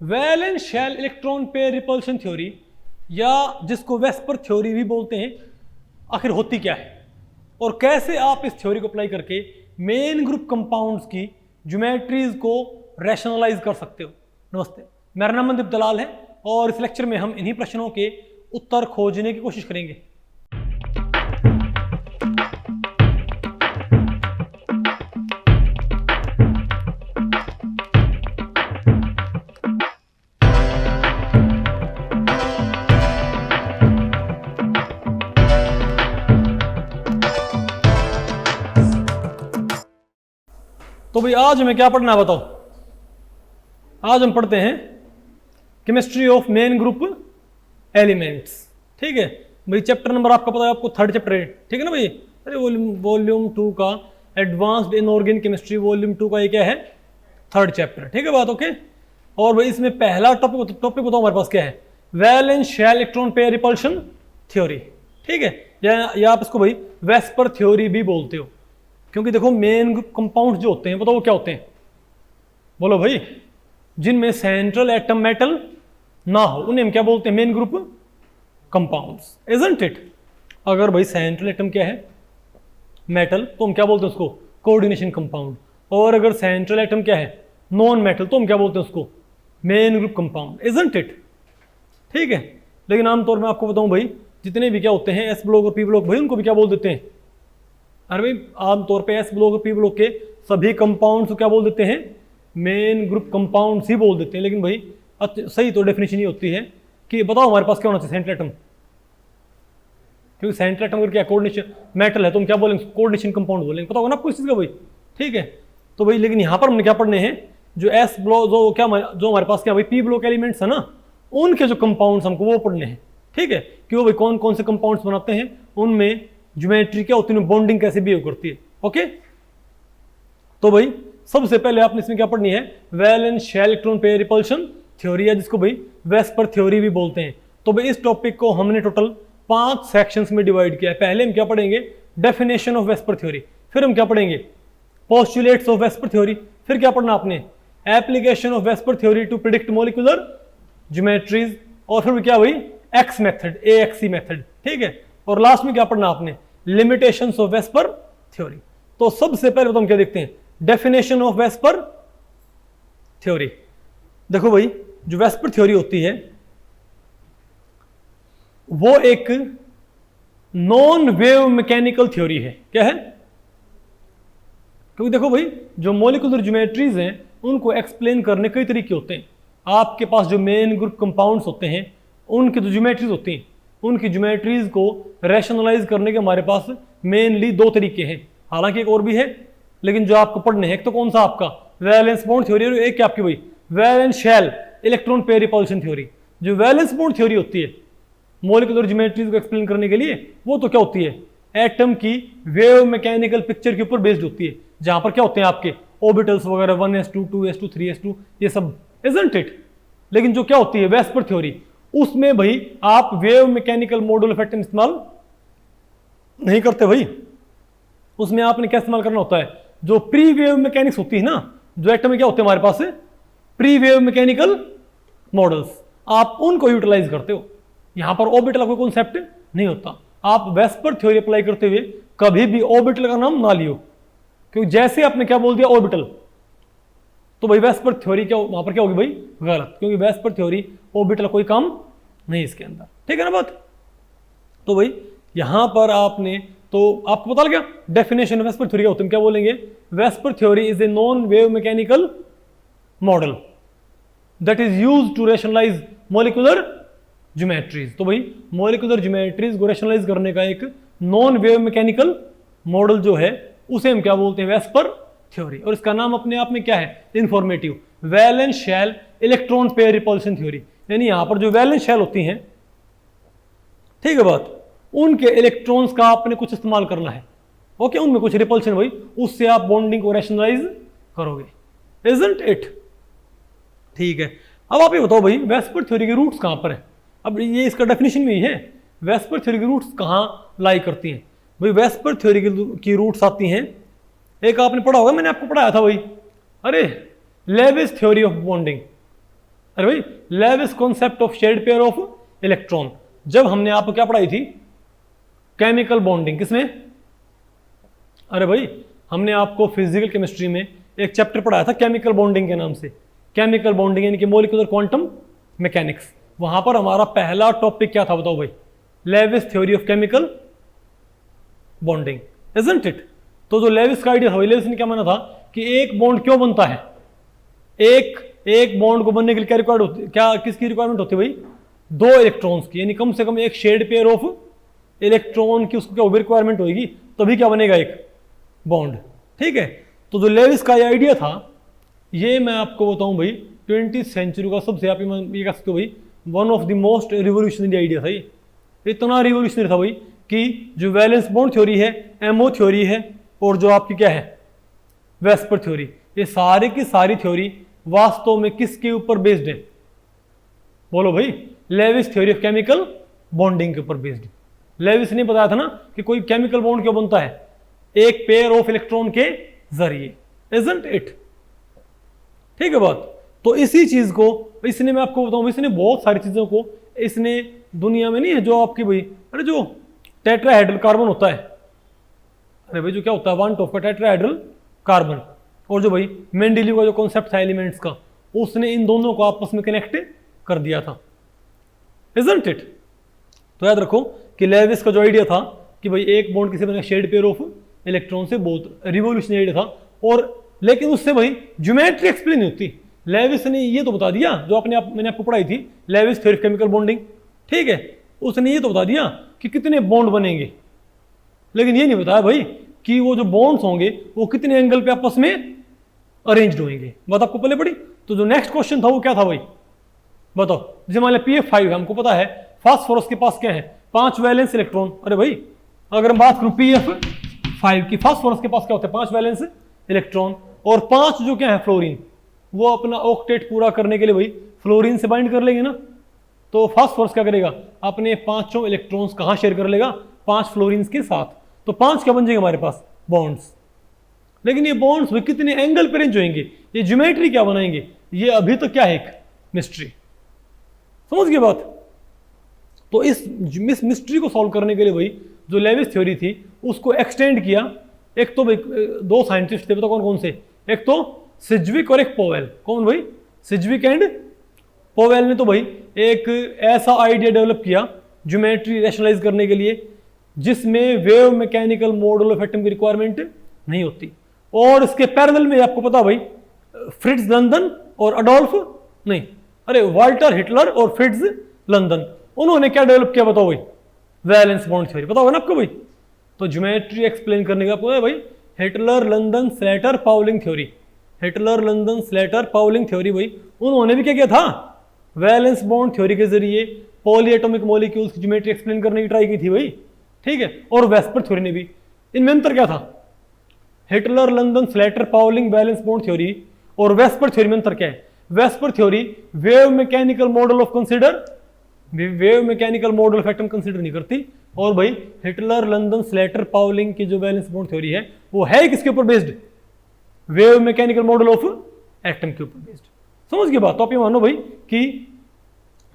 Valence shell electron pair repulsion theory या जिसको VSEPR theory भी बोलते हैं, आखिर होती क्या है और कैसे आप इस थ्योरी को अप्लाई करके मेन ग्रुप कंपाउंड्स की ज्योमेट्रीज को रैशनलाइज कर सकते हो। नमस्ते, मेरा नाम मनदीप दलाल है और इस लेक्चर में हम इन्हीं प्रश्नों के उत्तर खोजने की कोशिश करेंगे। तो भाई आज हमें क्या पढ़ना है बताओ। आज हम पढ़ते हैं chemistry of main group elements. ठीक है भाई, चैप्टर नंबर आपका पता है, आपको थर्ड चैप्टर है, ठीक है ना भाई। अरे वॉल्यूम 2 का एडवांस्ड इनऑर्गेनिक केमिस्ट्री वॉल्यूम 2 का ये क्या है, थर्ड चैप्टर, ठीक है बात, ओके। और भाई इसमें पहला टॉपिक बताओ हमारे पास क्या है, valence shell electron pair repulsion theory, ठीक है। या आप इसको भाई वेस्पर थ्योरी भी बोलते हो, क्योंकि देखो मेन ग्रुप कंपाउंड्स जो होते हैं बताओ वो क्या होते हैं, बोलो भाई, जिनमें सेंट्रल एटम मेटल ना हो उन्हें हम क्या बोलते हैं, main group compounds, isn't it. अगर भाई सेंट्रल एटम क्या है, मेटल, तो हम क्या बोलते हैं उसको, कोऑर्डिनेशन कंपाउंड। और अगर सेंट्रल एटम क्या है, नॉन मेटल, तो हम क्या बोलते हैं उसको, main group compound, isn't it, ठीक है। लेकिन आमतौर में आपको बताऊं भाई, जितने भी क्या होते हैं एस ब्लॉक और पी ब्लॉक, भाई उनको भी क्या बोल देते हैं, अरे भाई आमतौर पे एस ब्लॉक और पी ब्लॉक के सभी कंपाउंड्स को क्या बोल देते हैं, मेन ग्रुप कंपाउंड्स ही बोल देते हैं। लेकिन भाई सही तो डेफिनेशन ही होती है कि बताओ हमारे पास क्या होना चाहिए, सेंट्रल एटम, क्योंकि सेंट्रल एटम अगर क्या कोऑर्डिनेशन मेटल है तो हम क्या बोलेंगे, कोऑर्डिनेशन कंपाउंड बोलेंगे, पता होगा ना आपको इस चीज़ का भाई, ठीक है। तो भाई लेकिन यहाँ पर हमने क्या पढ़ने हैं, जो एस ब्लॉक जो हमारे पास क्या भाई पी ब्लॉक एलिमेंट्स है ना, उनके जो कंपाउंड्स हमको वो पढ़ने हैं, ठीक है। कि वो भाई कौन कौन से कंपाउंड्स बनाते हैं, उनमें ज्योमेट्री क्या होती है, बॉन्डिंग कैसे बिहेव करती है, ओके। तो भाई सबसे पहले आपने इसमें क्या पढ़नी है, valence shell electron pair repulsion theory, है जिसको भाई वेस्पर थ्योरी भी बोलते हैं। तो भाई इस टॉपिक को हमने टोटल 5 सेक्शंस में डिवाइड किया है। पहले हम क्या पढ़ेंगे, डेफिनेशन ऑफ वेस्पर थ्योरी, फिर हम क्या पढ़ेंगे, पोस्टुलेट्स ऑफ वेस्पर थ्योरी, फिर क्या पढ़ना आपने, application of VSEPR theory to predict molecular geometries, और फिर क्या भाई एक्स मेथड, AXE मेथड, ठीक है। और लास्ट में क्या पढ़ना आपने, लिमिटेशंस ऑफ वेस्पर थ्योरी। तो सबसे पहले तो हम क्या देखते हैं, डेफिनेशन ऑफ वेस्पर थ्योरी। देखो भाई जो वेस्पर थ्योरी होती है वो एक नॉन वेव मैकेनिकल थ्योरी है। क्या है, क्योंकि देखो भाई जो मॉलिक्यूलर ज्योमेट्रीज हैं उनको एक्सप्लेन करने कई तरीके होते हैं। आपके पास जो मेन ग्रुप कंपाउंड्स होते हैं उनकी जो ज्योमेट्रीज होती हैं, उनकी ज्योमेट्रीज को रैशनलाइज करने के हमारे पास मेनली 2 तरीके हैं, हालांकि एक और भी है, लेकिन जो आपको पढ़ने हैं एक तो कौन सा आपका वैलेंस बॉन्ड थ्योरी, और एक क्या आपकी भाई valence shell electron pair repulsion theory. जो वैलेंस बॉन्ड थ्योरी होती है मॉलिक्यूलर ज्योमेट्रीज को एक्सप्लेन करने के लिए, वो तो क्या होती है, एटम की वेव मैकेनिकल पिक्चर के ऊपर बेस्ड होती है, जहां पर क्या होते हैं आपके ऑर्बिटल्स वगैरह 1s2 2s2 3s2 ये सब, इजंट इट। लेकिन जो क्या होती है वेस्पर थ्योरी, उसमें भाई आप वेव मैकेनिकल मॉडल इफेक्ट इस्तेमाल नहीं करते भाई। उसमें आपने क्या इस्तेमाल करना होता है, जो प्री वेव मैकेनिक्स होती है ना, जो एटम में क्या होते हैं हमारे पास प्री वेव मैकेनिकल मॉडल्स, आप उनको यूटिलाइज करते हो। यहां पर ऑर्बिटल का कोई कॉन्सेप्ट नहीं होता। आप वेस्पर थ्योरी अप्लाई करते हुए कभी भी ऑर्बिटल का नाम ना लियो, क्योंकि जैसे आपने क्या बोल दिया ऑर्बिटल, तो भाई वेस्पर थ्योरी क्या वहां पर क्या होगी भाई, गलत, क्योंकि वेस्पर थ्योरी ऑर्बिटल कोई काम नहीं इसके अंदर, ठीक है ना बात। तो भाई यहां पर आपने, तो आपको पता लग गया डेफिनेशन ऑफ वेस्पर थ्योरी क्या होती है, क्या बोलेंगे, VSEPR theory is a non wave mechanical model that is used to rationalise molecular geometries. तो भाई मॉलिक्यूलर ज्योमेट्रीज को रैशनलाइज करने का एक नॉन वेव मैकेनिकल मॉडल जो है उसे हम क्या बोलते हैं, वेस्पर थ्योरी। और इसका नाम अपने आप में क्या है, informative, valence shell electron pair repulsion theory. यानी यहां पर जो वैलेंस शेल होती हैं, ठीक है बात, उनके इलेक्ट्रॉन्स का आपने कुछ इस्तेमाल करना है, ओके, उनमें कुछ रिपल्शन भाई, उससे आप बॉन्डिंग को रैशनलाइज करोगे, इजंट इट, ठीक है। अब आप ये बताओ भाई वेस्पर थ्योरी के रूट्स कहां पर है। अब ये इसका डेफिनेशन में ही है, वेस्पर थ्योरी की रूट्स कहां लाई करती हैं भाई। वेस्पर थ्योरी की रूट्स आती हैं, एक आपने पढ़ा होगा, मैंने आपको पढ़ाया था भाई, अरे लेविस थ्योरी ऑफ बॉन्डिंग, अरे भाई Lewis concept of shared pair of electron, जब हमने आपको क्या पढ़ाई थी, केमिकल बॉन्डिंग, किसमें, अरे भाई हमने आपको फिजिकल केमिस्ट्री में एक चैप्टर पढ़ाया था केमिकल बॉन्डिंग के नाम से, केमिकल बॉन्डिंग यानी कि मॉलिक्यूलर क्वांटम मैकेनिक्स। वहां पर हमारा पहला टॉपिक क्या था बताओ भाई, Lewis theory of chemical bonding, isn't it. तो जो लेविस का आइडिया था, लेविस ने क्या माना था कि एक बॉन्ड क्यों बनता है, एक बॉन्ड को बनने के लिए क्या रिक्वायर्ड होती, क्या किसकी रिक्वायरमेंट होती है भाई, दो इलेक्ट्रॉन्स की, यानी कम से कम एक शेयर्ड पेयर ऑफ इलेक्ट्रॉन की उसको क्या रिक्वायरमेंट होगी, तभी क्या बनेगा एक बॉन्ड, ठीक है। तो जो लेविस का आइडिया था, ये मैं आपको बताऊं भाई 20th सेंचुरी का सबसे, आप ये कह सकते हो भाई one of the most revolutionary idea था ये, इतना रिवोल्यूशनरी था भाई कि जो वैलेंस बॉन्ड थ्योरी है, एमओ थ्योरी है, और जो आपकी क्या है वेस्पर थ्योरी, ये सारी की सारी थ्योरी वास्तव में किसके ऊपर बेस्ड है, बोलो भाई, Lewis theory of chemical bonding के ऊपर बेस्ड है। लेविस ने बताया था ना कि कोई केमिकल बॉन्ड क्यों बनता है, एक पेयर ऑफ इलेक्ट्रॉन के जरिए, इजंट इट, ठीक है बात। तो इसी चीज को इसने, मैं आपको बताऊं, इसने बहुत सारी चीजों को, इसने दुनिया में नहीं है जो आपकी भाई, अरे जो टेट्राहेड्रल कार्बन होता है, अरे भाई जो क्या होता है, वन टॉप का टेट्राहेड्रल कार्बन, और जो भाई मेंडेलीव का जो कॉन्सेप्ट था एलिमेंट्स का, उसने इन दोनों को आपस में कनेक्ट कर दिया था, इजंट इट। तो याद रखो कि लेविस का जो आइडिया था कि भाई एक बॉन्ड किसी बनेगा शेयर्ड पेयर ऑफ इलेक्ट्रॉन से, बहुत रिवोल्यूशनरी आइडिया था, और लेकिन उससे भाई ज्योमेट्री एक्सप्लेन नहीं होती। लेविस ने ये तो बता दिया, जो मैंने आपको पढ़ाई थी Lewis theory of chemical bonding, ठीक है, उसने ये तो बता दिया कि कितने बॉन्ड बनेंगे, लेकिन ये नहीं बताया भाई कि वो जो बॉन्ड्स होंगे वो कितने एंगल पे आपस में अरेंज्ड होंगे, बात आपको पहले पड़ी। तो जो नेक्स्ट क्वेश्चन था वो क्या था भाई, बताओ, जैसे मान लिया PF5 हमको पता है, फास्फोरस के पास क्या है 5 वैलेंस इलेक्ट्रॉन, अरे भाई अगर मैं बात करूं PF5 की, फास्फोरस के पास क्या होता है 5 वैलेंस इलेक्ट्रॉन, और 5 जो क्या है फ्लोरीन, वो अपना ऑक्टेट पूरा करने के लिए भाई फ्लोरीन से बाइंड कर लेंगे ना, तो फास्फोरस क्या करेगा, अपने 5 इलेक्ट्रॉन्स कहां शेयर कर लेगा, 5 फ्लोरीन के साथ, तो 5 क्या बन जाएंगे हमारे पास बॉन्ड्स। लेकिन ये बॉन्ड्स में कितने एंगल पे अरेंज होंगे, ये ज्योमेट्री क्या बनाएंगे, ये अभी तो क्या है एक मिस्ट्री, समझ गए बात। तो इस मिस्ट्री को सॉल्व करने के लिए भाई जो लेविस थ्योरी थी उसको एक्सटेंड किया। एक तो भाई 2 साइंटिस्ट थे, पता कौन कौन से, एक तो सिज्विक और एक पोवेल। कौन भाई, सिज्विक एंड पोवेल ने तो भाई एक ऐसा आइडिया डेवलप किया ज्योमेट्री रैशनलाइज करने के लिए जिसमें wave mechanical model of atom की रिक्वायरमेंट नहीं होती। और इसके पैरेलल में आपको पता भाई फ्रिट्ज लंदन और अडोल्फ नहीं, अरे वाल्टर हिटलर और फ्रिट्ज लंदन, उन्होंने क्या डेवलप किया बताओ भाई, वैलेंस बॉन्ड थ्योरी, पता होगा ना आपको भाई। तो ज्योमेट्री एक्सप्लेन करने का आपको है भाई Hitler London Slater Pauling theory, Hitler London Slater Pauling theory भाई, उन्होंने भी क्या किया था, वैलेंस बॉन्ड थ्योरी के जरिए पॉलीएटॉमिक मॉलिक्यूल्स की ज्योमेट्री एक्सप्लेन करने की ट्राई की थी भाई, ठीक है। और वेस्पर थ्योरी ने भी, इनमें अंतर क्या था, Hitler London Slater Pauling valence bond theory और वेस्पर थ्योरी में अंतर क्या है, VSEPR theory wave mechanical model of consider, wave mechanical model of atom consider नहीं करती, और भाई हिटलर लंदन स्लेटर पाउलिंग की जो वैलेंस बॉन्ड थ्योरी है वो है किसके ऊपर based, wave mechanical model of atom के ऊपर बेस्ड, समझ गए बात। तो आप ये मानो भाई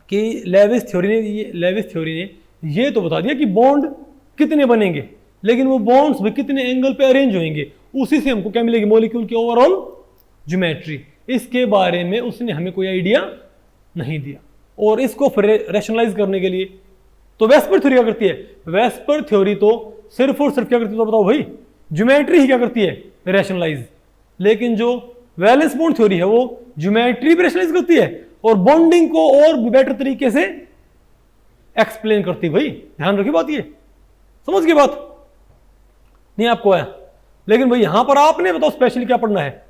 कि लेविस थ्योरी ने ये तो बता दिया कि बॉन्ड कितने बनेंगे, लेकिन वो बॉन्ड्स भी कितने एंगल पे अरेंज होंगे, उसी से हमको क्या मिलेगी, मॉलिक्यूल की ओवरऑल ज्योमेट्री। इसके बारे में उसने हमें कोई आइडिया नहीं दिया। और इसको रैशनलाइज करने के लिए तो वेस्पर थ्योरी क्या करती है, वेस्पर थ्योरी तो सिर्फ और सिर्फ क्या करती है, तो बताओ भाई ज्योमेट्री ही क्या करती है, रैशनलाइज। लेकिन जो वैलेंस बॉन्ड थ्योरी है वो ज्योमेट्री भी रैशनलाइज करती है और बॉन्डिंग को और बेटर तरीके से एक्सप्लेन करती है। भाई ध्यान रखिए बात, ये समझ गए बात, नहीं आपको आया। लेकिन भाई यहां पर आपने बताओ स्पेशली क्या पढ़ना है,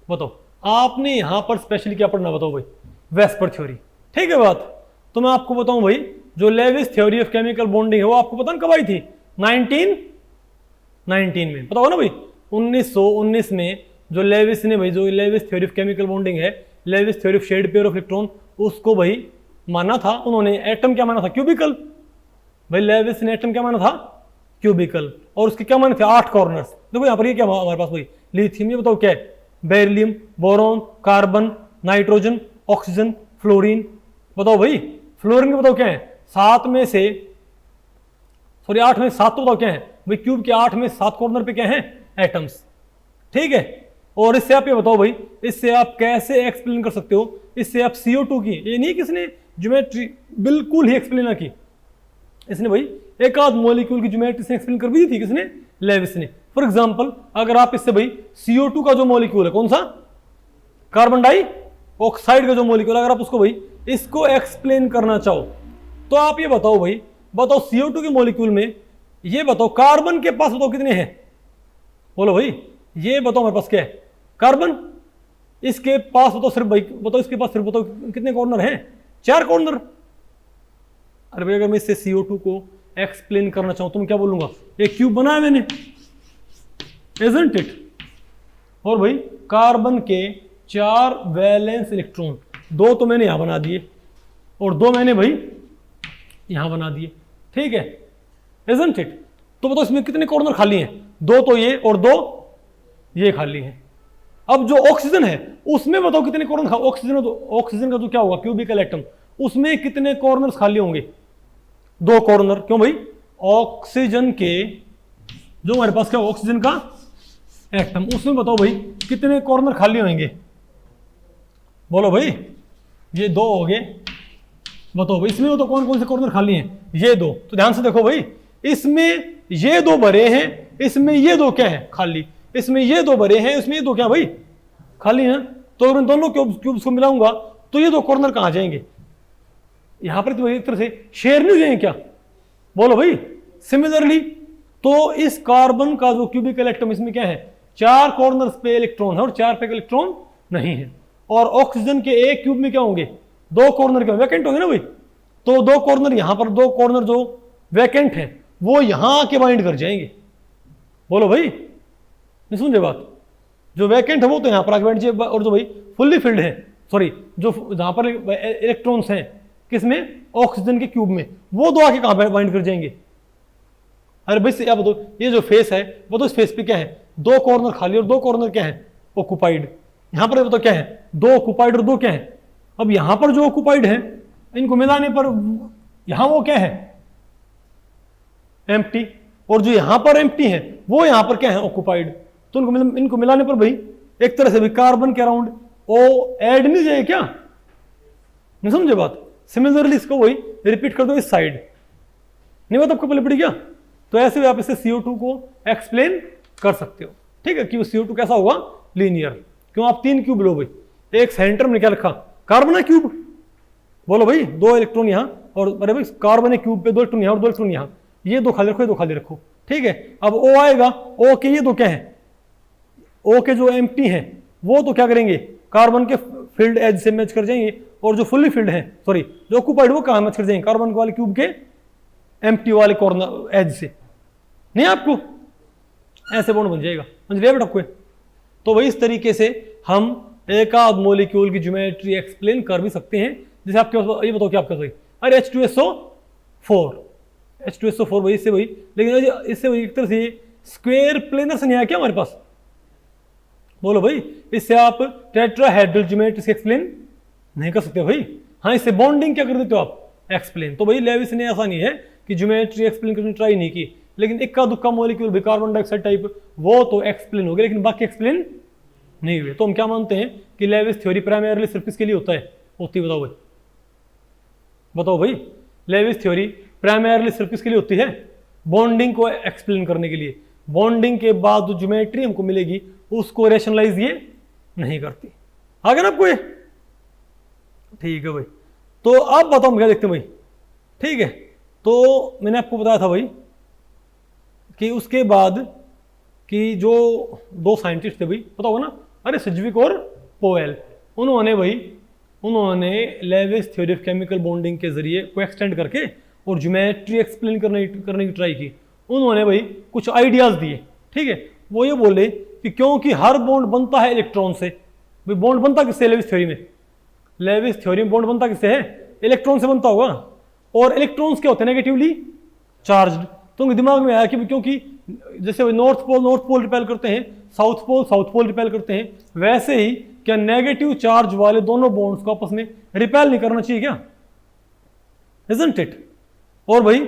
बताओ आपने यहां पर स्पेशली क्या पढ़ना, बताओ भाई वेस्पर थ्योरी, ठीक है बात। तो मैं आपको बताऊं भाई जो Lewis theory of chemical bonding है वो आपको पता कब आई थी, 1919 में, पता हो ना भाई 1919 में जो लेविस ने भाई जो Lewis theory of chemical bonding है, Lewis theory of shared pair of electron, उसको भाई माना था उन्होंने, एटम क्या माना था, क्यूबिकल। भाई लेविस ने एटम क्या माना था, क्यूबिकल, और उसके क्या माने थे, 8 कॉर्नर्स। देखो यहाँ पर ये क्या हमारे पास भाई लिथियम, ये बताओ क्या है, beryllium, boron, carbon, nitrogen, oxygen, fluorine. बताओ भाई, फ्लोरीन का बताओ क्या है, 7 में से 7 तो बताओ क्या है भाई, क्यूब के 8 में 7 कॉर्नर पे क्या है, एटम्स। ठीक है, और इससे आप ये बताओ भाई, इससे आप कैसे एक्सप्लेन कर सकते हो, इससे आप CO2 की, ये नहीं किसने ज्योमेट्री बिल्कुल ही एक्सप्लेन ना की, इसने भाई एक आध मॉलिक्यूल की ज्योमेट्री से एक्सप्लेन कर दी थी, किसने, लेविस ने। फॉर एग्जांपल अगर आप इससे भाई CO2 का जो मॉलिक्यूल है, कौन सा, कार्बन डाइऑक्साइड का जो मॉलिक्यूल, अगर आप उसको भाई इसको एक्सप्लेन करना चाहो तो आप ये बताओ भाई, बताओ CO2 के मॉलिक्यूल में ये बताओ कार्बन के पास बताओ कितने हैं, बोलो भाई, ये बताओ हमारे पास क्या है, कार्बन, इसके पास बताओ सिर्फ भाई, बताओ इसके पास सिर्फ बताओ कितने कॉर्नर हैं, 4 कॉर्नर। अरे भाई अगर मैं इससे CO2 को एक्सप्लेन करना चाहूं तो मैं क्या बोलूंगा, एक क्यूब बनाया मैंने, इजंट इट, और भाई कार्बन के 4 वैलेंस इलेक्ट्रॉन, 2 तो मैंने यहां बना दिए और 2 मैंने भाई यहां बना दिए, ठीक है, इजंट इट। तो बताओ इसमें कितने कॉर्नर खाली हैं, 2 तो ये और 2 ये खाली हैं। अब जो ऑक्सीजन है उसमें बताओ कितने कॉर्नर, ऑक्सीजन का जो क्या होगा, क्यूबिकल एटम, उसमें कितने कॉर्नर्स खाली होंगे, 2 कॉर्नर। क्यों भाई, ऑक्सीजन के जो हमारे पास क्या, ऑक्सीजन का एटम, उसमें बताओ भाई कितने कॉर्नर खाली होंगे, बोलो भाई, ये 2 हो गए, बताओ भाई इसमें तो कौन कौन से कॉर्नर खाली हैं, ये 2। तो ध्यान से देखो भाई, इसमें ये 2 भरे हैं, इसमें ये 2 क्या है, खाली, इसमें ये 2 भरे हैं, इसमें ये 2 क्या भाई, खाली हैं। तो अगर मैं दोनों क्यूब्स को मिलाऊंगा तो ये 2 कॉर्नर कहां जाएंगे, यहां पर तो एक तरह से शेयर नहीं हो जाएंगे क्या, बोलो भाई। सिमिलरली तो इस कार्बन का जो क्यूबिकल एटम, इसमें क्या है, 4 कॉर्नर्स पे इलेक्ट्रॉन है और 4 पे इलेक्ट्रॉन नहीं है। और ऑक्सीजन के एक क्यूब में क्या होंगे, 2 कॉर्नर क्या वैकेंट होंगे ना भाई, तो 2 कॉर्नर यहां पर, 2 कॉर्नर जो वैकेंट है वो यहां आके बाइंड कर जाएंगे, बोलो भाई, नहीं समझे बात, जो वैकेंट है वो तो यहां पर आके बाइंड जाए, और जो भाई फुल्ली फिल्ड है, सॉरी जो जहां पर इलेक्ट्रॉन्स हैं किसमें, ऑक्सीजन के क्यूब में, वो 2 आके कहां बाइंड कर जाएंगे। अरे भाई क्या बताओ, ये जो फेस है वो तो इस फेस पे क्या है, 2 कॉर्नर खाली और 2 कॉर्नर क्या है, ऑक्युपाइड। यहां पर बताओ क्या है, 2 ऑक्युपाइड और 2 क्या है। अब यहां पर जो ऑक्युपाइड है इनको मिलाने पर यहां वो क्या है, एम्प्टी, और जो यहां पर एम्प्टी है वो यहां पर क्या है, ऑक्युपाइड। तो इनको मिलाने पर भाई एक तरह से भी कार्बन के अराउंड ओ ऐड नहीं जाए क्या, नहीं समझे बात। सिमिलरली इसको वही रिपीट कर दो इस साइड, नहीं बात आपको पहले पड़ी क्या। तो ऐसे भी आप इसे CO2 को एक्सप्लेन कर सकते हो, ठीक है, कि CO2 कैसा होगा, लीनियर। क्यों, आप 3 क्यूब लो भाई, एक सेंटर में क्या रखा, कार्बन है क्यूब, बोलो भाई 2 इलेक्ट्रॉन यहां, और अरे भाई कार्बन है क्यूब पे 2 इलेक्ट्रॉन यहां और 2 इलेक्ट्रॉन यहां, ये 2 खाली रखो, ये 2 खाली रखो, ठीक है। अब O आएगा, O के ये 2 क्या है, O के जो एम्प्टी हैं वो तो क्या करेंगे, कार्बन के फील्ड एज से मैच कर जाएंगे, और जो फुल्ली फील्ड है, सॉरी जो ऑक्युपाइड, वो कहां मैच कर जाएंगे, कार्बन वाले क्यूब के एम्प्टी वाले कॉर्नर एज से। नहीं, आपको ऐसे बॉन्ड बन जाएगा, समझ लिया बेटा आपको। तो वही इस तरीके से हम एक आध मॉलिक्यूल की ज्योमेट्री एक्सप्लेन कर भी सकते हैं। जैसे आपके पास ये बताओ क्या आपका भाई, अरे H2SO4 वही इससे वही, लेकिन इससे वही एक तरह से स्क्वायर प्लेनर से नहीं आया क्या हमारे पास, बोलो भाई, इससे आप टेट्राहेड्रल ज्योमेट्री से एक्सप्लेन नहीं कर सकते भाई। हाँ, इससे बॉन्डिंग क्या कर देते हो आप, एक्सप्लेन। तो भाई लेविस ने ऐसा नहीं है कि ज्योमेट्री एक्सप्लेन करने ट्राई नहीं की, लेकिन इक्का दुक्का मॉलिक्यूल भी कार्बन डाइऑक्साइड टाइप वो तो एक्सप्लेन हो गए, लेकिन बाकी एक्सप्लेन नहीं हुए। तो हम क्या मानते हैं कि लेविस थ्योरी प्राइमरीली सिर्फ किसके लिए होता है, होती, बताओ भाई, बताओ भाई, लेविस थ्योरी प्राइमरीली सिर्फ किसके लिए होती है, बॉन्डिंग को एक्सप्लेन करने के लिए। बॉन्डिंग के बाद जो ज्योमेट्री हमको मिलेगी उसको रैशनलाइज ये नहीं करती। आ गया ना आपको ये, ठीक है भाई। तो अब बताओ हम क्या देखते हैं भाई, ठीक है। तो मैंने आपको बताया था भाई कि उसके बाद कि जो 2 साइंटिस्ट थे भाई, पता होगा ना, अरे सिज्विक और पोवेल, उन्होंने Lewis theory of chemical bonding के जरिए को एक्सटेंड करके और ज्योमेट्री एक्सप्लेन करने की ट्राई की। उन्होंने भाई कुछ आइडियाज दिए, ठीक है। वो ये बोले कि क्योंकि हर बॉन्ड बनता है इलेक्ट्रॉन से, भाई बॉन्ड बनता किससे, लेविस थ्योरी में, लेविस थ्योरी में बॉन्ड बनता किससे है, इलेक्ट्रॉन से बनता होगा, और इलेक्ट्रॉन्स क्या होते हैं, नेगेटिवली चार्ज्ड। तो उनके दिमाग में आया कि क्योंकि जैसे नॉर्थ पोल रिपेल करते हैं, साउथ पोल रिपेल करते हैं, वैसे ही क्या नेगेटिव चार्ज वाले दोनों बॉन्ड्स को आपस में रिपेल नहीं करना चाहिए क्या? Isn't it? और भाई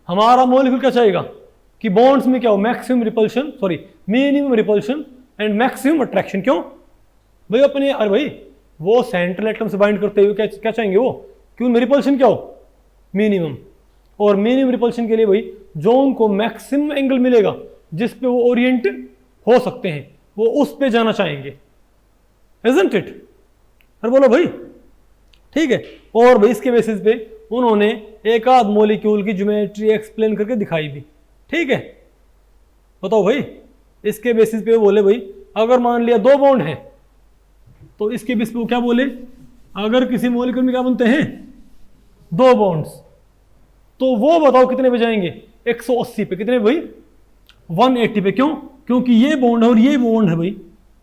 हमारा मॉलिक्यूल क्या चाहेगा कि बॉन्ड्स में क्या हो, maximum repulsion, sorry minimum repulsion and maximum attraction. क्यों भाई? अपने, अरे भाई वो सेंट्रल एटम से बाइंड करते हुए क्या चाहेंगे वो कि उनमें रिपल्शन क्या हो, मिनिमम। और मिनिमम रिपल्शन के लिए भाई जो उनको मैक्सिमम एंगल मिलेगा जिस पे वो ओरिएंट हो सकते हैं वो उस पे जाना चाहेंगे। Isn't it? अरे बोलो भाई, ठीक है। और भाई इसके बेसिस पे उन्होंने एक आध मॉलिक्यूल की ज्योमेट्री एक्सप्लेन करके दिखाई भी। ठीक है, बताओ भाई, इसके बेसिस पे वो बोले भाई अगर मान लिया दो बॉन्ड है तो इसके बेसिस पे वो क्या बोले, अगर किसी मॉलिक्यूल में क्या बनते हैं, दो बॉन्ड्स, तो वो बताओ कितने पे जाएंगे, 180 पे। कितने भाई? 180 पे। क्यों? क्योंकि ये बॉन्ड है और ये बॉन्ड है भाई।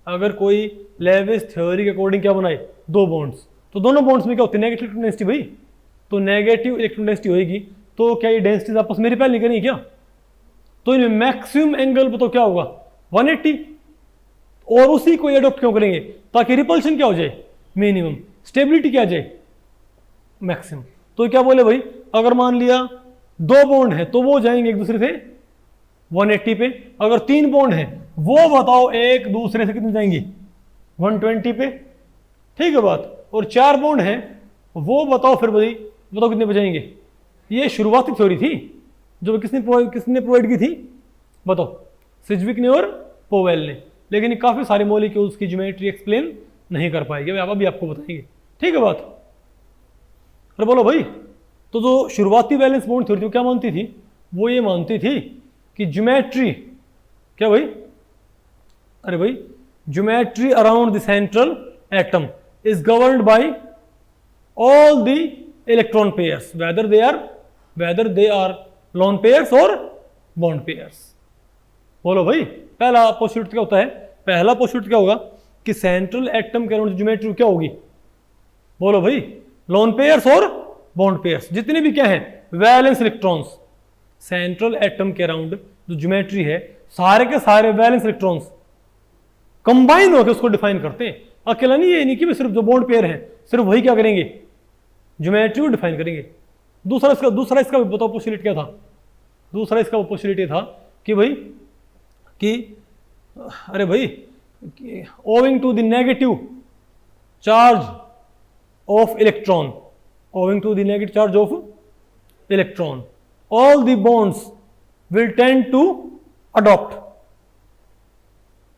अगर कोई लेविस थ्योरी के अकॉर्डिंग क्या बनाए, दो बॉन्ड्स, तो दोनों बॉन्ड्स में क्या होती है, नेगेटिव इलेक्ट्रॉन डेंसिटी भाई। तो नेगेटिव इलेक्ट्रॉन डेंसिटी होगी तो क्या ये डेंसिटीज आपस में रिपेल नहीं करेंगी क्या? तो इनमें मैक्सिमम एंगल बताओ क्या होगा, 180। और उसी को एडॉप्ट क्यों करेंगे, ताकि रिपल्शन क्या हो जाए, मिनिमम, स्टेबिलिटी क्या आ जाए, मैक्सिमम। तो क्या बोले भाई, अगर मान लिया दो बॉन्ड है तो वो जाएंगे एक दूसरे से 180 पे। अगर तीन बॉन्ड है वो बताओ एक दूसरे से कितने जाएंगे, 120 पे। ठीक है बात। और चार बॉन्ड है वो बताओ फिर भाई, बताओ कितने पे जाएंगे। ये शुरुआती थ्योरी थी जो किसने प्रोवाइड की थी, बताओ, सिज्विक ने और पोवेल ने। लेकिन काफी सारे मॉलिक्यूल्स की ज्योमेट्री एक्सप्लेन नहीं कर पाएंगे, अब अभी आपको बताएंगे। ठीक है बात। अरे बोलो भाई, तो जो शुरुआती वैलेंस बॉन्ड थ्योरी क्या मानती थी, वो ये मानती थी कि ज्योमेट्री क्या भाई, अरे भाई geometry around the central atom is governed by all the electron pairs whether they are lone pairs और बॉन्ड पेयर्स। बोलो भाई, पहला पोस्टुलेट क्या होता है, पहला पोस्टुलेट क्या होगा कि सेंट्रल एटम के अराउंड ज्योमेट्री क्या होगी, बोलो भाई, लोन पेयर्स और बॉन्ड पेयर्स, जितने भी क्या है वैलेंस इलेक्ट्रॉन्स। सेंट्रल एटम के अराउंड जो ज्योमेट्री है सारे के सारे वैलेंस इलेक्ट्रॉन्स कंबाइन होकर उसको डिफाइन करते हैं। अकेला नहीं, ये नहीं कि सिर्फ जो बॉन्ड पेयर है सिर्फ वही क्या करेंगे, ज्योमेट्री को डिफाइन करेंगे। दूसरा इसका बताओ पोस्टुलेट क्या था, दूसरा इसका पोस्टुलेट ये था कि भाई कि अरे भाई owing to the negative charge of electron, owing to the negative charge of electron, all the bonds will tend to adopt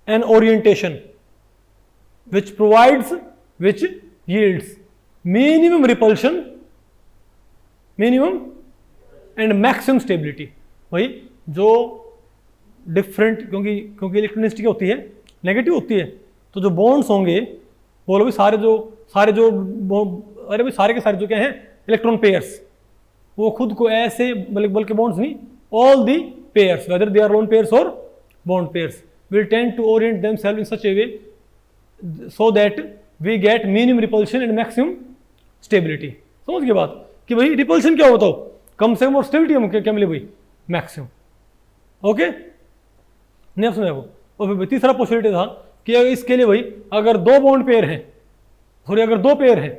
an orientation which yields minimum repulsion, minimum and maximum stability। भाई जो different, क्योंकि इलेक्ट्रोनिसिटी क्या होती है, negative होती है, तो जो बॉन्ड्स होंगे बोलो भी सारे जो अरे भाई सारे के सारे जो क्या हैं इलेक्ट्रॉन पेयर्स, वो खुद को ऐसे बल्कि बॉन्ड्स नहीं, all the pairs whether they are lone pairs और bond pairs will tend to orient themselves in such a way so that we get minimum repulsion and maximum stability. समझ के बात कि भाई रिपल्शन क्या होता हो, कम से कम, और स्टेबिलिटी हम क्या मिले भाई, मैक्सिमम। ओके, नहीं आप समझ वो। और फिर तीसरा पॉसिबिलिटी था कि इसके लिए भाई अगर दो बॉन्ड पेयर हैं, सॉरी अगर दो पेयर हैं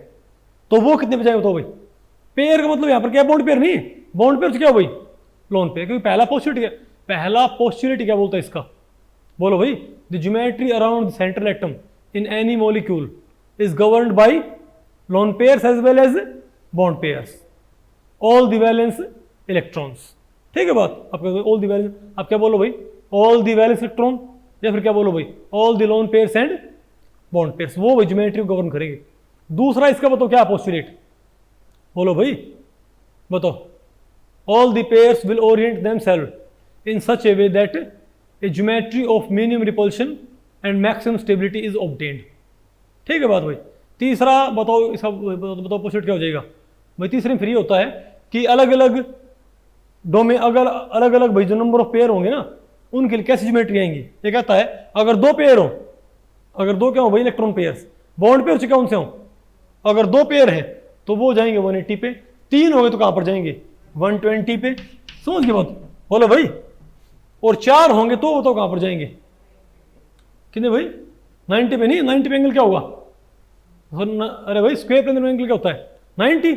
तो वो कितने पे जाएंगे, तो भाई पेयर का मतलब यहां पर क्या, बॉन्ड पेयर नहीं, बॉन्ड पेयर क्या भाई, लोन पेयर। क्योंकि पहला पोस्टुलेट क्या बोलता है इसका, बोलो भाई, the geometry around the central atom in any molecule is governed by lone pairs as well as bond pairs, all the valence electrons. ठीक है बात, आपका ऑल द वैलेंस, आप क्या बोलो भाई, ऑल द वैलेंस इलेक्ट्रॉन, या फिर क्या बोलो भाई, all the lone pairs and bond pairs, वो भाई ज्योमेट्री को गवर्न करेंगे। दूसरा इसका बताओ क्या पोस्टुलेट, बोलो भाई, बताओ, all the pairs will orient themselves in such a way that a geometry of minimum repulsion and maximum stability is obtained. ठीक है बात भाई। तीसरा बताओ, इसका बताओ पोस्टुलेट क्या हो जाएगा भाई। तीसरे में फ्री होता है कि अलग अलग डोमेन, अगर अलग अलग भाई जो नंबर ऑफ पेयर होंगे ना उनके लिए कैसी ज्योमेट्री आएंगी। ये कहता है अगर दो पेयर हो, अगर दो क्या हो भाई इलेक्ट्रॉन पेयर्स, बॉन्ड पेयर क्या उनसे हो, अगर दो पेयर है तो वो जाएंगे 180 पे, तीन हो गए तो कहां पर जाएंगे 120 पे। समझ के बात, बोलो भाई। और चार होंगे तो कहां पर जाएंगे, कितने भाई, 90 पे नहीं, 90 पे एंगल क्या होगा अरे भाई स्क्वायर प्लेनर एंगल क्या होता है 90,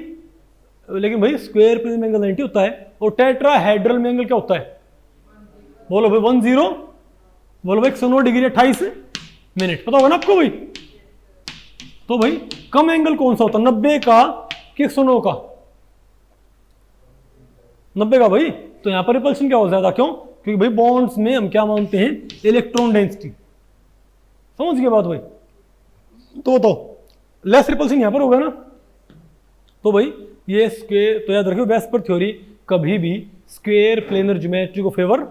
लेकिन भाई स्क्वायर प्लेनर एंगल 90 होता है। और टेट्राहेड्रल में एंगल क्या होता है, बोलो भाई 10, बोलो भाई 109 डिग्री 28 मिनट, पता होगा ना आपको भाई। तो भाई कम एंगल कौन सा होता है, 90 का कि 109 का, 90 का भाई। तो यहां पर रिपल्शन क्या हो जाता, क्यों, क्योंकि भाई बॉन्ड्स में हम क्या मानते हैं, इलेक्ट्रॉन डेंसिटी। समझ गए बात भाई। तो बताओ लेस रिपल्शन यहां पर होगा ना। तो भाई ये स्क्वायर, तो याद रखियो वेस्पर थ्योरी कभी भी स्क्वायर प्लेनर ज्योमेट्री को फेवर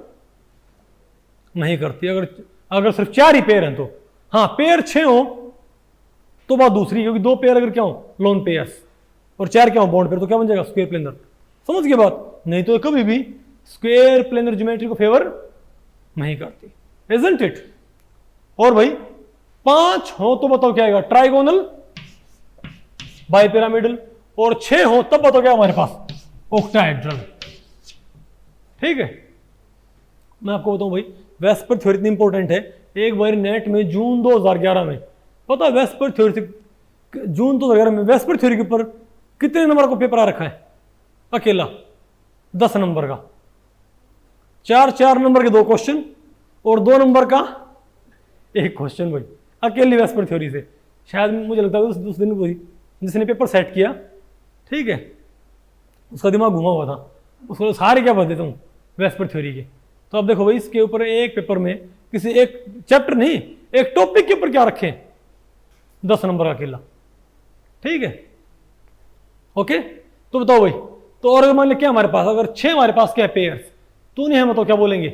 नहीं करती। अगर सिर्फ 4 ही पेयर हैं तो, हाँ पेयर 6 हो तो बात दूसरी, क्योंकि 2 पेयर अगर क्या हो लोन पेयर्स और 4 क्या हो बॉन्ड पेयर, तो क्या बन जाएगा स्क्वायर प्लेनर। समझ गए बात। नहीं तो कभी भी स्क्वायर प्लेनर ज्योमेट्री को फेवर नहीं करती, इजंट इट। और भाई 5 हो तो बताओ क्या आएगा, ट्राइगोनल बाइपिरामिडल। और 6 हो तब बताओ क्या हमारे पास, ऑक्टाहेड्रल। ठीक है, मैं आपको बताऊं भाई वेस्पर थ्योरी इतनी इंपॉर्टेंट है। एक बार नेट में जून 2011 में, पता है वेस्पर थ्योरी से, जून 2011 में वेस्पर थ्योरी के ऊपर कितने नंबर का पेपर आ रखा है, अकेला 10 नंबर का, 4 नंबर के 2 क्वेश्चन और 2 नंबर का 1 क्वेश्चन भाई, अकेली वेस्पर थ्योरी से। शायद मुझे लगता है उस दिन कोई जिसने पेपर सेट किया, ठीक है, उसका दिमाग घुमा हुआ था, उसको सारे क्या बता देता हूँ वेस्पर थ्योरी के। तो अब देखो भाई इसके ऊपर एक पेपर में किसी एक चैप्टर नहीं, एक टॉपिक के ऊपर क्या रखे, 10 नंबर का अकेला। ठीक है, ओके। तो बताओ भाई, तो और मान लिया क्या हमारे पास, अगर 6 हमारे पास क्या है पेयर्स, तो नहीं हम तो क्या बोलेंगे,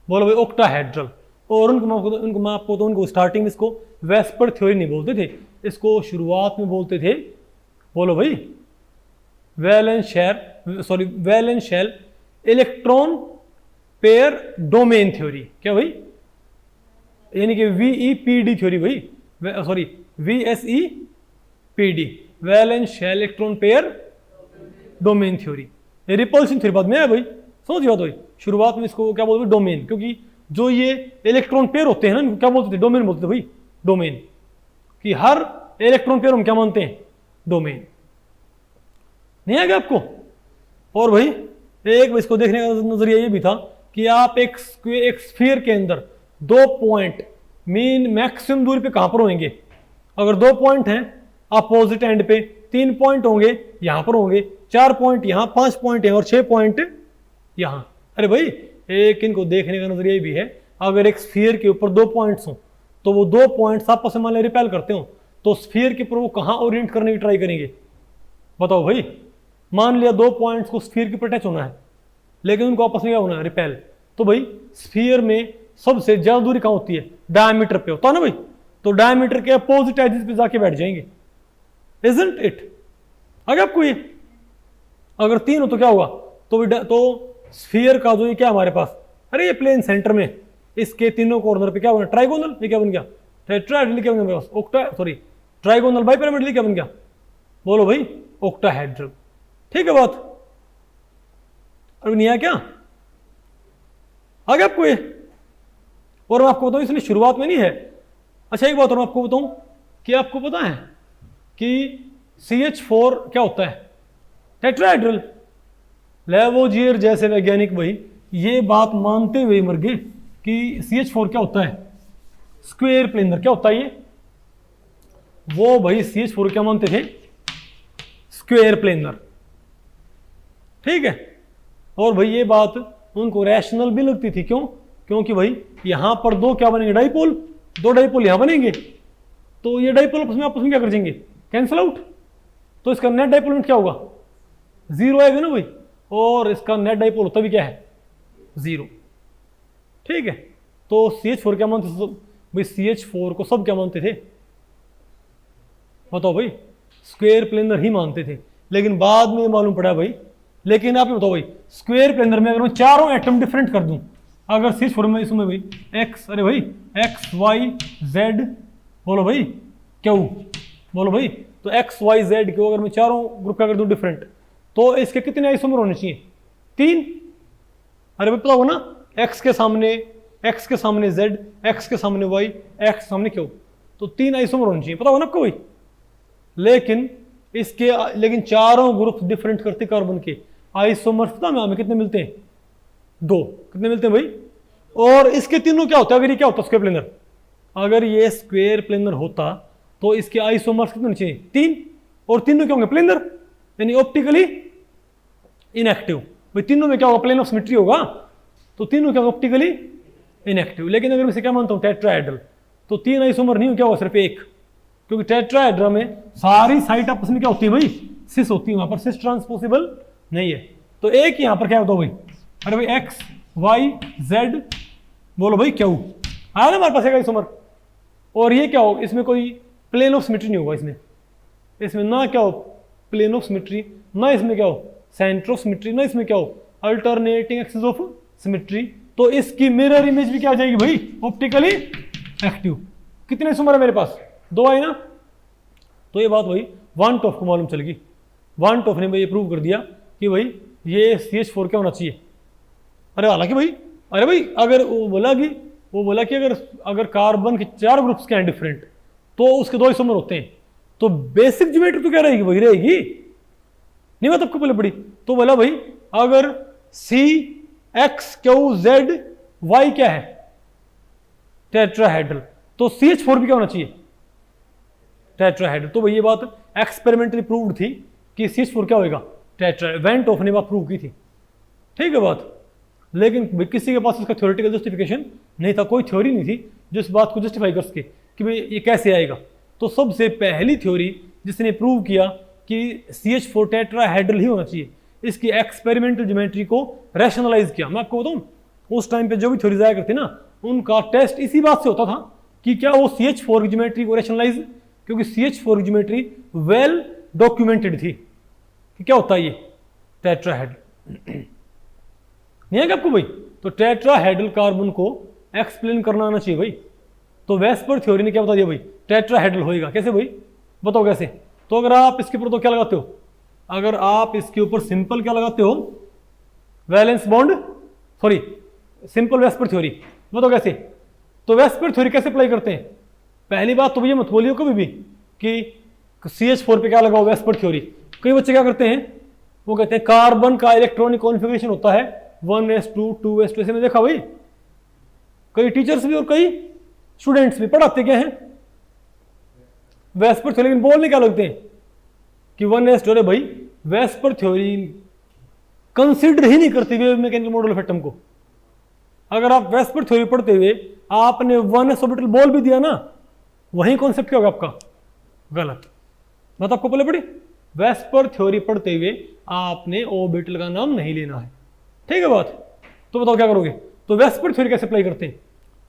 बोलो भाई ऑक्टाहेड्रल। और उनको स्टार्टिंग में इसको वेस्पर थ्योरी नहीं बोलते थे, इसको शुरुआत में बोलते थे, बोलो भाई valence shell electron pair domain theory. क्या भाई, यानी कि VEPD थ्योरी भाई, sorry VSEPD, valence shell electron pair domain theory. Repulsion theory बाद में है भाई, समझ गया भाई। शुरुआत में इसको क्या बोलते थे, डोमेन, क्योंकि जो ये इलेक्ट्रॉन पेयर होते हैं ना, क्या बोलते थे, डोमेन बोलते थे भाई, डोमेन, कि हर इलेक्ट्रॉन पेयर हम क्या मानते हैं, डोमेन। नहीं आ गया आपको। और भाई एक इसको देखने का नजरिया ये भी था कि आप एक स्फीयर के अंदर 2 पॉइंट मीन मैक्सिमम दूरी पे कहां पर होंगे। अगर 2 पॉइंट हैं अपोजिट एंड पे, 3 पॉइंट होंगे यहां पर होंगे, 4 पॉइंट यहां, 5 पॉइंट यहां और 6 पॉइंट यहां। अरे भाई एक इनको देखने का नजरिया भी है, अगर एक स्फीयर के ऊपर 2 पॉइंट्स हो तो वो 2 पॉइंट्स आपस में मान रिपेल करते हो, तो स्फीयर के ऊपर वो कहां ओरिएंट करने की ट्राई करेंगे, बताओ भाई। मान लिया 2 पॉइंट्स को स्फीयर के ऊपर टच होना है, लेकिन उनको आपस में क्या होना है, रिपेल। तो भाई स्फीयर में सबसे ज्यादा दूरी कहां होती है, डायमीटर पे होता है ना भाई, तो डायमीटर के अपोजिट एजेस पे जाके बैठ जाएंगे, इजंट इट। आगे आपको ये अगर 3 हो तो क्या होगा, तो स्फीयर का जो ये क्या हमारे पास, अरे ये प्लेन सेंटर में इसके तीनों कॉर्नर पे क्या बना, ट्राइगोनल, ये क्या बन गया, टेट्राहेड्रल क्या बन गया, ट्राइगोनल बाइपिरामिडल क्या बन गया, बोलो भाई ऑक्टाहेड्रल। ठीक है बात, अभी नहीं आया क्या, आगे आपको ये। और मैं आपको बताऊं इसलिए शुरुआत में नहीं है। अच्छा एक बात और मैं आपको बताऊं कि आपको पता है कि CH4 क्या होता है, टेट्राहेड्रल। लेवोजियर जैसे वैज्ञानिक भाई ये बात मानते हुए मर गए कि CH4 क्या होता है, स्क्वायर प्लेनर। क्या होता है ये, वो भाई CH4 क्या मानते थे, स्क्वायर प्लेनर। ठीक है, और भाई ये बात उनको रैशनल भी लगती थी, क्यों, क्योंकि भाई यहां पर 2 क्या बनेंगे, डाइपोल, 2 डाइपोल यहां बनेंगे, तो ये डाइपोल आपस में क्या कर जाएंगे, कैंसिल आउट। तो इसका नेट डाइपोल मोमेंट क्या होगा, 0 आएगा ना भाई, और इसका नेट डाइपोल होता भी क्या है, 0। ठीक है, तो CH4 क्या मानते थे भाई, CH4 को सब क्या मानते थे, बताओ भाई, स्क्वायर प्लेनर ही मानते थे। लेकिन बाद में मालूम पड़ा भाई, लेकिन आप बताओ भाई स्क्वायर प्लेनर में अगर मैं चारों एटम डिफरेंट कर दूं, अगर CH4 में इसमें भाई एक्स, अरे भाई एक्स वाई जेड, बोलो भाई क्यों, बोलो भाई, तो एक्स वाई जेड को अगर मैं चारों ग्रुप का कर दूं डिफरेंट, तो इसके कितने आइसोमर होने चाहिए, 3। अरे भाई पता होगा ना, एक्स के सामने जेड, एक्स के सामने वाई, एक्स के सामने क्यों, तो 3 आइसोमर होने चाहिए, पता होगा ना आपको भाई। लेकिन चारों ग्रुप डिफरेंट करते कार्बन के आइसोमर्स पता है हमें कितने मिलते हैं? 2। कितने मिलते हैं भाई? और इसके तीनों क्या होता है? अगर ये क्या होता स्क्वायर प्लेनर, अगर ये स्क्वायर प्लेनर होता तो इसके आइसोमर्स कितने होने चाहिए? 3। और तीनों क्या होंगे? प्लेनर, यानी ऑप्टिकली इनएक्टिव। भाई तीनों में क्या होगा? प्लेन ऑफ सिमेट्री होगा, तो तीनों क्या होगा? Optically inactive. लेकिन अगर मैं इसे क्या मानता हूँ? टेट्राहेड्रल, तो 3 आइसोमर नहीं हो, क्या होगा? सिर्फ 1, क्योंकि टेट्राहेड्रा में सारी साइट आपस में क्या होती है भाई? सिस होती है, वहां पर सिस ट्रांसपोसिबल नहीं है। तो एक यहां पर क्या होता है भाई? अरे भाई एक्स वाई जेड, बोलो भाई क्यू आया ना हमारे पास एक आइसोमर। और ये क्या हो? इसमें कोई प्लेन ऑफ सिमेट्री नहीं होगा, इसमें ना क्या हो? प्लेन ऑफ सिमेट्री, ना इसमें क्या हो? सेंटर ऑफ सिमेट्री, ना इसमें क्या हो? Alternating axis of symmetry. तो इसकी मिरर इमेज भी क्या आ जाएगी भाई? Optically active. कितने आइसोमर है मेरे पास? 2 आए ना। तो ये बात भाई वन टॉफ को मालूम चल गई। वन टॉफ ने भाई ये प्रूव कर दिया कि भाई ये CH4 क्या होना चाहिए। अरे हालांकि भाई, अरे भाई अगर वो बोला कि अगर कार्बन के 4 ग्रुप्स के हैं डिफरेंट, तो उसके 2 आइसोमर होते हैं, तो बेसिक ज्योमेट्री तो क्या रहेगी? वही रहेगी। नहीं बात आपको पहले पड़ी? तो बोला भाई अगर CXQZY क्या है? टेट्राहेड्रल, तो CH4 भी क्या होना चाहिए? टेट्राहेड्रल। तो भाई ये बात एक्सपेरिमेंटली प्रूव्ड थी कि CH4 क्या होगा? टेट्रा। वैन टॉफ ने बात प्रूव की थी, ठीक है बात। लेकिन किसी के पास इसका थ्योरेटिकल जस्टिफिकेशन नहीं था, कोई थ्योरी नहीं थी जो इस बात को जस्टिफाई कर सके कि भाई ये कैसे आएगा। तो सबसे पहली थ्योरी जिसने प्रूव किया कि CH4 टेट्राहेड्रल ही होना चाहिए, इसकी एक्सपेरिमेंटल ज्योमेट्री को रैशनलाइज किया। मैं आपको बताऊं, उस टाइम पे जो भी थ्योरीज आया करते ना, उनका टेस्ट इसी बात से होता था कि क्या वो CH4 की ज्योमेट्री को रैशनलाइज, क्योंकि CH4 की ज्योमेट्री वेल डॉक्यूमेंटेड थी कि क्या होता है ये टेट्राहेड्रल। नहीं है क्या आपको भाई? तो टेट्राहेड्रल कार्बन को एक्सप्लेन करना आना चाहिए भाई। तो वेस्पर थ्योरी ने क्या बता दिया भाई? टेट्राहेड्रल होएगा। कैसे भाई? बताओ कैसे? तो अगर आप इसके ऊपर तो क्या लगाते हो? अगर आप इसके ऊपर सिंपल क्या लगाते हो? Valence bond, sorry simple VSEPR theory. बताओ कैसे? तो वेस्पर थ्योरी कैसे अप्लाई करते हैं? पहली बात तो भैया मत बोलिए कभी भी कि CH4 पे क्या लगाओ वेस्पर थ्योरी। कई बच्चे क्या करते हैं, वो कहते हैं कार्बन का इलेक्ट्रॉनिक कॉन्फ़िगरेशन होता है 1s2 2s2, ऐसे में देखा भाई कई टीचर्स भी और कई स्टूडेंट्स भी पढ़ाते क्या हैं वेस्पर थ्योरी, लेकिन बोलने क्या लगते हैं कि 1s2। अरे भाई वेस्पर थ्योरी कंसीडर ही नहीं करती wave mechanical model of atom को। अगर आप वेस्पर थ्योरी पढ़ते हुए आपने 1s ऑर्बिटल बोल भी दिया ना, वही कॉन्सेप्ट क्या होगा आपका? गलत। बात आपको पहले पड़ी? वेस्पर थ्योरी पढ़ते हुए आपने ऑर्बिटल का नाम नहीं लेना है, ठीक है बात? तो बताओ क्या करोगे? तो वेस्पर थ्योरी कैसे अप्लाई करते हैं?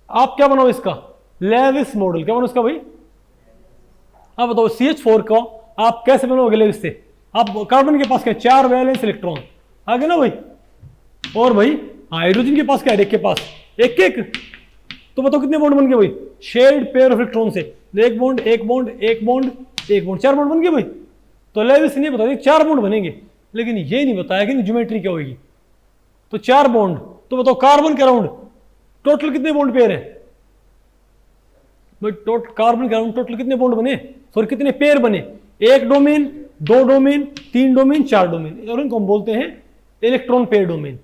आप क्या बनाओ इसका? Lewis model. क्या बनाओ इसका भाई? आप बताओ CH4 को आप कैसे बनाओगे लेविस से? आप कार्बन के पास क्या? 4 वैलेंस इलेक्ट्रॉन आ गए ना भाई। और भाई हाइड्रोजन के पास क्या है? एक के पास एक एक। तो बताओ कितने बॉन्ड बन गए भाई? शेयर्ड पेयर ऑफ इलेक्ट्रॉन से एक बॉन्ड एक बॉन्ड एक बॉन्ड एक बॉन्ड, 4 बॉन्ड बन गए भाई। तो लेविस ने बता दिया 4 बॉन्ड बनेंगे, लेकिन ये नहीं बताया कि ज्योमेट्री क्या होगी। तो 4 बॉन्ड। तो बताओ कार्बन के अराउंड टोटल कितने बॉन्ड पेयर है भाई? कार्बन के अराउंड टोटल कितने बॉन्ड बने? सॉरी कितने पेयर बने? 1 डोमेन 2 डोमेन 3 डोमेन 4 डोमेन, और इनको हम बोलते हैं इलेक्ट्रॉन पेयर डोमेन।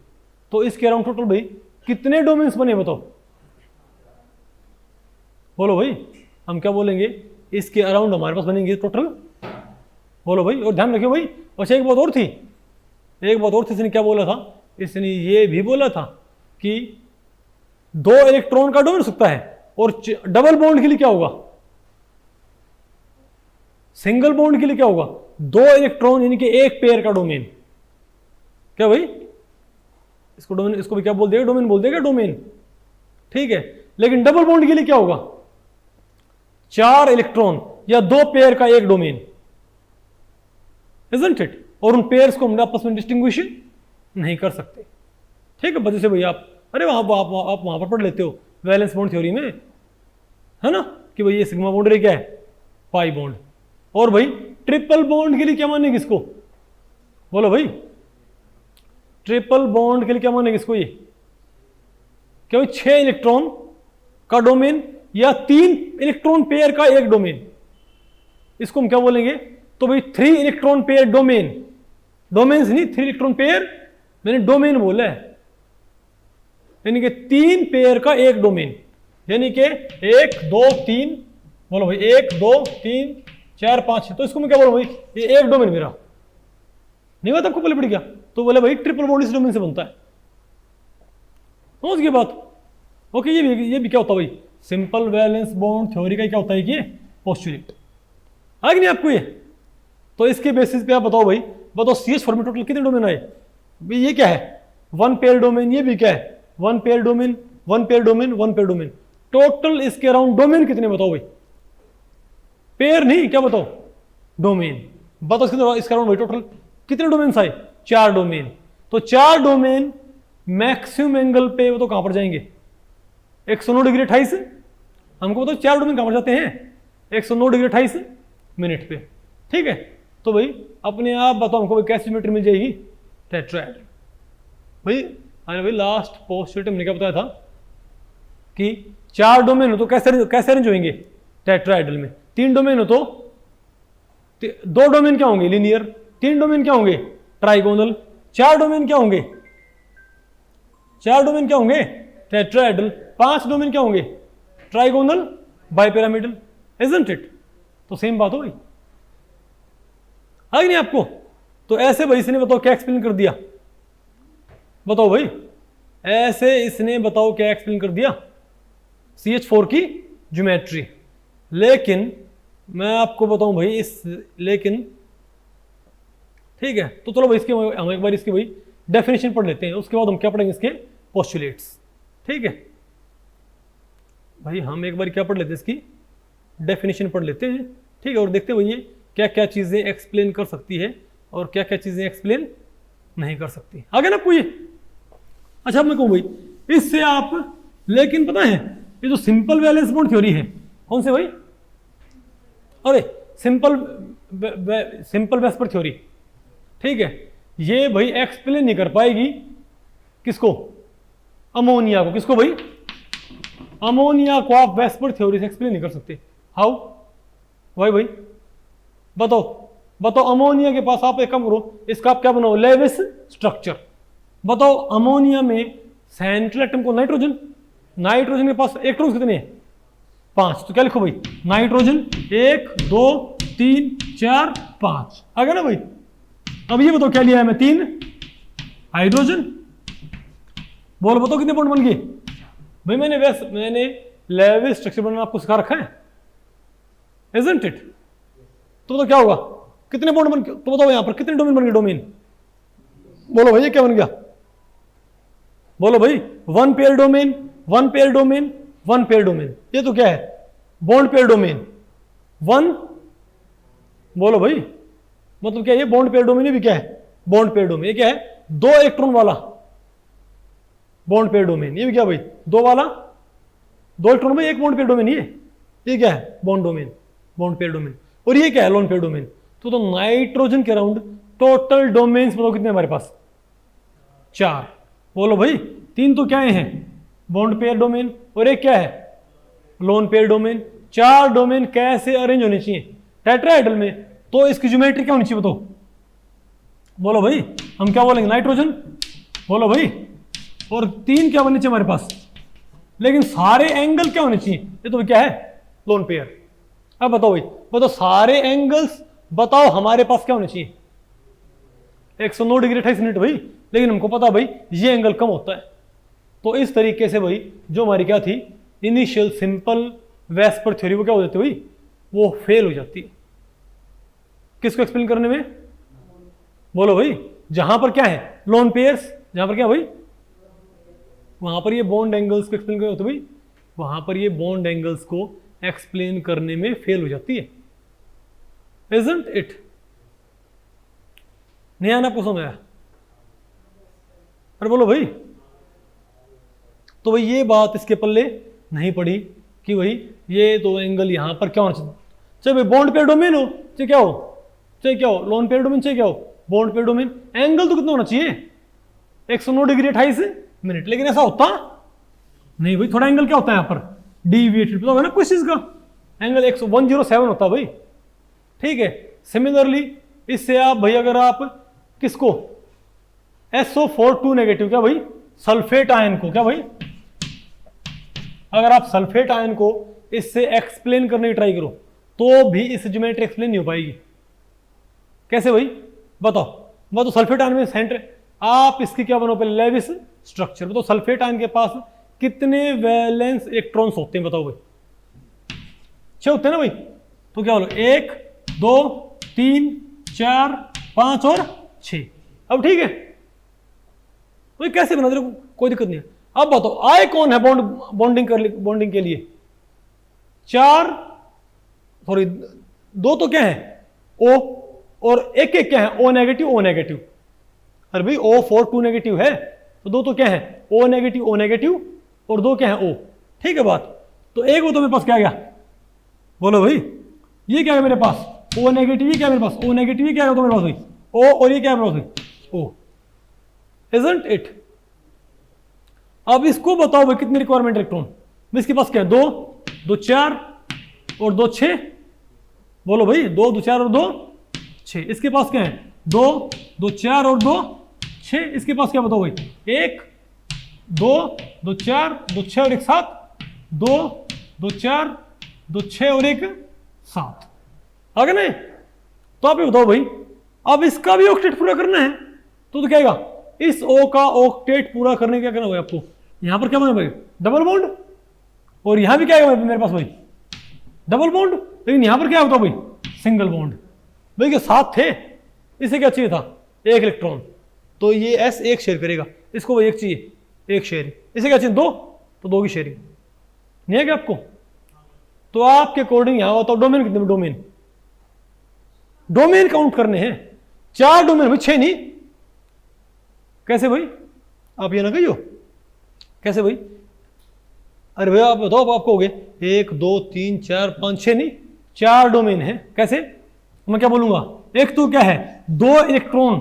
तो इसके अराउंड टोटल भाई कितने डोमेन्स बने बताओ? बोलो भाई। हम क्या बोलेंगे? इसके अराउंड हमारे पास बनेंगे टोटल, बोलो भाई। और ध्यान रखियो भाई, अच्छा एक बात और थी, इसने क्या बोला था? इसने ये भी बोला था कि 2 इलेक्ट्रॉन का डोमेन हो सकता है, और डबल बॉन्ड के लिए क्या होगा? सिंगल बॉन्ड के लिए क्या होगा? 2 इलेक्ट्रॉन यानी कि एक पेयर का डोमेन। क्या भाई? इसको डोमेन, इसको भी क्या बोल देगा? डोमेन बोल देगा, डोमेन, ठीक है। लेकिन डबल बॉन्ड के लिए क्या होगा? 4 इलेक्ट्रॉन या 2 पेयर का एक डोमेन, इजंट इट? और उन पेयर्स को हम आपस में डिस्टिंग्विश नहीं कर सकते, ठीक है। वजह से भाई आप, अरे आप वहां पर पढ़ लेते हो वैलेंस बॉन्ड थ्योरी में, है ना, कि भाई ये सिग्मा बॉन्ड क्या है? Pi bond. और भाई ट्रिपल बॉन्ड के लिए क्या मानेंगे इसको? बोलो भाई, ट्रिपल बॉन्ड के लिए क्या मानेंगे इसको? ये क्या भाई 6 इलेक्ट्रॉन का डोमेन या 3 इलेक्ट्रॉन पेयर का एक डोमेन, इसको हम क्या बोलेंगे? तो भाई 3 इलेक्ट्रॉन पेयर डोमेन, डोमेन नहीं 3 इलेक्ट्रॉन पेयर, मैंने डोमेन बोला है, यानी कि 3 पेयर का एक डोमेन, यानी कि 1 2 3, बोलो भाई 1 2 3 4 5, तो इसको मैं क्या बोलूं भाई? ये एक डोमेन मेरा, नहीं बात आपको पहले पड़ी क्या? तो बोले भाई ट्रिपल बॉन्ड इस डोमेन से बनता है, समझ गए बात? ओके, ये भी क्या होता है भाई? सिंपल वैलेंस बॉन्ड थ्योरी का क्या होता है कि पोस्टुलेट, आ नहीं आपको ये? तो इसके बेसिस पे आप बताओ भाई, बताओ CH4 में टोटल कितने डोमेन आए? भाई ये क्या है? 1 पेयर डोमेन, ये भी क्या है? 1 pair domain, 1 pair domain, 1 pair domain, total इसके अराउंड डोमेन कितने बताओ भाई? पेयर नहीं, क्या बताओ? डोमेन बताओ इसके अराउंड भाई टोटल कितने डोमेन आए? 4 डोमेन। तो 4 डोमेन मैक्सिमम एंगल पे वो तो कहां पर जाएंगे? 109 डिग्री 28, हमको बताओ 4 डोमेन कहां पर जाते हैं? 109 डिग्री 28 मिनट पे, ठीक है? तो भाई अपने आप बताओ हमको कैसी ज्योमेट्री मिल जाएगी? टेट्राहेड्रल। भाई अरे भाई लास्ट पोस्टुलेट हमने क्या बताया था कि 4 डोमेन हो तो कैसे अरेंज होंगे टेट्राहेड्रल में? 3 डोमेन हो तो 2 डोमेन क्या होंगे? लीनियर। 3 डोमेन क्या होंगे? ट्राइगोनल। 4 डोमेन क्या होंगे? 4 डोमेन क्या होंगे? टेट्राहेड्रल। 5 डोमेन क्या होंगे? Trigonal, bipyramidal, isn't it? तो सेम बात हो गई, है नहीं आपको? तो ऐसे भाई इसने बताओ क्या एक्सप्लेन कर दिया? बताओ भाई, ऐसे इसने बताओ क्या एक्सप्लेन कर दिया? CH4 की ज्योमेट्री। लेकिन मैं आपको बताऊं भाई लेकिन ठीक है, तो चलो भाई इसके हम एक बार इसकी भाई डेफिनेशन पढ़ लेते हैं, उसके बाद हम क्या पढ़ेंगे? इसके पोस्टुलेट्स, ठीक है भाई? हम एक बार क्या पढ़ लेते हैं? इसकी डेफिनेशन पढ़ लेते हैं, ठीक है? और देखते हैं भाई ये क्या क्या चीजें एक्सप्लेन कर सकती है और क्या क्या चीजें एक्सप्लेन नहीं कर सकती। आगे ना कोई? अच्छा मैं कहूँ भाई इससे आप, लेकिन पता है ये जो सिंपल वैलेंस बॉन्ड थ्योरी है, कौन से भाई? अरे सिंपल वेस्पर थ्योरी, ठीक है? ये भाई एक्सप्लेन नहीं कर पाएगी किसको? अमोनिया को। किसको भाई? अमोनिया को आप वेस्पर थ्योरी से एक्सप्लेन नहीं कर सकते। हाउ? वाई भाई? बताओ अमोनिया के पास आप एक काम करो, इसका आप क्या बनाओ? Lewis structure. बताओ अमोनिया में सेंट्रल एटम को नाइट्रोजन, नाइट्रोजन के पास इलेक्ट्रॉन्स कितने हैं? 5। तो क्या लिखो भाई? नाइट्रोजन 1 2 3 4 5, आ गया ना भाई? अब ये बताओ क्या लिया है मैं? 3 हाइड्रोजन। बोलो बताओ कितने बॉन्ड बन गए भाई? मैंने लेविस स्ट्रक्चर बनाना आपको सिखा रखा है, इजंट इट? तो क्या होगा? कितने बॉन्ड बन? तो बताओ यहां पर कितने डोमेन बन गए? डोमेन बोलो भाई, ये क्या बन गया? बोलो भाई 1 pair domain, 1 pair domain, 1 pair domain, ये तो क्या है? Bond pair domain 1। बोलो भाई मतलब क्या? ये बॉन्ड पेयर डोमेन भी क्या है? Bond pair domain. ये क्या है? 2 इलेक्ट्रॉन वाला बॉन्ड पेयर डोमेन। ये भी क्या भाई? 2 वाला, 2 इलेक्ट्रॉन भाई, 1 बॉन्ड पेयर डोमेन। ये क्या है? Bond domain, bond pair domain. और ये क्या है? Lone pair domain. तो नाइट्रोजन के अराउंड टोटल डोमेन्स बताओ कितने हमारे पास? 4। बोलो भाई 3 तो क्या हैं? बॉन्ड पेयर डोमेन, और एक क्या है? Lone pair domain. 4 डोमेन कैसे अरेंज होने चाहिए टेट्राहेड्रल में? तो इसकी ज्योमेट्री क्या होनी चाहिए बताओ? बोलो भाई, हम क्या बोलेंगे? नाइट्रोजन। बोलो भाई, और 3 क्या बनने चाहिए हमारे पास? लेकिन सारे एंगल क्या होने चाहिए? ये तो क्या है? Lone pair. अब बताओ भाई, बताओ सारे एंगल्स बताओ हमारे पास क्या होने चाहिए? 109 डिग्री 28 मिनट भाई, लेकिन हमको पता भाई ये एंगल कम होता है। तो इस तरीके से भाई जो हमारी क्या थी इनिशियल सिंपल वेस्पर थ्योरी, वो क्या हो जाती है भाई? वो फेल हो जाती है। किसको एक्सप्लेन करने में? बोलो भाई, जहां पर क्या है? लोन पेयर्स, जहां पर क्या भाई? वहां पर ये बॉन्ड एंगल्स को एक्सप्लेन करते भाई, वहां पर ये बॉन्ड एंगल्स को एक्सप्लेन करने में फेल हो जाती है, इजंट इट? नहीं आना आपको समझ आया? अरे बोलो भाई। तो भाई ये बात इसके पल्ले नहीं पड़ी कि भाई ये 2 एंगल यहां पर क्या होना चाहिए? चाहे भाई बॉन्ड पेयर डोमेन हो, चाहे क्या हो, चाहे क्या हो, लोन पेयर डोमेन, चाहे क्या हो, बॉन्ड पेयर डोमेन, एंगल तो कितना होना चाहिए? 109 डिग्री 28 मिनट। लेकिन ऐसा होता नहीं भाई, थोड़ा एंगल क्या होता है यहां पर? डीविएटेड, पता होगा ना कुछ चीज का, एंगल 107 होता है भाई, ठीक है। सिमिलरली इससे आप भाई अगर आप किसको SO42 नेगेटिव, क्या भाई सल्फेट आयन को, क्या भाई अगर आप सल्फेट आयन को इससे एक्सप्लेन करने की ट्राई करो तो भी इस ज्योमेट्री एक्सप्लेन नहीं हो पाएगी। कैसे भाई बताओ सल्फेट आयन में सेंटर, आप इसकी क्या बनाओ पहले, लेविस स्ट्रक्चर बताओ। सल्फेट आयन के पास कितने वैलेंस इलेक्ट्रॉन्स होते हैं बताओ भाई, 6 होते हैं ना भाई, तो क्या बोलो 1 2 3 4 5 और 6। अब ठीक है भाई, कैसे बना दे कोई दिक्कत नहीं है। अब बताओ आय कौन है बॉन्डिंग के लिए, 4 सॉरी 2 तो क्या है O, और एक क्या है O नेगेटिव। अरे भाई O42 नेगेटिव है तो 2 तो क्या है O नेगेटिव और 2 क्या है O, ठीक है बात। तो एक वो तो मेरे पास क्या गया, बोलो भाई ये क्या है मेरे पास O नेगेटिव, ये क्या है मेरे पास O नेगेटिव, ये क्या है तो मेरे पास भाई O, और ये क्या है मेरे पास भाई O, isn't it? अब इसको बताओ भाई कितनी रिक्वायरमेंट इलेक्ट्रॉन, इसके पास क्या है 2 2 4 और 2 6, बोलो भाई 2 2 4 और 2 6। इसके पास क्या है 2 2 4 और 2 6, इसके पास क्या बताओ भाई 1 2 2 4 2 6 और 1 7, 2 2 4 2 6 और 1 7, आगे नहीं। तो आप ये बताओ भाई अब इसका भी ऑक्टेट पूरा करना है तो क्या आएगा, इस O का ऑक्टेट पूरा करने क्या करना होगा आपको, यहां पर क्या बना भाई डबल बॉन्ड, और यहां भी क्या आएगा मेरे पास भाई डबल बॉन्ड, लेकिन यहां पर क्या होता भाई सिंगल बॉन्ड। भाई के 7 थे, इसे क्या चाहिए था 1 इलेक्ट्रॉन, तो ये S 1 शेयर करेगा, इसको भाई 1 चाहिए 1 शेयरिंग, इसे क्या चाहिए 2 तो 2 की शेयरिंग, नहीं है क्या आपको। तो आपके अकॉर्डिंग यहां होता डोमेन कितने, डोमेन काउंट करने हैं 4 डोमेन भाई 6 नहीं, कैसे भाई आप ये ना कहियो कैसे भाई, अरे भाई आप बताओ आप कहोगे 1 2 3 4 5 6 नहीं 4 डोमेन है, कैसे मैं क्या बोलूंगा, एक तो क्या है 2 इलेक्ट्रॉन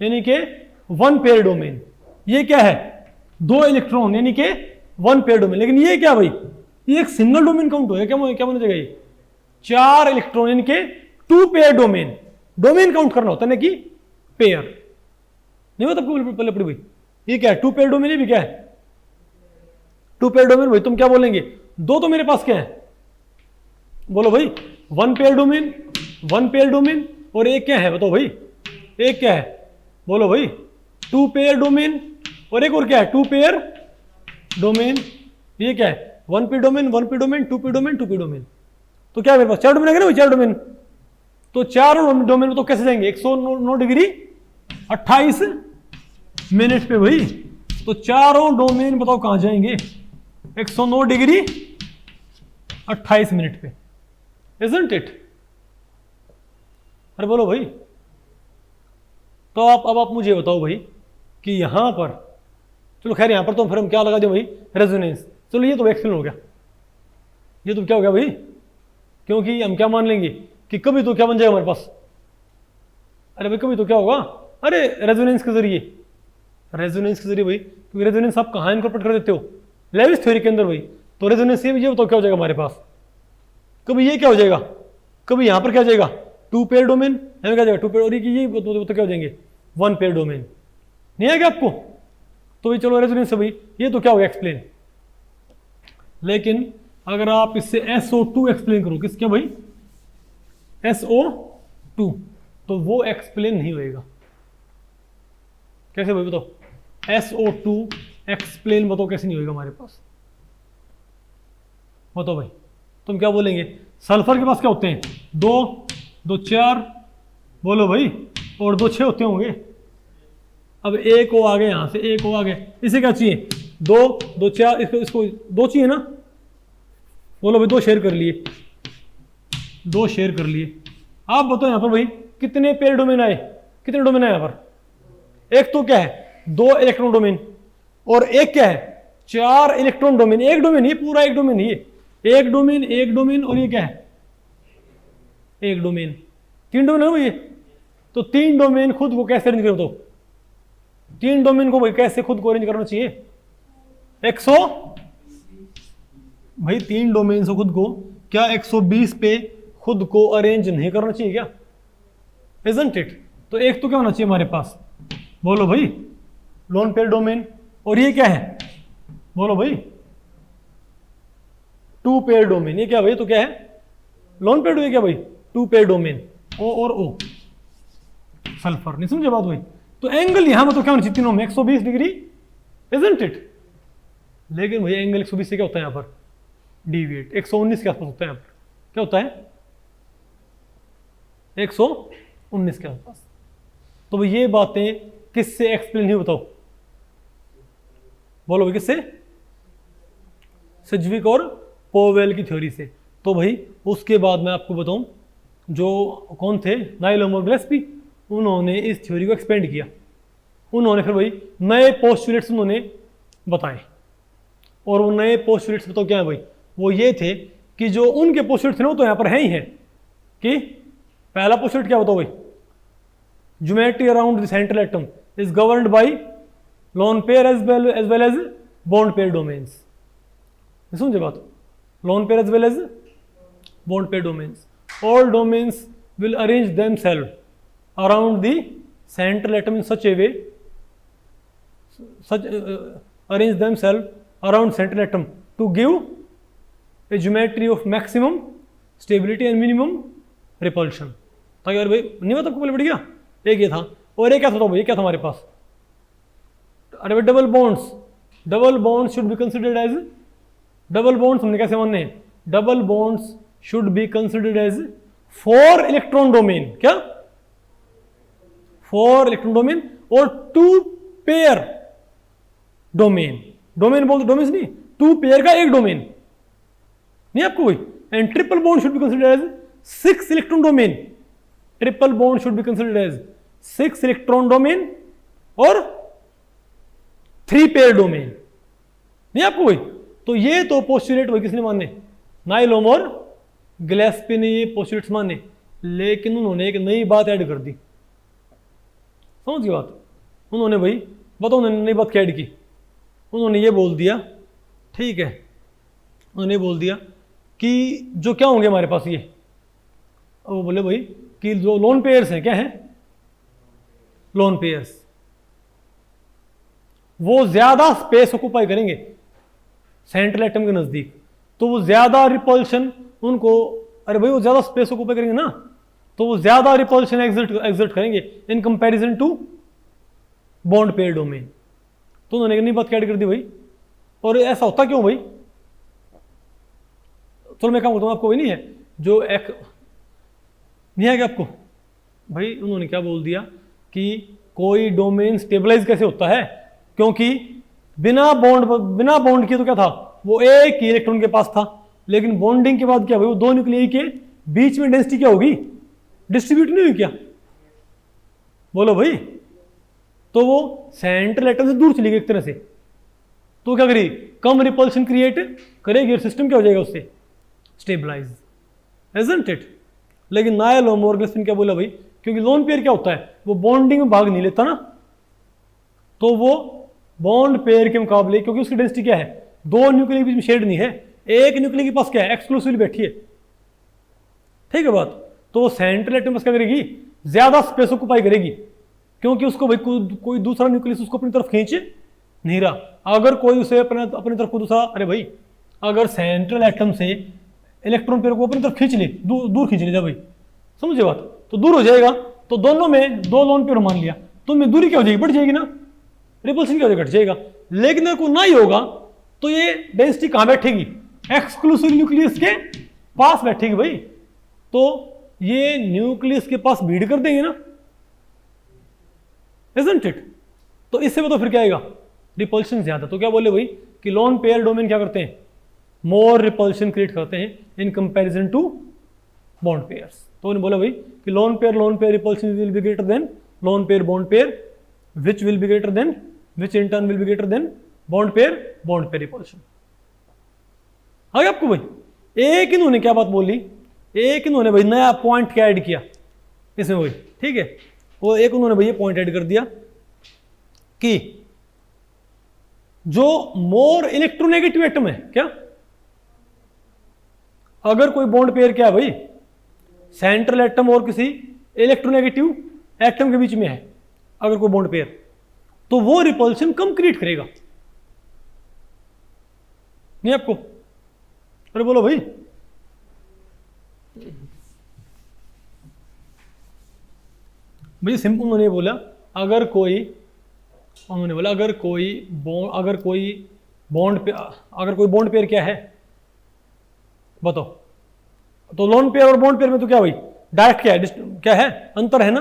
यानी कि 1 पेयर डोमेन, ये क्या है 2 इलेक्ट्रॉन यानी कि 1 पेयर डोमेन, लेकिन ये क्या भाई ये एक सिंगल डोमेन काउंट होगा, क्या होना चाहिए 4 इलेक्ट्रॉन यानी कि 2 पेयर डोमेन काउंट करना होता है ना कि पेयर, नहीं होता आपको पहले पड़ी भाई, ये क्या है 2 पेयर डोमेन, ये भी क्या है 2 पेयर डोमेन भाई, तुम क्या बोलेंगे 2 तो मेरे पास क्या है, बोलो भाई 1 पेयर डोमेन और एक क्या है बताओ भाई, एक क्या है बोलो भाई 2 पेयर डोमेन और एक और क्या है 2 पेयर डोमेन, ये क्या है 1 पेयर डोमेन 2 पेयर डोमेन, तो क्या है मेरे पास 4 डोमेन है ना भाई 4 डोमेन, तो 4 डोमेन में तो कैसे जाएंगे 109 डिग्री 28 मिनट पे भाई, तो चारों डोमेन बताओ कहां जाएंगे 109 डिग्री 28 मिनट पे, isn't it? अरे बोलो भाई, तो अब आप मुझे बताओ भाई कि यहां पर, चलो खैर यहां पर तो फिर हम क्या लगा दें भाई रेजोनेंस, चलो ये तो एक्सप्लेन हो गया, ये तो क्या हो गया भाई, क्योंकि हम क्या मान लेंगे कि कभी तो क्या बन जाएगा हमारे पास, अरे भाई कभी तो क्या होगा, अरे रेजोनेंस के जरिए भाई, क्योंकि रेजोनेंस आप कहां इनकॉर्पोरेट कर देते हो लेविस थ्योरी के अंदर भाई, तो रेजोनेंस ये बताओ क्या हो जाएगा हमारे पास, कभी ये क्या हो जाएगा, कभी यहां पर क्या हो जाएगा 2 पेयर डोमेन, क्या जाएगा 2 पेयर, और ये तो क्या हो जाएंगे 1 पेयर डोमेन, नहीं आएगा आपको, तो भाई चलो रेजोनेंस से भाई ये तो क्या होगा एक्सप्लेन, लेकिन अगर आप इससे SO2 एक्सप्लेन करो, किस क्या भाई SO2, तो वो एक्सप्लेन नहीं होएगा, कैसे भाई बताओ SO2 एक्सप्लेन बताओ कैसे नहीं होएगा हमारे पास, बताओ भाई तुम क्या बोलेंगे, सल्फर के पास क्या होते हैं 2 2 4 बोलो भाई और 2 6 होते होंगे, अब एक ओ आ गए यहां से, एक ओ आ गए, इसे क्या चाहिए 2 2 4, इसको 2 चाहिए ना, बोलो भाई 2 शेयर कर लिए, 2 शेयर कर लिए, आप बताओ यहां पर भाई कितने पेयर डोमेन आए, कितने डोमेन आए यहां पर, एक तो क्या है 2 इलेक्ट्रॉन डोमेन और एक क्या है 4 इलेक्ट्रॉन डोमेन, एक डोमेन ही पूरा, एक डोमेन ही एक डोमेन और ये क्या है एक डोमेन, 3 डोमेन है ना ये, तो 3 डोमेन खुद को कैसे अरेंज करो, तो 3 डोमेन को भाई कैसे खुद को अरेंज करना चाहिए 100 भाई 3 डोमेन से खुद को क्या 120 पे खुद को अरेंज नहीं करना चाहिए क्या? Isn't it? तो एक तो क्या होना चाहिए हमारे पास, बोलो भाई, लोन पेयर डोमेन। और ये क्या है, बोलो भाई, 2 पेयर डोमेन। ये क्या भाई, तो क्या है, लोन पेयर। ये क्या भाई, 2 पेयर डोमेन, ओ और ओ, सल्फर। नहीं समझे बात भाई? तो एंगल यहां पर तो क्या होना चाहिए, तीनों में 120 डिग्री, इजंट इट? लेकिन भैया एंगल 120 से क्या होता है यहां पर, डिविएट 119 के आसपास होता है। यहां पर क्या होता है, 119 के आसपास। तो भाई ये बातें किससे एक्सप्लेन हुई बताओ, बोलो भाई किससे? सिज्विक और पोवेल की थ्योरी से। तो भाई उसके बाद मैं आपको बताऊं, जो कौन थे, नाइलम और गिलेस्पी, उन्होंने इस थ्योरी को एक्सपेंड किया। उन्होंने फिर भाई नए पोस्टुलेट्स उन्होंने बताए। और वो नए पोस्टुलेट्स बताओ क्या है भाई, वो ये थे कि जो उनके पोस्टुलेट्स थे ना वो तो यहाँ पर है ही है, कि पहला पोस्टुलेट क्या बताओ भाई, geometry around the central atom is governed by lone pair as well as bond pair domains. समझे बात? Lone pair as well as bond pair domains. All domains will arrange themselves around the central atom in such a way, arrange themselves around central atom to give a geometry of maximum stability and minimum repulsion। ताकि यार भाई नहीं बता, आपको पहले बढ़ गया। एक ये था, और एक क्या था भाई, क्या था हमारे पास, अरे भाई double bonds. Double bonds should be considered as, double bonds हमने कैसे मानने हैं, double bonds should be considered as 4 electron domain. क्या? 4 इलेक्ट्रॉन डोमेन और 2 पेयर डोमेन। डोमेन बोलते डोमेन नहीं, 2 पेयर का एक डोमेन नहीं आपको वही। And triple bond should be considered as 6 electron domain. Triple bond should be considered as 6 electron domain और 3 पेयर डोमेन नहीं आपको वही। तो ये तो पोस्टुलेट वही किसने माने, नाइलम और गिलेस्पी ने ये पोस्टुलेट्स माने। लेकिन उन्होंने एक नई बात ऐड कर दी, समझ गई बात? उन्होंने भाई बताओ, उन्होंने नई बात क्या ऐड की, उन्होंने ये बोल दिया, ठीक है, उन्होंने बोल दिया कि जो क्या होंगे हमारे पास ये, वो बोले भाई कि जो लोन पेयर्स हैं, क्या हैं लोन पेयर्स, वो ज्यादा स्पेस ऑक्यूपाई करेंगे सेंट्रल एटम के नजदीक, तो वो ज्यादा रिपल्शन उनको, अरे भाई वो ज्यादा स्पेस ऑक्यूपाई करेंगे ना, तो वो ज्यादा रिपल्शन एग्जर्ट करेंगे in comparison to bond pair domain. तो उन्होंने नई बात ऐड कर दी भाई। और ऐसा होता क्यों भाई, चलो मैं क्या बोलता हूं आपको, वही नहीं है जो एक नहीं है क्या आपको भाई, उन्होंने क्या बोल दिया कि कोई डोमेन स्टेबलाइज कैसे होता है, क्योंकि बिना बॉन्ड के तो क्या था, वो एक ही इलेक्ट्रॉन के पास था। लेकिन बॉन्डिंग के बाद क्या भाई, वो 2 न्यूक्लियाई के बीच में डेंसिटी क्या होगी, डिस्ट्रीब्यूट नहीं हुई क्या, बोलो भाई। तो वो सेंट्रल एटम से दूर चली गई एक तरह से, तो क्या करेगी, कम रिपल्शन क्रिएट करेगी, सिस्टम क्या हो जाएगा उससे स्टेबलाइज, इजंट इट? लेकिन नाइलम और गिलेस्पी क्या बोला भाई, क्योंकि लोन पेयर क्या होता है, वो बॉन्डिंग में भाग नहीं लेता ना, तो वो बॉन्ड पेयर के मुकाबले, क्योंकि उसकी डेंसिटी क्या है, 2 न्यूक्लियाई के बीच में शेड नहीं है, एक न्यूक्लियाई के पास क्या है, एक्सक्लूसिवली बैठी है, ठीक है बात। तो वो सेंट्रल एटम क्या करेगी, ज्यादा स्पेस ऑक्यूपाई करेगी, क्योंकि उसको भाई कोई दूसरा न्यूक्लियस उसको अपनी तरफ खींच नहीं रहा। अगर कोई उसे अपनी तरफ को दूसरा, अरे भाई अगर सेंट्रल एटम से इलेक्ट्रॉन पेयर को अपनी तरफ खींच ले, दूर खींच ले जा भाई, समझे बात, तो दूर हो जाएगा। तो दोनों में 2 लोन पेयर मान लिया, तो में दूरी क्या हो जाएगी, बढ़ जाएगी ना, रिपल्शन क्या हो जाएगा, घट जाएगा। लेकिन अगर को ना ही होगा तो ये डेंसिटी कहां बैठेगी, एक्सक्लूसिव न्यूक्लियस के पास बैठेगी भाई, तो ये न्यूक्लियस के पास भीड़ कर देंगे ना, इजंट इट? तो इससे वो तो फिर क्या आएगा, रिपल्शन ज्यादा। तो क्या बोले भाई कि लोन पेयर डोमेन क्या करते हैं, मोर रिपल्शन क्रिएट करते हैं in comparison to bond pairs. तो उन्होंने बोला भाई कि lone pair repulsion will be greater than lone pair bond pair, which will be greater than, which in turn will be greater than bond pair repulsion. आ गया आपको भाई। एक इन्होंने क्या बात बोली, एक इन्होंने भाई नया पॉइंट क्या ऐड किया इसमें भाई, ठीक है, वो एक उन्होंने भाई ये पॉइंट ऐड कर दिया कि जो मोर इलेक्ट्रोनेगेटिव एटम है, क्या अगर कोई बॉन्ड पेयर क्या है भाई, सेंट्रल एटम और किसी इलेक्ट्रोनेगेटिव एटम के बीच में है, अगर कोई बॉन्ड पेयर, तो वो रिपल्शन कम क्रिएट करेगा। नहीं आपको? अरे बोलो भाई। भाई सिंपल उन्होंने बोला अगर कोई बॉन्ड पेयर क्या है बताओ, तो लोन पेयर और बॉन्ड पेयर में तो क्या भाई डायरेक्ट क्या है अंतर है ना।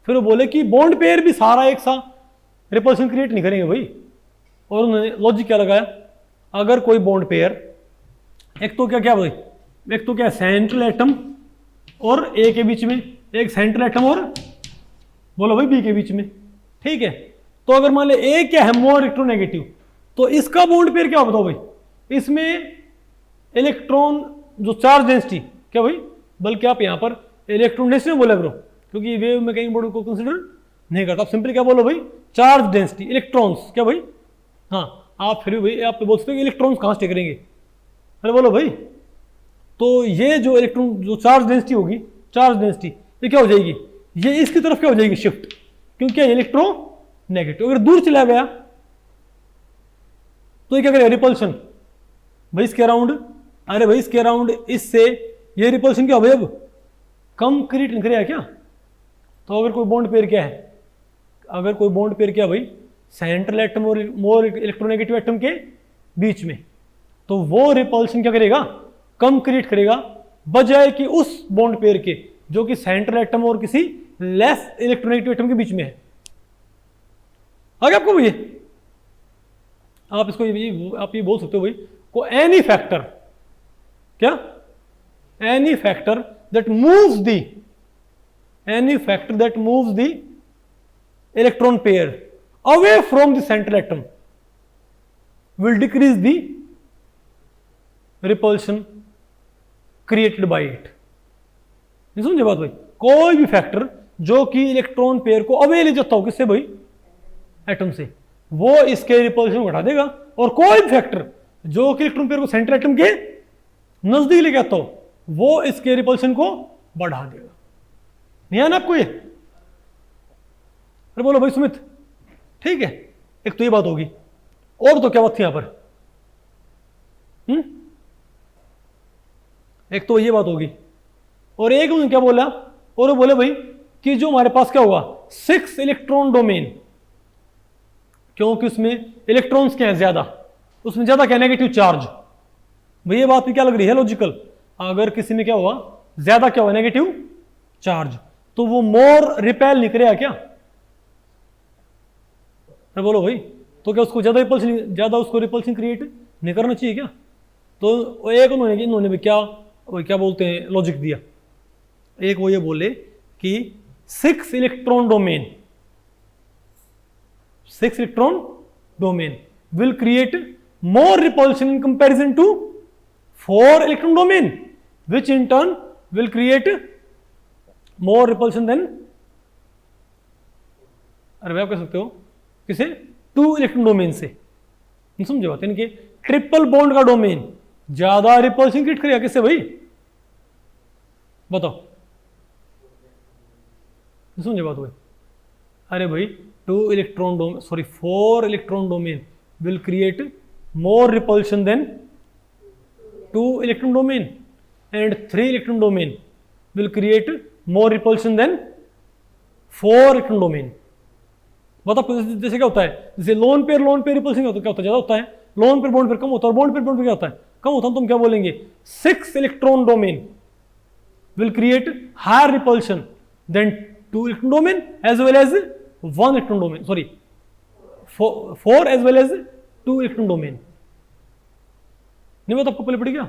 फिर वो बोले कि बॉन्ड पेयर भी सारा एक सा रिपल्शन क्रिएट नहीं करेंगे भाई, और उन्होंने लॉजिक क्या लगाया, अगर कोई बॉन्ड पेयर एक तो क्या भाई, एक तो क्या सेंट्रल एटम और ए के बीच में, एक सेंट्रल एटम और बोलो भाई बी के बीच में, ठीक है। तो अगर मान ले ए क्या है मोर इलेक्ट्रोनेगेटिव, तो इसका बॉन्ड पेयर क्या बताओ भाई, इसमें इलेक्ट्रॉन जो चार्ज डेंसिटी क्या भाई, बल्कि आप यहां पर इलेक्ट्रॉन डेंसिटी में बोले करो क्योंकि वेव मैकेनिक बोर्ड को कंसीडर नहीं करता, आप सिंपली क्या बोलो भाई चार्ज डेंसिटी इलेक्ट्रॉन्स क्या भाई। हाँ आप फिर भी भाई आप बोल सकते हो इलेक्ट्रॉन्स कहां से करेंगे, अरे बोलो भाई। तो ये जो इलेक्ट्रॉन जो चार्ज डेंसिटी होगी, चार्ज डेंसिटी ये क्या हो जाएगी, ये इसकी तरफ क्या हो जाएगी शिफ्ट, क्योंकि इलेक्ट्रोनेगेटिव अगर दूर चला गया तो ये क्या करेगा रिपल्शन भाई इसके अराउंड, अरे भाई इसके अराउंड इससे ये रिपल्शन क्या हो भाई अब कम क्रिएट नहीं करेगा क्या। तो अगर कोई बॉन्ड पेयर क्या है, अगर कोई बॉन्ड पेयर क्या भाई सेंट्रल एटम और मोर इलेक्ट्रोनेगेटिव एटम के बीच में, तो वो रिपल्शन क्या करेगा कम क्रिएट करेगा, बजाय कि उस बॉन्ड पेयर के जो कि सेंट्रल एटम और किसी लेस इलेक्ट्रोनेगेटिव एटम के बीच में है। आगे आपको भैया आप इसको आप ये बोल सकते हो भाई को एनी फैक्टर क्या, any factor that moves the electron pair away from the central atom will decrease the repulsion created by it. समझे बात भाई, कोई भी फैक्टर जो कि इलेक्ट्रॉन पेयर को अवे ले जाता हो किससे भाई एटम से, वो इसके रिपल्शन को घटा देगा, और कोई भी फैक्टर जो कि इलेक्ट्रॉन पेयर को सेंट्रल एटम के नजदीक लेके आता हो वो इसके रिपल्शन को बढ़ा देगा। नहीं है ना आपको ये, अरे बोलो भाई सुमित, ठीक है। एक तो ये बात होगी, और तो क्या बात थी यहां पर, एक तो ये बात होगी, और एक उन्होंने क्या बोला, और वो बोले भाई कि जो हमारे पास क्या होगा 6 इलेक्ट्रॉन डोमेन, क्योंकि उसमें इलेक्ट्रॉन्स क्या है ज्यादा, उसमें ज्यादा क्या नेगेटिव चार्ज। भाई ये बात भी क्या लग रही है लॉजिकल, अगर किसी में क्या हुआ ज्यादा क्या हुआ नेगेटिव चार्ज, तो वो मोर रिपेल नहीं करेगा क्या, अरे बोलो भाई। तो क्या उसको ज्यादा उसको रिपल्शन क्रिएट नहीं करना चाहिए क्या। तो एक इन्होंने भी क्या बोलते हैं लॉजिक दिया, एक वो ये बोले कि 6 electron domain will create more repulsion in comparison to 4 electron domain, which in turn will create more repulsion than, अरे आप कह सकते हो किसे 2 इलेक्ट्रॉन डोमेन से। नहीं समझे बात, इनके ट्रिपल बॉन्ड का डोमेन ज्यादा रिपल्शन क्रिएट करेगा किससे भाई बताओ, नहीं समझे बात भाई। अरे भाई 4 electron domain will create more repulsion than 2 electron domain, and 3 electron domain will create more repulsion than 4 electron domain। बताओ जैसे क्या होता है, जैसे लोन पेयर रिपल्शन क्या होता है ज्यादा होता है, लोन पेयर बॉन्ड पेयर कम होता है, और बॉन्ड पेयर क्या होता है कम होता है, तो हम क्या बोलेंगे 6 electron domain will create higher repulsion than 2 electron domain as well as 1 electron domain, sorry 4 as well as 2 electron domain. नहीं बता आपको पहले पड़ी क्या,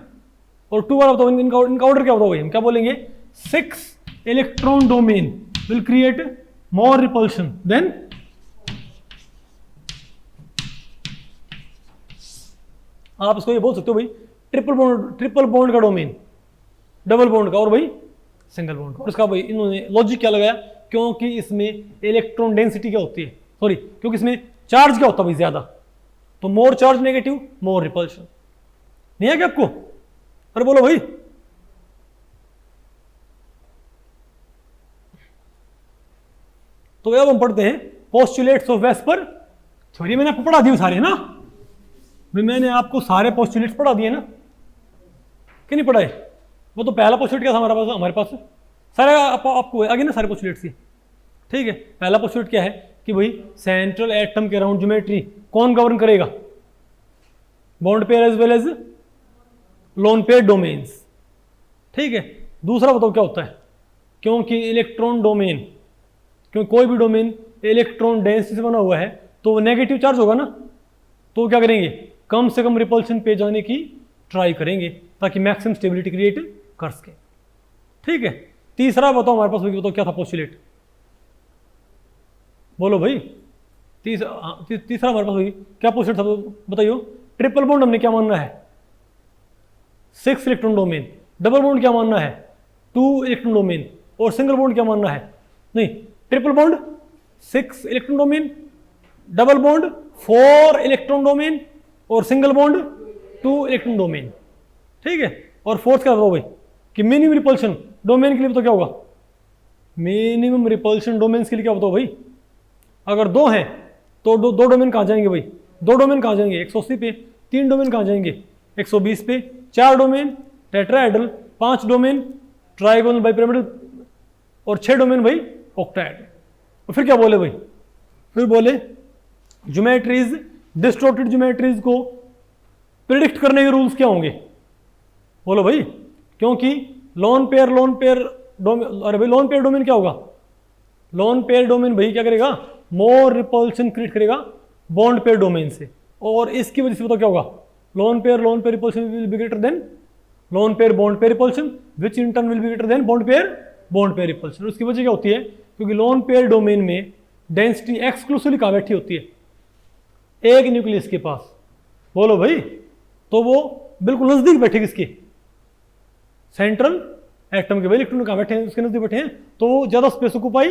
और 2 बार बताओ इनका ऑर्डर क्या बताओ भाई, हम क्या बोलेंगे 6 electron domain will create more repulsion than, आप इसको ये बोल सकते हो भाई ट्रिपल बॉन्ड का डोमेन, डबल बॉन्ड का और भाई सिंगल बॉन्ड का। और इसका भाई इन्होंने लॉजिक क्या लगाया, क्योंकि इसमें इलेक्ट्रॉन डेंसिटी क्या होती है, सॉरी क्योंकि इसमें चार्ज क्या होता है भाई ज्यादा, तो मोर चार्ज नेगेटिव मोर रिपल्शन। नहीं है क्या आपको, अरे बोलो भाई। तो अब हम पढ़ते हैं पोस्टुलेट्स ऑफ वेस्पर थ्योरी। मैंने आपको पढ़ा दिए सारे ना भाई, मैंने आपको सारे पोस्टुलेट्स पढ़ा दिए ना कि नहीं पढ़ाए? वो तो पहला पोस्टुलेट क्या था हमारे पास सारे आपको आगे ना सारे पोस्टुलेट्स की, ठीक है। पहला पोस्टुलेट क्या है कि भाई सेंट्रल एटम के अराउंड ज्योमेट्री कौन गवर्न करेगा? Bond pair as well as lone pair domains, ठीक है। दूसरा बताओ क्या होता है, क्योंकि इलेक्ट्रॉन डोमेन, क्योंकि कोई भी डोमेन इलेक्ट्रॉन डेंसिटी से बना हुआ है तो वो नेगेटिव चार्ज होगा ना, तो क्या करेंगे, कम से कम रिपल्शन पे जाने की ट्राई करेंगे ताकि मैक्सिमम स्टेबिलिटी क्रिएट कर सके, ठीक है। तीसरा बताओ हमारे पास, बताओ क्या था पोस्टुलेट, बोलो भाई। तीसरा हमारे पास क्या पोस्टुलेट था बताइयो। ट्रिपल बॉन्ड हमने क्या मानना है, 6 इलेक्ट्रॉन डोमेन। डबल बॉन्ड क्या मानना है, 2 इलेक्ट्रॉन डोमेन। और सिंगल बॉन्ड क्या मानना है, नहीं, triple bond 6 electron domain, double bond 4 electron domain और सिंगल बॉन्ड 2 इलेक्ट्रॉन डोमेन, ठीक है। और फोर्थ क्या बताओ भाई कि मिनिमम रिपल्शन डोमेन के लिए तो क्या होगा, मिनिमम रिपल्शन डोमेन के लिए क्या बताओ भाई, अगर 2 हैं तो दो डोमेन कहाँ जाएंगे भाई, 2 डोमेन कहाँ जाएंगे 180 पे, 3 डोमेन कहाँ जाएंगे 120 पे, 4 domain tetrahedral, 5 domain trigonal bipyramidal और 6 डोमेन भाई ऑक्टाहेड्रल। और फिर क्या बोले भाई, फिर बोले ज्योमेट्रीज, डिस्टॉर्टेड ज्योमेट्रीज को प्रिडिक्ट करने के रूल्स क्या होंगे, बोलो भाई। क्योंकि लोन पेयर डोमेन, अरे भाई लोन पेयर डोमेन क्या होगा, लोन पेयर डोमेन भाई क्या करेगा, मोर रिपल्शन क्रिएट करेगा बॉन्ड पेयर डोमेन से, और इसकी वजह से बताओ क्या होगा, loan pair repulsion will be greater than lone pair bond pair repulsion, which in turn will be greater than bond pair repulsion. उसकी वजह क्या होती है, क्योंकि लोन पेयर डोमेन में डेंसिटी एक्सक्लूसिवली कहाँ बैठी होती है, एक न्यूक्लियस के पास, बोलो भाई। तो वो बिल्कुल नजदीक बैठे किसके, सेंट्रल एटम के, भाई इलेक्ट्रॉन कहाँ बैठे हैं, उसके नजदीक बैठे हैं, तो वो ज्यादा स्पेस ऑक्यूपाई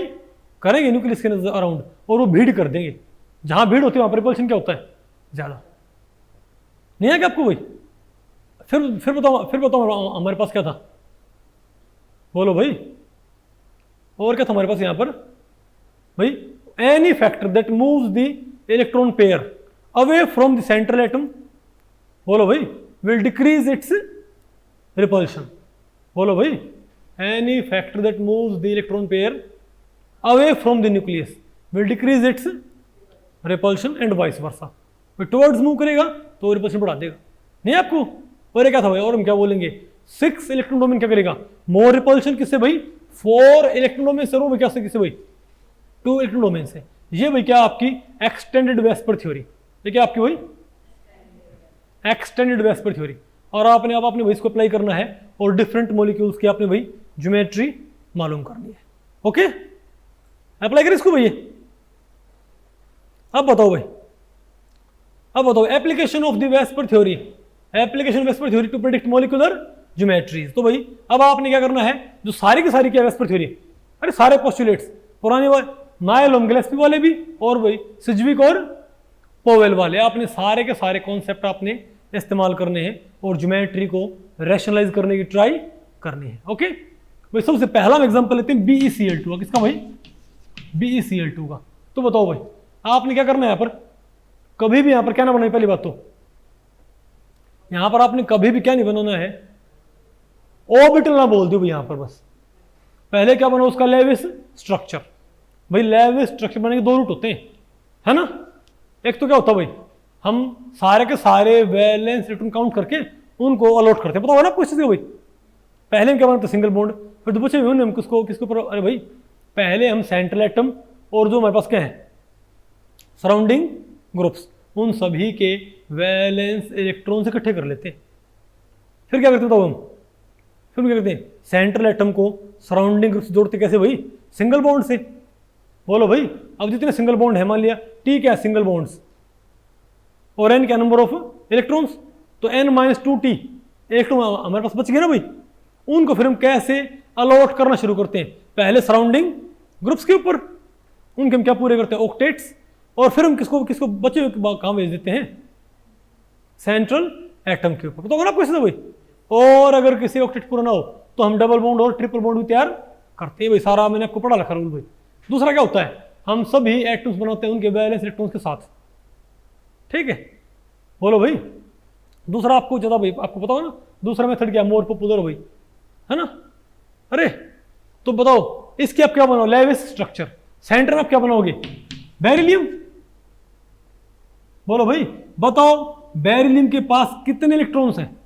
करेंगे न्यूक्लियस के अराउंड, और वो भीड़ कर देंगे। जहां भीड़ होती है वहां पर रिपल्शन क्या होता है, ज्यादा। नहीं है क्या आपको भाई? फिर बताओ हमारे पास क्या था, बोलो भाई। और क्या था हमारे पास यहां पर भाई, any factor that moves the electron pair away from the central atom, बोलो भाई, विल डिक्रीज इट्स रिपल्शन, बोलो भाई। Any factor that moves the electron pair away from the nucleus will decrease its repulsion and vice versa. Towards move करेगा तो repulsion बढ़ा देगा, नहीं आपको। और क्या था भाई, और हम क्या बोलेंगे, 6 इलेक्ट्रॉन डोमेन क्या करेगा, मोर रिपल्शन किससे भाई, 4 इलेक्ट्रॉन डोमेन से, क्या से किससे भाई, 2 इलेक्ट्रॉन डोमेन से। ये भाई क्या आपकी एक्सटेंडेड वेस्पर थ्योरी, ये क्या आपकी भाई एक्सटेंडेड वेस्पर थ्योरी। और आपने भाई इसको अप्लाई करना है और डिफरेंट मॉलिक्यूल्स की आपने भाई ज्योमेट्री मालूम करनी है, ओके। अप्लाई करें इसको भैया। अब बताओ application of the VSEPR theory, application VSEPR theory to predict molecular geometries. तो भाई अब आपने क्या करना है, जो सारी की सारी क्या वेस्पर थ्योरी, अरे सारे पोस्टुलेट्स पुराने वाले, नायलम गिलेस्पी वाले भी, और भाई सिज्विक और पोवेल वाले, आपने सारे के सारे कॉन्सेप्ट आपने इस्तेमाल करने हैं और ज्योमेट्री को रैशनलाइज करने की ट्राई करनी है, ओके भाई। सबसे पहला एग्जांपल लेते हैं BeCl2 का, किसका भाई, BeCl2 का। तो बताओ भाई आपने क्या करना है, यहाँ पर कभी भी यहाँ पर क्या ना बनाए, पहली बात तो यहाँ पर आपने कभी भी क्या नहीं बनाना है, ऑर्बिटल ना बोल दो भाई यहाँ पर, बस पहले क्या बना उसका लेविस स्ट्रक्चर। भाई लेविस स्ट्रक्चर बनाने के 2 रूट होते हैं, है ना। एक तो क्या होता है भाई, हम सारे के सारे वैलेंस इलेक्ट्रॉन काउंट करके उनको अलॉट करते हैं, पता होगा ना कुछ भाई। पहले हम क्या बनाते, सिंगल बॉन्ड, फिर तो पूछे हम किसको ऊपर, अरे भाई पहले हम सेंट्रल एटम और जो हमारे पास क्या है सराउंडिंग ग्रुप्स, उन सभी के वैलेंस इलेक्ट्रॉन से इकट्ठे कर लेते हैं। फिर क्या करते हम, फिर क्या करते हैं, सेंट्रल एटम को सराउंडिंग ग्रुप से जोड़ते कैसे भाई, सिंगल बॉन्ड से। बोलो भाई अब जितने सिंगल बॉन्ड है, मान लिया T क्या है सिंगल बॉन्ड्स, और N क्या नंबर ऑफ इलेक्ट्रॉन्स, तो N-2T इलेक्ट्रॉन हमारे पास बच गए ना भाई। उनको फिर हम कैसे अलॉट करना शुरू करते हैं, पहले सराउंडिंग ग्रुप्स के ऊपर, उनके हम क्या पूरे करते हैं, ऑक्टेट्स, और फिर हम किसको बचे हुए कहाँ भेज देते हैं, सेंट्रल एटम के ऊपर। तो अगर आपको ऐसा भाई, और अगर किसी ऑक्टेट पूरा ना हो तो हम डबल बॉन्ड और ट्रिपल बॉन्ड भी तैयार करते हैं भाई। सारा मैंने आपको पढ़ा रखा रूल भाई। दूसरा क्या होता है, हम सभी एटम्स बनाते हैं उनके वैलेंस इलेक्ट्रॉन्स के साथ। ठीक है, बोलो भाई। दूसरा आपको ज्यादा भाई आपको पता हो ना, दूसरा मेथड क्या मोर पॉपुलर भाई, है ना। अरे तो बताओ इसके आप क्या बनाओ, लेविस स्ट्रक्चर। सेंटर में आप क्या बनाओगे, बेरिलियम। बोलो भाई, बताओ बेरिलियम के पास कितने इलेक्ट्रॉन्स हैं।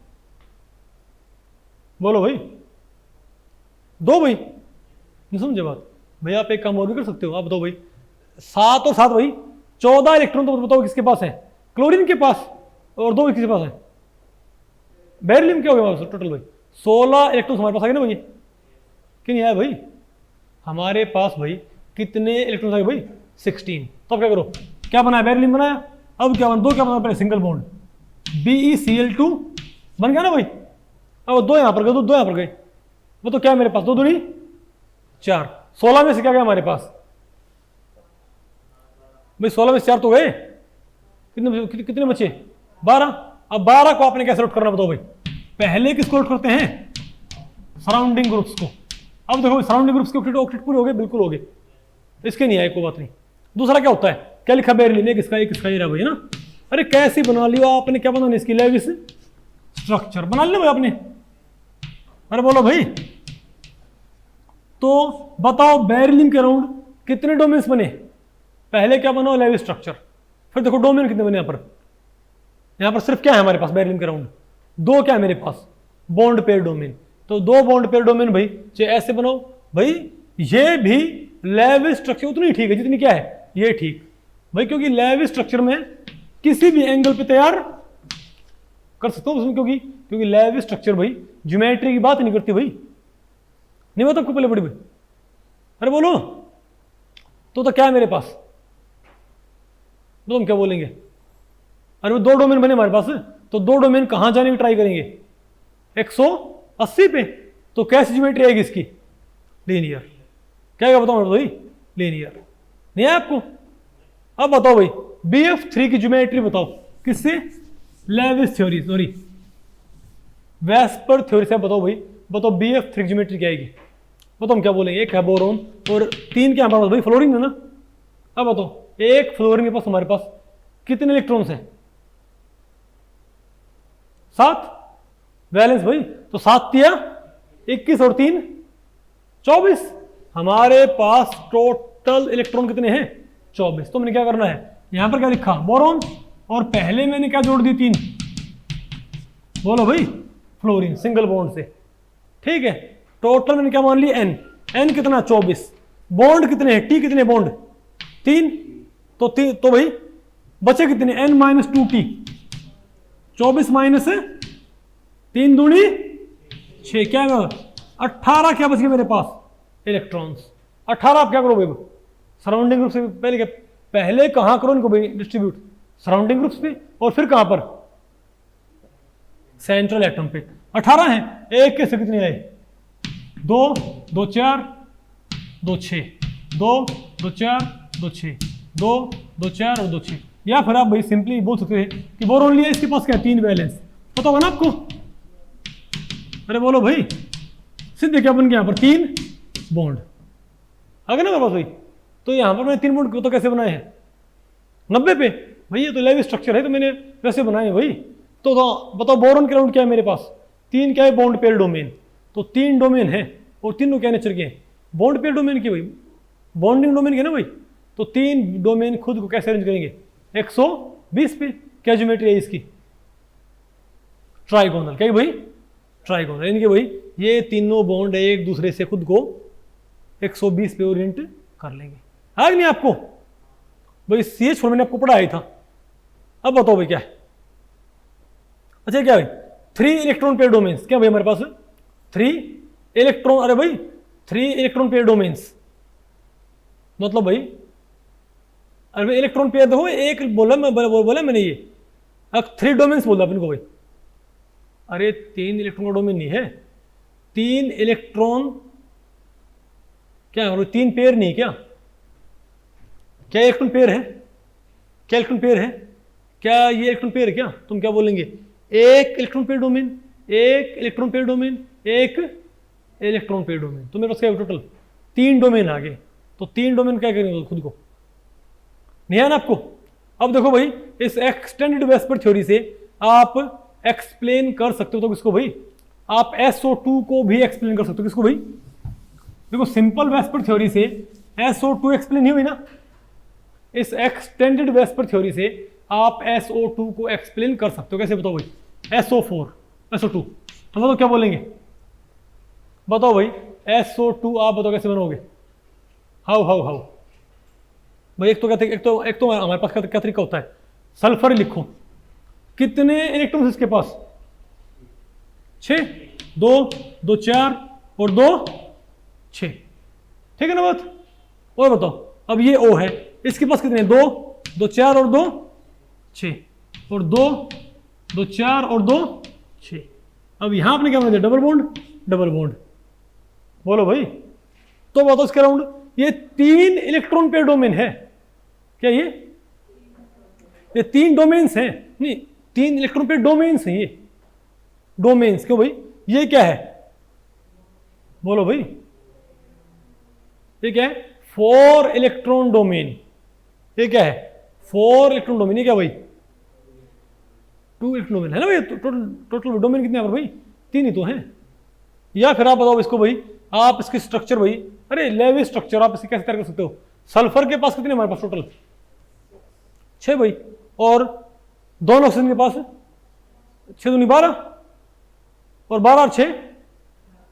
बोलो भाई, 2 भाई। नहीं समझे बात भाई, आप एक काम और भी कर सकते हो। आप बताओ भाई, 7 और 7 भाई 14 इलेक्ट्रॉन। तो बताओ किसके पास है, क्लोरीन के पास, और 2 किसके पास है, बेरिलियम। क्या हो गया टोटल भाई 16 इलेक्ट्रॉन हमारे पास आ गए ना भाई, कि नहीं आया भाई हमारे पास भाई कितने इलेक्ट्रॉन आ गए भाई 16। तो अब क्या करो, क्या बनाया, बेरिलियम बनाया। अब क्या बना, 2 क्या बना पहले, सिंगल बॉन्ड BeCl2 बन गया ना भाई। अब 2 यहां पर गए, 2 यहां पर गए, वो तो क्या है मेरे पास, 2 दूनी 4। 16 में से क्या गया हमारे पास भाई, 16 में से 4 तो गए, कितने बचे, 12। अब 12 को आपने कैसे नोट करना बताओ भाई। पहले किसको नोट करते हैं, सराउंडिंग ग्रुप्स को। अब देखो सराउंडिंग ग्रुप्स के ऑक्टेट पूरे हो गए, बिल्कुल हो गए, इसके नहीं आए, कोई बात नहीं। दूसरा क्या होता है, क्या लिखा बेरिलियम, एक किसका ये रहा भाई, ना। अरे कैसी बना लियो आपने, क्या बनाना इसकी, लेविस स्ट्रक्चर बना लिया भाई आपने। अरे बोलो भाई, तो बताओ बेरिलियम के अराउंड कितने डोमेन्स बने। पहले क्या बनाओ, लेविस स्ट्रक्चर। फिर देखो डोमेन कितने बने यहां पर सिर्फ क्या है हमारे पास बेरिलियम के अराउंड, 2 क्या है मेरे पास, बॉन्ड पेयर डोमेन। तो 2 बॉन्ड पेयर डोमेन भाई, चाहे ऐसे बनाओ भाई, ये भी लेविस स्ट्रक्चर उतनी ठीक है जितनी क्या है ये ठीक भाई, क्योंकि लेविस स्ट्रक्चर में किसी भी एंगल पे तैयार कर सकता हूं उसमें, क्योंकि लेविस स्ट्रक्चर भाई ज्योमेट्री की बात नहीं करती भाई, नहीं बात आपको पहले बड़ी भाई। अरे बोलो, तो क्या है मेरे पास, तो हम क्या बोलेंगे। अरे वो 2 डोमेन बने हमारे पास, तो 2 डोमेन कहां जाने की ट्राई करेंगे, 180 पे। तो कैसी ज्योमेट्री आएगी इसकी, लीनियर। क्या बताओ भाई, लीनियर। नहीं है आपको। अब बताओ भाई BF3 की ज्योमेट्री बताओ, किससे, Lewis theory, sorry VSEPR theory से। बताओ भाई, बताओ BF3 की ज्योमेट्री क्या आएगी, बताओ हम क्या बोलेंगे। एक है बोरोन और 3 क्या हमारे पास भाई, फ्लोरीन है ना। अब बताओ एक फ्लोरीन के पास हमारे पास कितने इलेक्ट्रॉन्स हैं, 7 वैलेंस भाई। तो 7 दिया 21 और 3 24। हमारे पास टोटल इलेक्ट्रॉन कितने हैं, 24। तो मैंने क्या करना है, यहां पर क्या लिखा, बोरोन, और पहले मैंने क्या जोड़ दी, 3। बोलो भाई, फ्लोरीन सिंगल बॉन्ड से। ठीक है, टोटल मैंने क्या मान लिया, n कितना, 24। बॉन्ड कितने हैं, T कितने बॉन्ड, 3। तो भाई बचे कितने, n-2T। 24 माइनस 3 दूनी 6, क्या है 18 क्या बच गया मेरे पास, इलेक्ट्रॉन्स। 18 आप क्या करो भाई, सराउंडिंग ग्रुप से पहले कहां करो इनको भाई डिस्ट्रीब्यूट, सराउंडिंग ग्रुप्स पे, और फिर कहां पर, सेंट्रल एटम पे। 18 है, एक के से कितने आए, 2 2 4 2 6, 2 2 4 2 6, 2 2 4 और 2 6। या फिर आप भाई सिंपली बोल सकते हैं कि बोरोन लिया, इसके पास क्या, 3 बैलेंस, पता होगा ना आपको। अरे बोलो भाई, सीधे क्या बन गया यहाँ पर, 3 बॉन्ड आ गए ना मेरे पास भाई। तो यहाँ पर मैंने 3 बॉन्ड तो कैसे बनाए हैं, 90 पे भाई। ये तो लेविस स्ट्रक्चर है, तो मैंने वैसे बनाए हैं भाई। तो बताओ बोरोन के राउंड क्या है मेरे पास, 3 क्या है, बॉन्ड पेयर डोमेन। तो 3 डोमेन है, और तीनों क्या नेचर के हैं, बॉन्ड पेयर डोमेन के भाई, बॉन्डिंग डोमेन के ना भाई। तो 3 डोमेन खुद को कैसे अरेंज करेंगे, 120 पे। क्या ज्योमेट्री है इसकी, ट्राइगोनल। क्या भाई, ट्राइगोनल। यानी कि भाई ये तीनों बॉन्ड एक दूसरे से खुद को 120 पे ओरिएंट कर लेंगे। है नहीं आपको भाई, CH4 मैंने आपको पढ़ाया था। अब बताओ भाई क्या है, अच्छा क्या भाई, 3 इलेक्ट्रॉन पेयर डोमेन्स। क्या भाई हमारे पास 3 इलेक्ट्रॉन, अरे भाई 3 इलेक्ट्रॉन पेयर डोमेन्स, मतलब भाई, अरे भाई इलेक्ट्रॉन पेयर देखो, एक बोला मैंने ये, अब 3 डोमेन्स बोला अपन को भाई। अरे 3 इलेक्ट्रॉन का डोमेन नहीं है, 3 इलेक्ट्रॉन क्या है, 3 पेयर नहीं, क्या इलेक्ट्रॉन पेयर है, क्या इलेक्ट्रॉन पेयर है, क्या ये इलेक्ट्रॉन पेयर है क्या, तुम क्या बोलेंगे, एक इलेक्ट्रॉन पेयर डोमेन, एक इलेक्ट्रॉन पेयर डोमेन, एक इलेक्ट्रॉन पेयर डोमेन। तो मेरे पास क्या टोटल 3 डोमेन आ गए। तो 3 डोमेन क्या करेंगे खुद को नहीं है ना आपको। अब देखो भाई, इस एक्सटेंडेड वेस्पर थ्योरी से आप एक्सप्लेन कर सकते हो तो किसको भाई, आप SO2 को भी एक्सप्लेन कर सकते हो। किसको भाई, देखो सिंपल वेस्पर थ्योरी से SO2 एक्सप्लेन नहीं हुई ना, इस एक्सटेंडेड वेस्पर थ्योरी से आप SO2 को एक्सप्लेन कर सकते हो। कैसे बताओ भाई, SO4 SO2, तो बताओ क्या बोलेंगे, बताओ भाई SO2 आप बताओ कैसे बनोगे, हाउ हाउ हाउ भाई। एक तो हमारे पास क्या तरीका होता है, सल्फर लिखो, कितने इलेक्ट्रॉन इसके पास, 6, 2 2 4 और 2 6, ठीक है ना बात। और बताओ अब ये O है, इसके पास कितने, 2 2 4 और 2 6 और 2 2 4 और 2 6। अब यहां आपने क्या बना दिया, डबल बॉन्ड डबल बॉन्ड। बोलो भाई, तो बताओ इसके अराउंड ये 3 इलेक्ट्रॉन पेयर डोमेन है क्या, ये 3 डोमेन्स हैं, नहीं 3 इलेक्ट्रॉन पेयर डोमेन्स हैं, ये डोमेन्स क्यों भाई, ये क्या है, बोलो भाई, ये क्या है, 4 इलेक्ट्रॉन डोमेन। ये क्या है, 4 इलेक्ट्रॉन डोमेन। ये क्या भाई, 2 इलेक्ट्रॉन डोमेन है ना भाई। टोटल डोमेन कितने हैं भाई, 3 ही तो हैं। या फिर आप बताओ इसको भाई, आप इसके स्ट्रक्चर भाई, अरे लेवी स्ट्रक्चर आप इसे कैसे तैयार कर सकते हो। सल्फर के पास कितने हमारे पास टोटल, 6 भाई, और दोनों ऑक्सीजन के पास 6 दूनी 12 और 12 और 6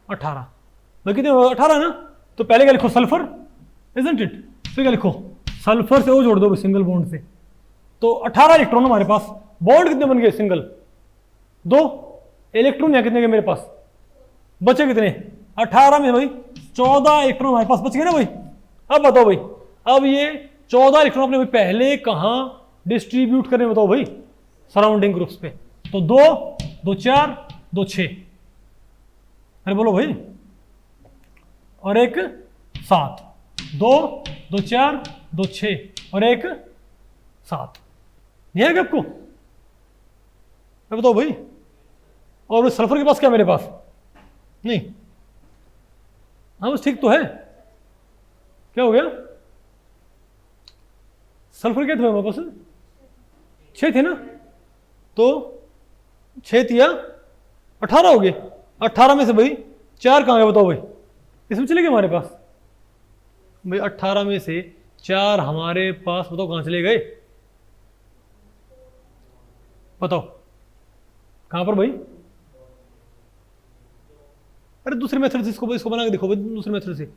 18 भाई, कितने 18 ना। तो पहले क्या लिखो, सल्फर, इजंट इट। फिर क्या लिखो, सल्फर से वो जोड़ दो सिंगल बॉन्ड से, तो 18 इलेक्ट्रॉन हमारे पास। बॉन्ड कितने बन गए, सिंगल 2 इलेक्ट्रॉन यहाँ कितने गए मेरे पास, बचे कितने, 18 में भाई 14 इलेक्ट्रॉन हमारे पास बच गए ना भाई। अब बताओ भाई, अब ये 14 इलेक्ट्रॉन अपने भाई पहले कहां डिस्ट्रीब्यूट करने, बताओ भाई, सराउंडिंग ग्रुप्स पे। तो 2 2 4 2 6, अरे बोलो भाई, और एक 7, 2 2 4 2 6 और एक 7, नहीं है क्या आपको, बताओ भाई। और सल्फर के पास क्या, मेरे पास नहीं, हाँ बस ठीक तो है। क्या हो गया, सल्फर क्या थे हमारे पास, 6 थे ना, तो 6 या 18 हो गए। 18 में से भाई 4 कहाँ गए, बताओ भाई, इसमें चले गए हमारे पास भाई। 18 में से 4 हमारे पास, बताओ कहाँ चले गए, बताओ कहाँ पर भाई। अरे दूसरे मेथड से इसको बना के देखो भाई, दूसरे मेथड से।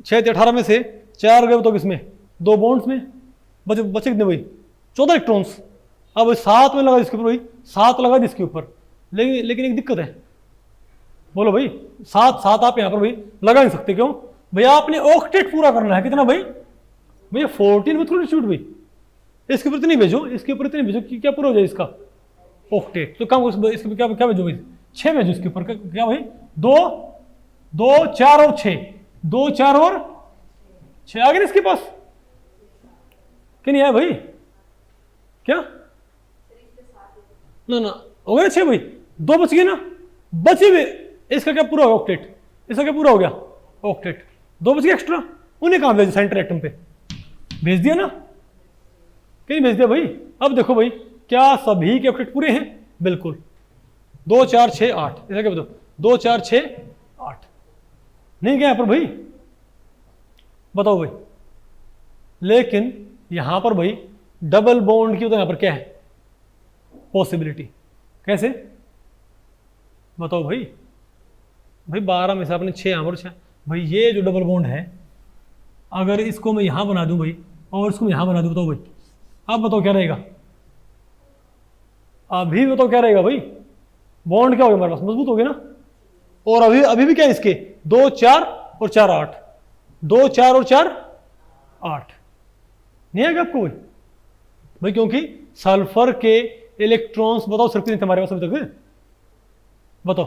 6 से 18 में से 4 गए तो किसमें, 2 बॉन्ड्स में, बचे कितने भाई, 14 इलेक्ट्रॉन्स। अब 7 में लगा जिसके ऊपर भाई, 7 लगा जिसके ऊपर, लेकिन एक दिक्कत है, बोलो भाई, 7 आप यहाँ पर भाई लगा नहीं सकते, क्यों भाई, आपने ऑक्टेट पूरा करना है। कितना भाई, भैया 14 में थोड़ी शूट भाई, इसके ऊपर इतनी भेजो, इसके ऊपर इतनी भेजो कि क्या पूरा हो जाए इसका ऑक्टेट। तो काम इसके क्या भेजो भाई, 6 भेजो इसके ऊपर, क्या भाई, 2 2 4 और 6, 2 4 और 6 आ गए इसके पास, क्या नहीं आया भाई, क्या ना हो गया 6 भाई, 2 बच गए ना, बचे हुए इसका क्या पूरा होगा ऑक्टेट, इसका क्या पूरा हो गया ऑक्टेट, 2 बच गए एक्स्ट्रा, उन्हें कहां भेजा, सेंटर एटम पे भेज दिया ना, कहीं भेज दिया भाई। अब देखो भाई, क्या सभी के ऑक्टेट पूरे हैं, बिल्कुल, 2 4 6 8, ऐसा क्या बताओ, 2 4 6 8 नहीं क्या यहां पर भाई, बताओ भाई। लेकिन यहां पर भाई डबल बॉन्ड की तो यहां पर क्या है पॉसिबिलिटी, कैसे बताओ भाई। भाई 12 में से आपने 6 यहां पर 6 भाई, ये जो डबल बॉन्ड है, अगर इसको मैं यहां बना दूं भाई और इसको यहां बना दूं, बताओ भाई, अब बताओ क्या रहेगा, अभी बताओ क्या रहेगा भाई, बॉन्ड क्या हो गया हमारे पास, मजबूत हो गया ना। और अभी भी क्या है इसके, 2 4 और 4 8, 2 4 और 4 8, नहीं आएगा आपको भाई, क्योंकि सल्फर के इलेक्ट्रॉन्स बताओ सिर्फ कितने थे हमारे पास अभी तक, बताओ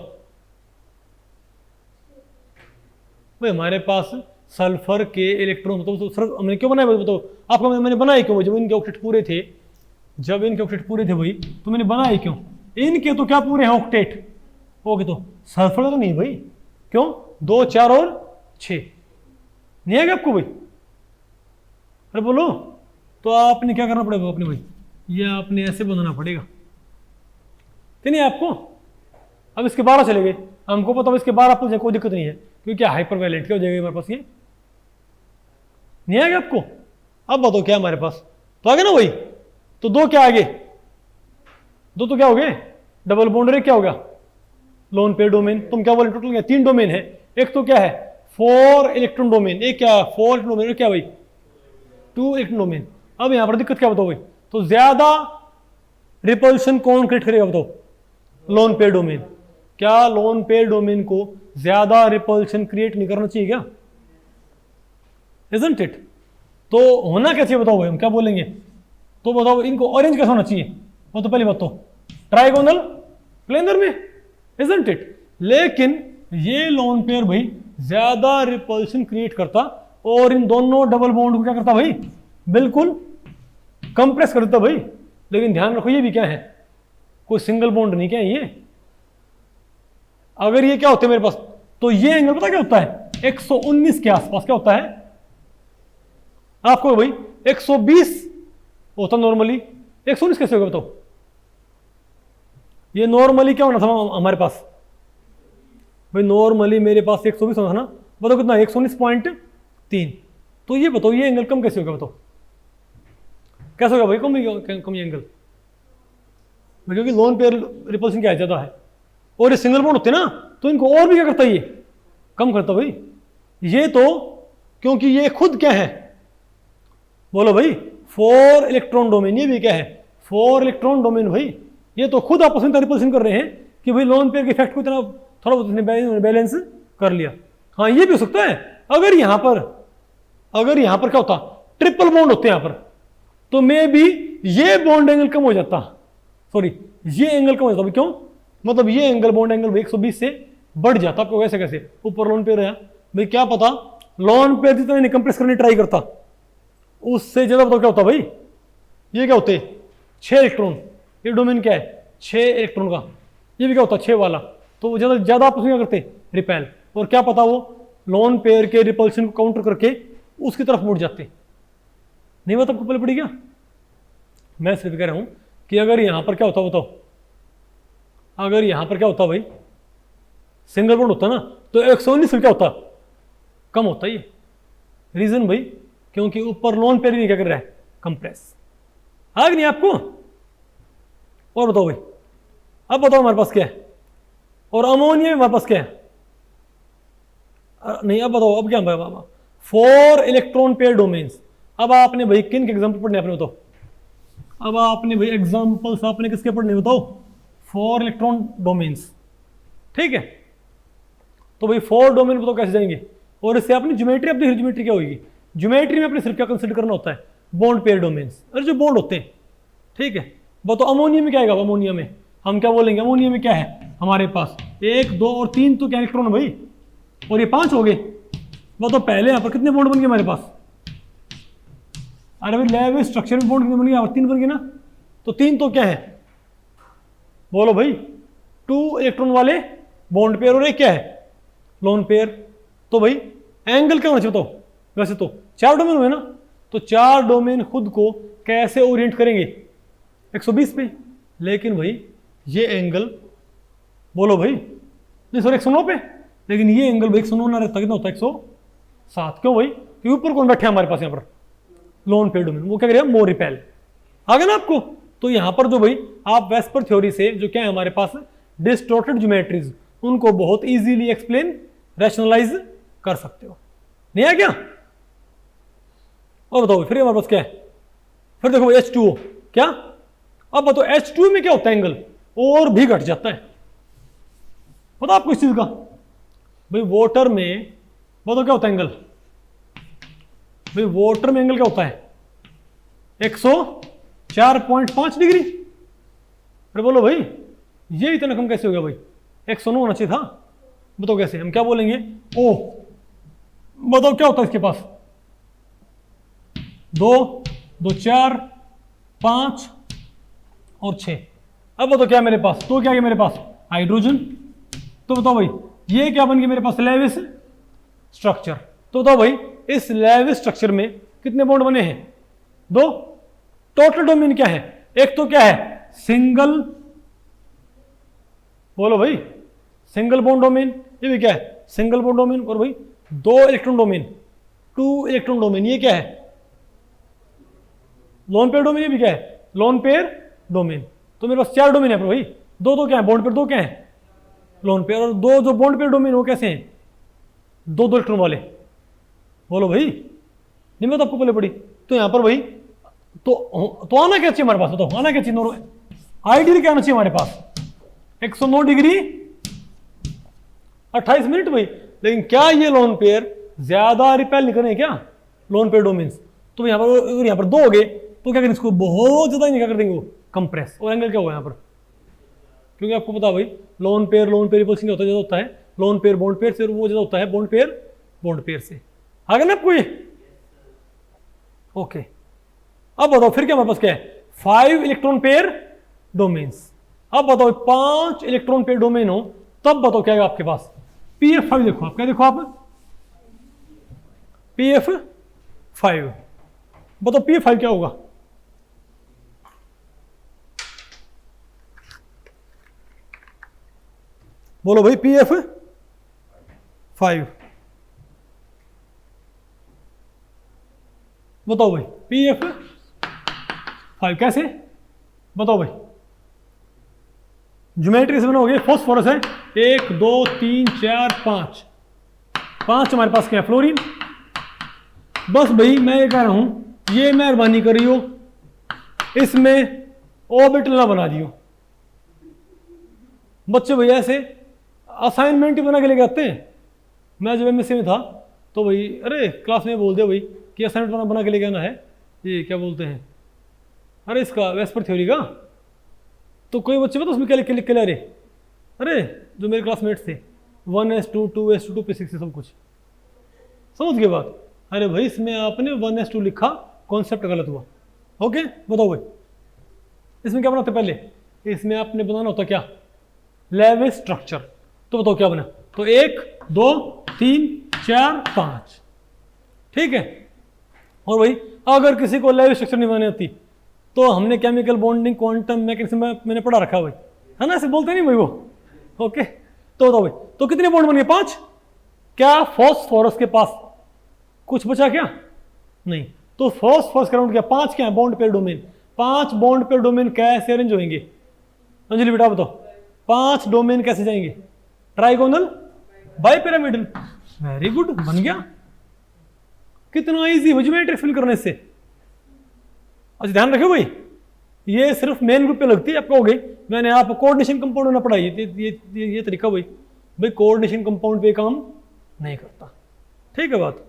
भाई, हमारे पास सल्फर के इलेक्ट्रॉन तो सिर्फ हमने क्यों बनाया बताओ आपको, मैंने बनाए क्यों, जब इनके ऑक्टेट पूरे थे, जब इनके ऑक्टेट पूरे थे भाई, तो मैंने बनाए क्यों, इनके तो क्या पूरे हैं ऑक्टेट, ओके, तो सल्फर तो नहीं भाई, क्यों, 2 4 और 6 नहीं आएगा आपको भाई, अरे बोलो तो आपने क्या करना पड़ेगा अपने भाई, ये आपने ऐसे बनाना पड़ेगा, ठीक नहीं आपको। अब इसके 12 चले गए, हमको पता है इसके 12 पूछे कोई दिक्कत नहीं है, क्योंकि हाइपर वैलेंट क्या हो जाएगा हमारे पास, ये नहीं आएगा आपको। अब बताओ क्या हमारे पास, तो आगे ना भाई, तो 2 क्या आगे, 2 तो क्या हो गए डबल बॉन्ड, क्या हो गया लोन पेयर डोमेन। तुम क्या बोले टोटल क्या 3 डोमेन है, एक तो क्या है 4 इलेक्ट्रॉन डोमेन, एक क्या 4 इलेक्ट्रॉन डोमेन, क्या भाई 2 इलेक्ट्रॉन डोमेन। अब यहां पर दिक्कत क्या बताओ भाई, तो ज्यादा रिपल्शन कौन क्रिएट करेगा बताओ, लोन पेयर डोमेन। क्या लोन पेयर डोमेन को ज्यादा रिपल्शन क्रिएट नहीं करना चाहिए क्या, इजंट इट। तो होना क्या चाहिए बताओ भाई, हम क्या बोलेंगे, तो बताओ इनको ऑरेंज कैसा होना चाहिए, वो तो पहली बात तो ट्राइगोनल प्लेनर में, इजंट इट। लेकिन ये लोन पेयर भाई ज्यादा रिपल्शन क्रिएट करता और इन दोनों डबल बॉन्ड को क्या करता भाई, बिल्कुल कंप्रेस कर देता भाई। लेकिन ध्यान रखो ये भी क्या है, कोई सिंगल बॉन्ड नहीं क्या है ये। अगर ये क्या होते हैं मेरे पास, तो ये एंगल पता क्या होता है 119 के आसपास क्या होता है आपको भाई, 120 होता नॉर्मली, 119 कैसे होगा बताओ। ये नॉर्मली क्या होना था हमारे पास भाई, नॉर्मली मेरे पास 120 होना था ना, बताओ कितना 119.3। तो ये बताओ ये एंगल कम कैसे होगा बताओ, कैसे होगा भाई कम ये एंगल, क्योंकि लोन पेयर रिपल्शन क्या ज्यादा है और ये सिंगल बॉन्ड होते हैं ना, तो इनको और भी क्या करता है ये कम करता भाई। ये तो क्योंकि ये खुद क्या है बोलो भाई 4 इलेक्ट्रॉन डोमेन, ये भी क्या है 4 इलेक्ट्रॉन डोमेन भाई। ये तो खुद आपस में रिपल्शन कर रहे हैं कि भाई लोन पेयर के इफेक्ट को इतना थोड़ा बहुत बैलेंस कर लिया। हाँ ये भी हो सकता है अगर यहां पर क्या होता ट्रिपल बॉन्ड होते हैं यहां पर, तो मे भी ये बॉन्ड एंगल कम हो जाता, सॉरी ये एंगल कम हो जाता। क्यों, मतलब ये एंगल बॉन्ड एंगल 120 से बढ़ जाता। आपको वैसे कैसे ऊपर लोन पेयर है भाई, क्या पता लोन पेयर जितना नहीं कंप्रेस करने ट्राई करता उससे ज्यादा बताओ क्या होता भाई, ये क्या होते 6 इलेक्ट्रॉन, ये डोमेन क्या है 6 इलेक्ट्रॉन का, ये भी क्या होता 6 वाला, तो वो ज्यादा आपस में क्या करते रिपेल, और क्या पता वो लोन पेयर के रिपल्शन को काउंटर करके उसकी तरफ मुड़ जाते। नहीं बात आपको पहले पड़ी क्या, मैं सिर्फ कह रहा हूं कि अगर यहां पर क्या होता बताओ, अगर यहां पर क्या होता भाई सिंगल बॉन्ड होता ना, तो 119 क्या होता कम होता ये। रीजन भाई क्योंकि ऊपर लोन पेयर नहीं क्या कर रहा है कंप्रेस। आग नहीं आपको, और बताओ भाई, अब बताओ हमारे पास क्या है, और अमोनिया में हमारे पास क्या है, नहीं अब बताओ अब क्या 4 इलेक्ट्रॉन पेयर डोमेन्स। अब आपने भाई किन के एग्जांपल पढ़ने आपने बताओ, अब आपने भाई एग्जांपल्स आपने किसके पढ़ने बताओ 4 इलेक्ट्रॉन डोमेन्स, ठीक है। तो भाई 4 डोमेन बताओ कैसे जाएंगे, और इससे आपने ज्योमेट्री, अपनी ज्योमेट्री क्या होगी, ज्योमेट्री में अपने सिर्फ क्या कंसिडर करना होता है बॉन्ड पेयर डोमेन्स, अरे जो बॉन्ड होते हैं, ठीक है। बताओ अमोनिया में क्या आएगा, अमोनिया में हम क्या बोलेंगे, अमोनिया में क्या है हमारे पास 1 2 और 3 तो क्या इलेक्ट्रॉन है भाई, और ये 5 हो गए। बताओ पहले यहां पर कितने बॉन्ड बन गए हमारे पास, अरे भाई लेविस स्ट्रक्चर में बॉन्ड कितने बन गए, और 3 बन गए ना, तो 3 तो क्या है बोलो भाई 2 इलेक्ट्रॉन वाले बॉन्ड पेयर, और एक क्या है लोन पेयर। तो भाई एंगल क्या होना चाहिए बताओ, वैसे तो 4 डोमेन हुए ना, तो 4 डोमेन खुद को कैसे ओरिएंट करेंगे 120 पे, लेकिन भाई ये एंगल बोलो भाई नहीं सॉरी 109 पे, लेकिन ये एंगल भाई 109 ना रहता कितना होता है 107। क्यों भाई, क्योंकि ऊपर कौन बैठे हमारे पास यहाँ पर लोन पेयर डोमेन, वो क्या करेगा मोर रिपेल। आ गया ना आपको। तो यहां पर जो भाई आप वेस्पर थ्योरी से जो क्या है हमारे पास डिस्टॉर्टेड ज्योमेट्रीज, उनको बहुत इजीली एक्सप्लेन रैशनलाइज कर सकते हो। नहीं है क्या, और बताओ फिर हमारे पास क्या है, फिर देखो H2O क्या, अब बताओ H2 में क्या होता है एंगल, और भी घट जाता है। पता आपको इस चीज का भाई, वाटर में बताओ क्या होता है एंगल, भाई वाटर में एंगल क्या होता है 104.5 डिग्री। अरे बोलो भाई ये इतना कम कैसे हो गया भाई, 109 होना चाहिए था। बताओ कैसे, हम क्या बोलेंगे ओ, बताओ क्या होता है इसके पास 2 2 4 5 और 6। अब बताओ क्या मेरे पास, तो क्या है मेरे पास हाइड्रोजन। तो बताओ भाई ये क्या बन गया मेरे पास लेविस स्ट्रक्चर। तो बताओ भाई इस लेविस स्ट्रक्चर में कितने बॉन्ड बने हैं 2, टोटल डोमेन क्या है? एक तो क्या है सिंगल, बोलो भाई, सिंगल बॉन्ड डोमेन, ये भी क्या है सिंगल बॉन्ड डोमेन। और भाई 2 इलेक्ट्रॉन डोमेन, 2 इलेक्ट्रॉन डोमेन, ये क्या है लोन पेयर डोमेन, ये भी क्या है लोन पेयर डोमेन। तो मेरे पास 4 डोमेन है पर भाई, 2 क्या है बॉन्ड पेयर, 2 क्या है लोन पेयर, और 2 जो बॉन्ड पेयर डोमेन वो कैसे हैं 2 इलेक्ट्रॉन वाले। बोलो भाई, नहीं मैं तो आपको पहले पढ़ी। तो यहां पर भाई तो आना क्या चाहिए हमारे पास, बताओ आना क्या चाहिए, आइडियल क्या आना चाहिए हमारे पास 109 डिग्री 28 मिनट भाई। लेकिन क्या ये लोन पेयर ज्यादा रिपेल नहीं करें क्या लोन पेयर डोमेन्स? तो यहां पर 2 हो गए तो क्या करें इसको बहुत ज्यादा नहीं क्या कर देंगे वो कंप्रेस, और एंगल क्या होगा यहाँ पर, क्योंकि आपको पता भाई लोन पेयर रिपल्सिंग होता है ज्यादा होता है लोन पेयर बॉन्ड पेयर से, और वो ज्यादा होता है बॉन्ड पेयर से। आ गया ना आपको ये? ओके, अब बताओ फिर क्या हमारे पास क्या है 5 इलेक्ट्रॉन पेयर डोमेन्स। अब बताओ 5 इलेक्ट्रॉन पेयर डोमेन हो तब बताओ क्या है आपके पास PF5। देखो आप क्या, देखो आप PF5, बताओ PF5 क्या होगा? बोलो भाई PF5, बताओ भाई PF5 कैसे, बताओ भाई। ज्योमेट्री से बनाओगे, फॉस्फोरस है 1 2 3 4 5 हमारे पास क्या है फ्लोरीन। बस भाई मैं ये कह रहा हूं, ये मेहरबानी करियो इसमें ऑर्बिटल ना बना दियो। बच्चे भैया ऐसे असाइनमेंट ही बना के लेके आते हैं। मैं जब MSc में था तो भाई अरे क्लास में बोल दिया भाई कि असाइनमेंट बना के लेके आना है, ये क्या बोलते हैं अरे इसका वेस्पर थ्योरी का। तो कोई बच्चे पता उसमें क्या लिख के ला रहे, अरे जो मेरे क्लासमेट्स थे 1s2 2s2 2p6 सब कुछ, समझ गए बात। अरे भाई इसमें आपने 1s2 लिखा, कॉन्सेप्ट गलत हुआ। ओके बताओ भाई इसमें क्या बनाते पहले, इसमें आपने बनाना होता क्या लेविस स्ट्रक्चर। तो बताओ क्या बना, तो 1 2 3 4 5, ठीक है। और भाई अगर किसी को लेविस स्ट्रक्चर नहीं बनानी आती तो हमने केमिकल बॉन्डिंग क्वांटम मैकेनिज्म में मैंने पढ़ा रखा भाई, है ना, ऐसे बोलते नहीं भाई वो। ओके तो बताओ भाई तो कितने बॉन्ड बन गए 5। क्या फॉस्फोरस के पास कुछ बचा क्या, नहीं। तो फॉस्फोरस का राउंड क्या 5 क्या है bond pair domain, 5 bond pair domain कैसे अरेंज होंगे अंजलि बेटा बताओ, 5 डोमेन कैसे जाएंगे trigonal bi pyramidal. Very good, बन गया, कितना इजी हो ज्योमेट्री फिल करने से। अच्छा ध्यान रखो भाई ये सिर्फ मेन ग्रुप पे लगती है, आप कहोगे मैंने आप कोऑर्डिनेशन कंपाउंड ना पढ़ाई, ये तरीका भाई कोऑर्डिनेशन कंपाउंड पे काम नहीं करता, ठीक है बात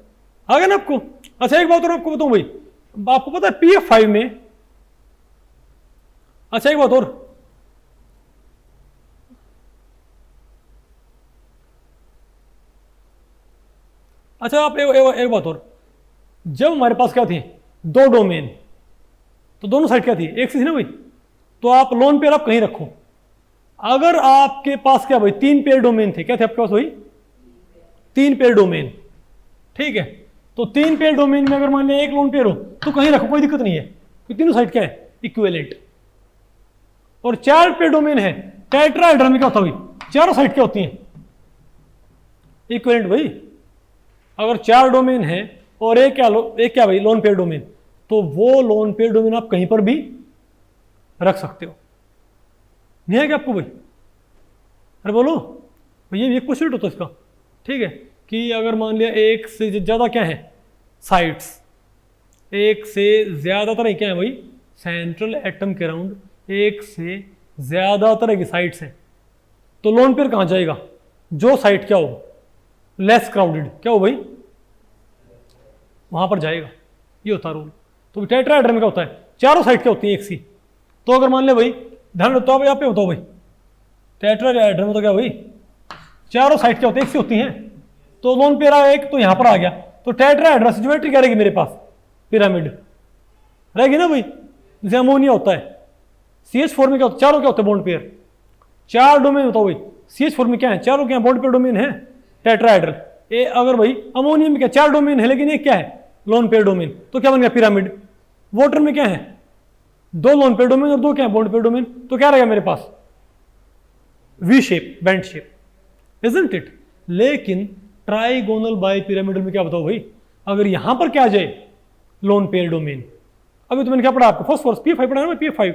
आ गया ना आपको। अच्छा एक बात और आपको बताऊं भाई, आपको पता है PF5 में, अच्छा एक बात और, अच्छा आप एक बात और, जब हमारे पास क्या थी 2 डोमेन तो दोनों साइड क्या थी एक सी थी ना भाई, तो आप लोन पेयर आप कहीं रखो। अगर आपके पास क्या भाई 3 पेयर डोमेन थे, क्या थे आपके पास भाई 3 पेयर डोमेन, ठीक है। तो 3 पेयर डोमेन में अगर मान लिया एक लोन पेयर हो तो कहीं रखो कोई दिक्कत नहीं है, तो तीनों साइड क्या है इक्विवेलेंट। और 4 पेयर डोमेन है टेट्राहेड्रल में क्या होता भाई चारों साइड क्या होती हैं इक्विवेलेंट भाई। अगर 4 डोमेन है और एक क्या भाई लोन पेयर डोमेन, तो वो लोन पेयर डोमेन आप कहीं पर भी रख सकते हो, नहीं है क्या आपको भाई? अरे बोलो भैया ये क्वेश्चन होता है इसका, ठीक है, कि अगर मान लिया एक से ज्यादा क्या है साइट्स, एक से ज्यादा तरह क्या है भाई सेंट्रल एटम के अराउंड एक से ज्यादा तरह की साइट्स हैं, तो लोन पेयर कहां जाएगा जो साइट क्या हो लेस क्राउडेड, क्या हो भाई वहां पर जाएगा, ये होता रूल। तो टेट्राहेड्रल में क्या होता है चारों साइड क्या होती है एक सी, तो अगर मान ले भाई ध्यान रखो भाई, आप पे बताओ भाई टेट्राहेड्रल में तो क्या भाई चारों साइड क्या होती है एक सी होती हैं, तो लोन पेयर एक तो यहां पर आ गया, तो टेट्राहेड्रल से ज्योमेट्री क्या रहेगी मेरे पास पिरामिड रहेगी ना भाई, जैसे अमोनिया होता है CH4 में क्या होता है चारों क्या होते हैं बॉन्ड पेयर, 4 डोमेन बताओ भाई CH4 में क्या है चारों क्या बॉन्ड पेयर डोमेन है टेट्राहेड्रल। अगर भाई अमोनिया में क्या 4 डोमेन है लेकिन एक क्या है लोन पेयर डोमेन, तो क्या बन गया पिरामिड। वाटर में क्या है दो लोन पेयर डोमेन और दो क्या बॉन्ड पेयर डोमेन, तो क्या रहेगा मेरे पास V shape, bent shape, isn't it. लेकिन ट्राइगोनल बाई पिरामिडल में क्या बताओ भाई, अगर यहां पर क्या आ जाए लोन पेयर डोमेन, अभी तो मैंने क्या पढ़ा आपको फर्स्ट फोर्स PF5 पढ़ा ना, PF5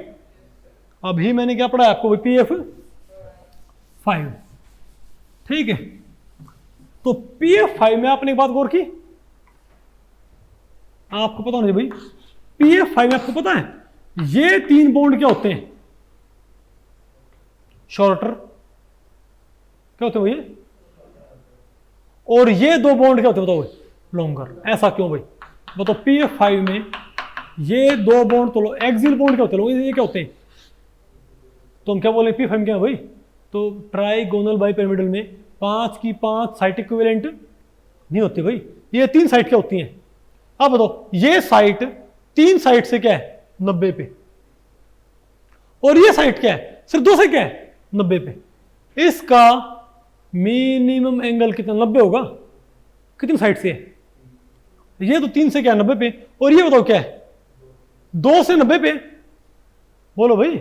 अभी मैंने क्या पढ़ा आपको PF5, ठीक है। तो PF5 में आपने एक बात गौर की, आपको पता होना चाहिए भाई, PF5 में आपको पता है ये तीन बॉन्ड क्या होते हैं, शॉर्टर क्या होते हैं भैया, और ये दो बॉन्ड क्या होते हैं बताओ भाई, लॉन्गर। ऐसा क्यों भाई बताओ, PF5 में ये दो बॉन्ड तो एक्सियल बॉन्ड क्या होते हैं, ये क्या होते हैं, तो हम क्या बोले PF5 क्या है भाई, तो ट्राइगोनल बाई पिरामिडल में 5 की 5 साइट इक्विवेलेंट नहीं होती भाई, ये 3 साइट क्या होती हैं। अब बताओ ये साइट 3 साइट से क्या है 90 पे, और ये साइट क्या है सिर्फ 2 से क्या है 90 पे, इसका मिनिमम एंगल कितना 90 होगा, कितनी साइड से है, ये तो 3 से क्या 90 पे, और ये बताओ क्या है 2 से 90 पे, बोलो भाई,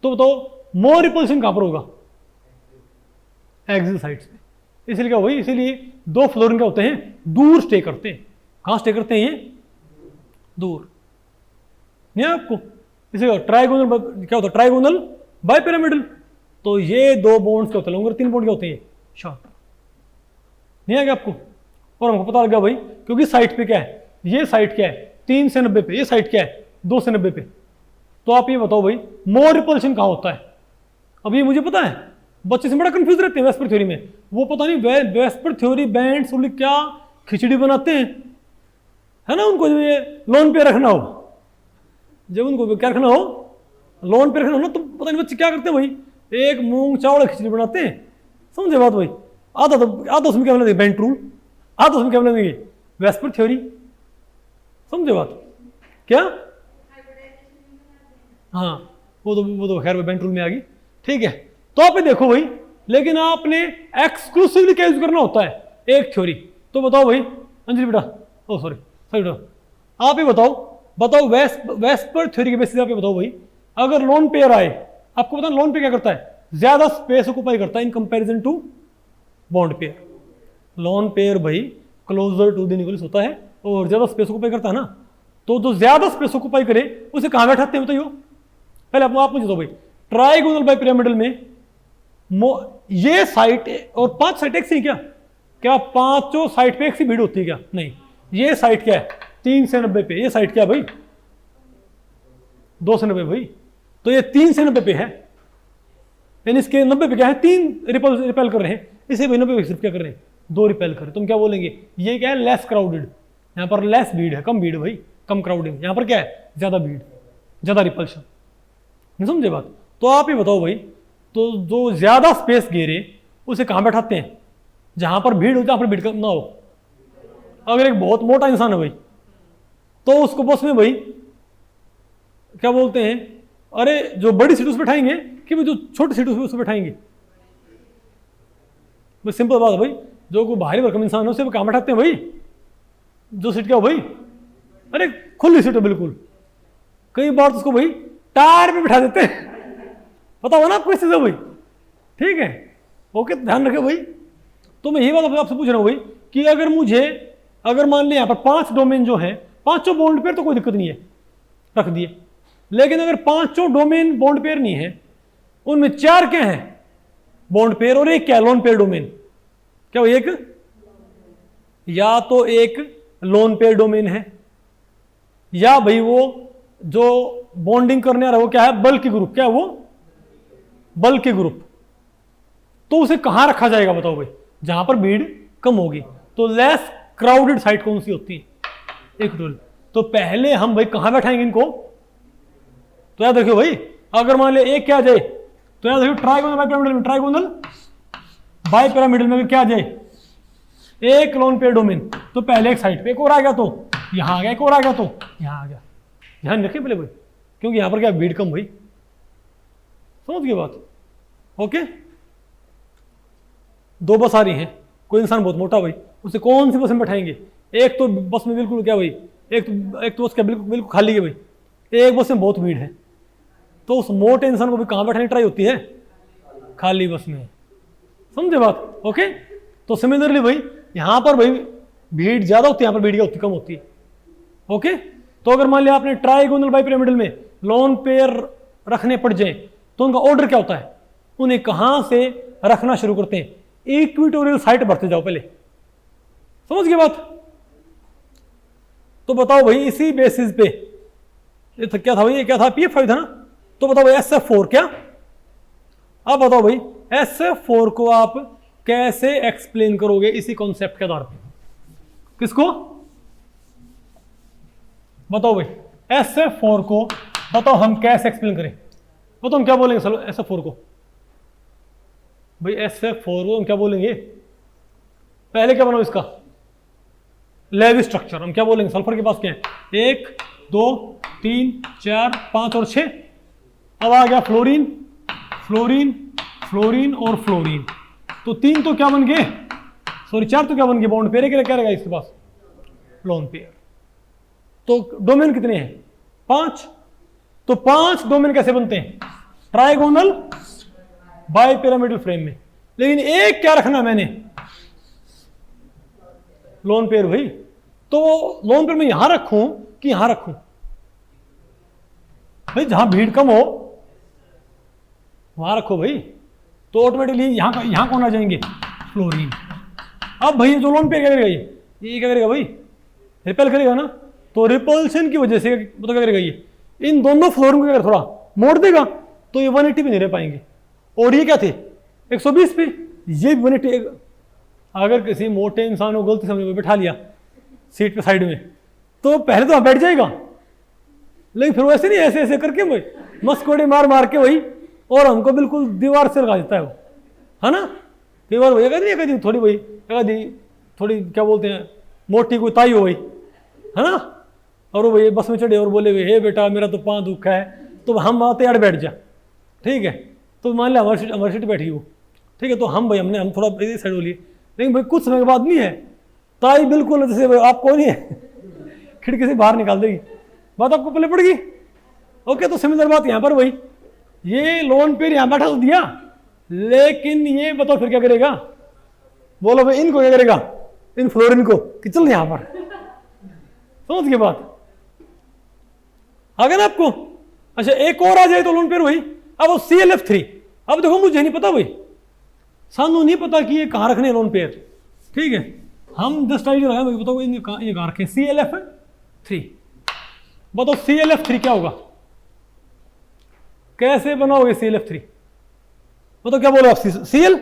तो बताओ मोर रिपल्शन कहां पर होगा, एक्सियल साइड से। इसलिए क्या भाई, इसीलिए दो फ्लोरीन क्या होते हैं दूर स्टे करते हैं, कहां स्टे करते हैं ये दूर, नहीं आपको, इसलिए ट्राइगोनल क्या होता है ट्राइगोनल बाई पिरामिडल, तो ये दो बॉन्ड्स क्या होते हैं, 3 बॉन्ड क्या होते हैं शॉर्ट, नहीं आ गया आपको। और हमको पता लग गया भाई, क्योंकि साइट पे क्या है, ये साइट क्या है 3 से 90 पे, ये साइट क्या है 2 से 90 पे, तो आप ये बताओ भाई मोर रिपल्शन कहां होता है। अब ये मुझे पता है, बच्चे से बड़ा कंफ्यूज रहते हैं वेस्पर थ्योरी में, वो पता नहीं वेस्पर थ्योरी बैंड्स क्या खिचड़ी बनाते हैं, है ना, उनको जब ये लोन पे रखना हो, जब उनको क्या रखना हो लोन पे रखना हो ना, तो पता नहीं बच्चे क्या करते हैं भाई, एक मूंग चावल खिचड़ी बनाते हैं, समझे बात भाई, आधा उसमें क्या बना बैंड रूल, आधा उसमें क्या बना देंगे वेस्पर थ्योरी, समझे बात क्या, हाँ वो तो खैर बैंड रूल में आ गई, ठीक है। तो आप ये देखो भाई, लेकिन आपने एक्सक्लूसिवली क्या यूज करना होता है एक थ्योरी, तो बताओ भाई अंजलि बेटा, ओ सॉरी बेटा, आप ही बताओ वेस्पर थ्योरी के बेसिस पे बताओ भाई, अगर लोन पेयर आए, आपको पता है लोन पेयर क्या करता है, ज्यादा स्पेस ऑक्यूपाई करता है in comparison to bond pair. Lone pair भाई क्लोजर टू द न्यूक्लियस होता है और ज्यादा स्पेस ऑक्यूपाई करता है ना, तो जो ज्यादा स्पेस ऑक्यूपाई करे उसे कहां बैठाते हैं बताइए, पहले आप मुझे दो भाई, ट्राइगोनल बाई पिरामिडल में ये साइट और 5 साइट एक से क्या पांचों साइट पे एक सी भीड़ होती है क्या, नहीं, ये साइट क्या है 3 से 90 पे, ये साइट क्या भाई 2 से 90 भाई, तो ये 3 से 90 पे है, यानी इसके 90 पे क्या है 3 रिपेल कर रहे हैं, इसे भाई 90 पे सिर्फ क्या कर रहे हैं 2 रिपेल कर रहे हैं। तुम क्या बोलेंगे, ये क्या है लेस क्राउडेड, यहां पर लेस भीड़ है, कम भीड़ भाई, कम क्राउडिंग, यहां पर क्या है ज्यादा भीड़, ज्यादा रिपल्शन, नहीं समझे बात। तो आप ही बताओ भाई, तो जो ज्यादा स्पेस घेरे उसे कहां बैठाते हैं, जहां पर भीड़ हो, जहां पर भीड़ ना हो। अगर एक बहुत मोटा इंसान है भाई, तो उसको बस में भाई क्या बोलते हैं, अरे जो बड़ी सीट उस पर बैठाएंगे कि भाई जो छोटी सीट उस पर बैठाएंगे, बस सिंपल बात है भाई, जो कोई भारी भरकम इंसान है उसे कहां बैठाते हैं भाई, जो सीट क्या हो भाई, अरे खुली सीट है बिल्कुल, कई बार तो उसको भाई टायर पे बिठा देते हैं, पता हो ना आपको इस चीज भाई, ठीक है, ओके ध्यान रखे भाई। तो मैं यही बात आपसे पूछ रहा हूं भाई, कि अगर मान लिया यहाँ पर 5 डोमेन जो है, 5 बॉन्ड पेयर तो कोई दिक्कत नहीं है, रख दिए, लेकिन अगर 5 डोमेन बॉन्ड पेयर नहीं है, उनमें 4 क्या है बॉन्ड पेयर और एक क्या लोन पेयर डोमेन, क्या वो एक या तो एक लोन पेयर डोमेन है, या भाई वो जो बॉन्डिंग करने आ रहा है वो क्या है बल्कि ग्रुप, क्या है वो बल्कि ग्रुप, तो उसे कहां रखा जाएगा बताओ भाई, जहां पर भीड़ कम होगी। तो लेस क्राउडेड साइट कौन सी होती है एक टूल, तो पहले हम भाई कहां बैठाएंगे इनको, तो याद रखियो भाई, अगर मान ले एक क्या आ जाए, तो याद रखियो ट्राइगोनल बाई पिरामिडल में, ट्राइगोनल बाई पिरामिडल में क्या आ जाए एक लोन पेयर डोमेन, तो पहले एक साइड पे एक और आ गया, तो यहां आ गया, एक और आ गया, तो यहां आ गया, ध्यान रखिए पहले भाई, क्योंकि यहां पर क्या भीड़ कम भाई, समझ गए बात, ओके। 2 बस आ रही हैं, कोई इंसान बहुत मोटा भाई, उसे कौन सी बस में बैठाएंगे, एक तो बस में बिल्कुल क्या भाई, एक तो बस क्या बिल्कुल खाली है भाई, एक बस में बहुत भीड़ है, तो उस मोटे इंसान को भी कहाँ बैठाने की ट्राई होती है? खाली बस में। समझे बात? ओके। तो सिमिलरली भाई यहाँ पर भाई भीड़ ज्यादा होती है, यहाँ पर भीड़ क्या होती कम होती है। ओके। तो अगर मान लिया आपने ट्राइगोनल बाइपिरामिडल में लोन पेयर रखने पड़ जाए तो उनका ऑर्डर क्या होता है? उन्हें कहां से रखना शुरू करते हैं? इक्विटोरियल साइड बढ़ते जाओ पहले। समझ गए बात? तो बताओ भाई इसी बेसिस पे ये तो क्या था भाई, ये क्या था? PF5 था ना। तो बताओ भाई SF4 क्या? अब बताओ भाई SF4 को आप कैसे एक्सप्लेन करोगे इसी कॉन्सेप्ट के आधार पर? किसको बताओ भाई? SF4 को बताओ हम कैसे एक्सप्लेन करें? बताओ हम क्या बोलेंगे SF4 को? भाई SF4 को हम क्या बोलेंगे? पहले क्या बनाओ इसका? Lewis structure. हम क्या बोलेंगे? सल्फर के पास क्या है? 1 2 3 4 5 और 6। अब आ गया फ्लोरीन, फ्लोरीन, फ्लोरीन और फ्लोरीन। तो 3 तो क्या बन गए? सॉरी 4 तो क्या बन गए? बॉन्ड पेयर क्या रहेगा इसके पास? Lone pair. तो डोमेन कितने हैं? 5। तो 5 डोमेन कैसे बनते हैं? ट्राइगोनल बाइपिरामिडल फ्रेम में। लेकिन एक क्या रखना मैंने? लोन पेयर भाई। तो लोन पेयर में यहां रखूं कि यहां रखूं? भाई जहां भीड़ कम हो वहां रखो भाई। तो ऑटोमेटिकली यहां कौन आ जाएंगे? फ्लोरीन। अब भाई जो लोन पेयर क्या करेगा? ये क्या करेगा भाई? रिपेल करेगा ना। तो रिपल्शन की वजह से तो क्या करेगा? ये इन दोनों फ्लोरीन को क्या करेगा? थोड़ा मोड़ देगा। तो ये 180 पे नहीं रह पाएंगे। और ये क्या थे? 120 पे। ये 180। अगर किसी मोटे इंसान को गलती समझ में बैठा लिया सीट पे साइड में तो पहले तो वहां बैठ जाएगा, लेकिन फिर वैसे नहीं, ऐसे ऐसे करके भाई मस्कोड़े मार मार के वही और हमको बिल्कुल दीवार से लगा देता है वो, है ना। कई बार वही कभी थोड़ी वही थोड़ी क्या बोलते हैं मोटी कोई ताई हो वही, है ना। और वो भैया बस में चढ़े और बोले हे बेटा मेरा तो पाँव दुखा है, तो हम आते यार बैठ जा, ठीक है। तो मान लिया हमारी सीट बैठी वो, ठीक है। तो हम थोड़ा साइड हो लिए, लेकिन भाई कुछ समय के बाद नहीं है ताई बिल्कुल जैसे आपको नहीं है खिड़की से बाहर निकाल देगी, बात आपको पहले पड़ गई। ओके। तो सिमिलर बात यहाँ पर वही, ये लोन पेयर यहाँ बैठा तो दिया, लेकिन ये बताओ फिर क्या करेगा? बोलो भाई इनको क्या करेगा? इन फ्लोरीन को कि चल यहाँ पर। समझ गए बात? आ गया ना आपको? अच्छा एक और आ जाए तो लोन पेयर वही। अब ClF3। अब देखो मुझे नहीं पता भाई, सानू नहीं पता कि ये कहाँ रखने लोन पेयर, ठीक है। हम जस्ट आइडिया लगाए, बताओ ये कहाँ रखें? ClF3। बताओ ClF3 क्या होगा? कैसे बनाओगे ClF3? बताओ क्या बोलो आप? Cl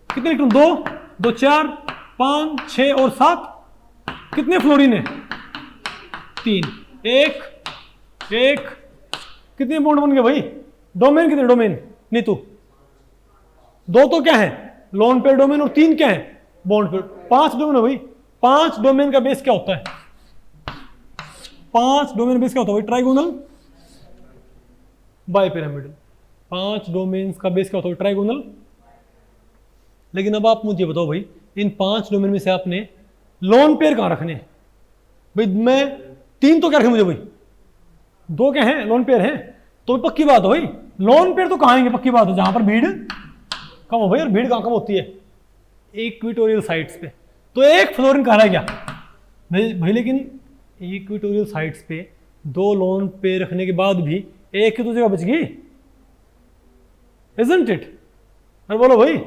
कितने इलेक्ट्रॉन? 2 2 4 5 6 और 7। कितने फ्लोरीन है? 3 1 1। कितने बॉन्ड बन गए भाई? डोमेन कितने? डोमेन नीतू 2 तो क्या है? Lone pair domain. और 3 क्या है? Bond pair. 5 डोमेन है भाई। 5 डोमेन का बेस क्या होता है? 5 डोमेन बेस क्या होता है भाई? Trigonal bipyramidal. 5 डोमेन्स का बेस क्या होता है? ट्राइगोनल। लेकिन अब आप मुझे बताओ भाई इन 5 डोमेन में से आपने लोन पेयर कहां रखने हैं भाई? मैं 3 तो क्या रखे मुझे भाई? 2 क्या है? लोन पेयर है। तो पक्की बात है भाई लोन पेयर तो कहां आएंगे? पक्की बात है जहां पर भीड़ कम हो भाई। और भीड़ कहां कम होती है? इक्विटोरियल साइट्स पे। तो एक फ्लोरीन कहां रह गया भाई? लेकिन इक्विटोरियल साइट्स पे 2 लोन पेयर रखने के बाद भी एक की तो जगह बच गई, इजंट इट? अरे बोलो भाई।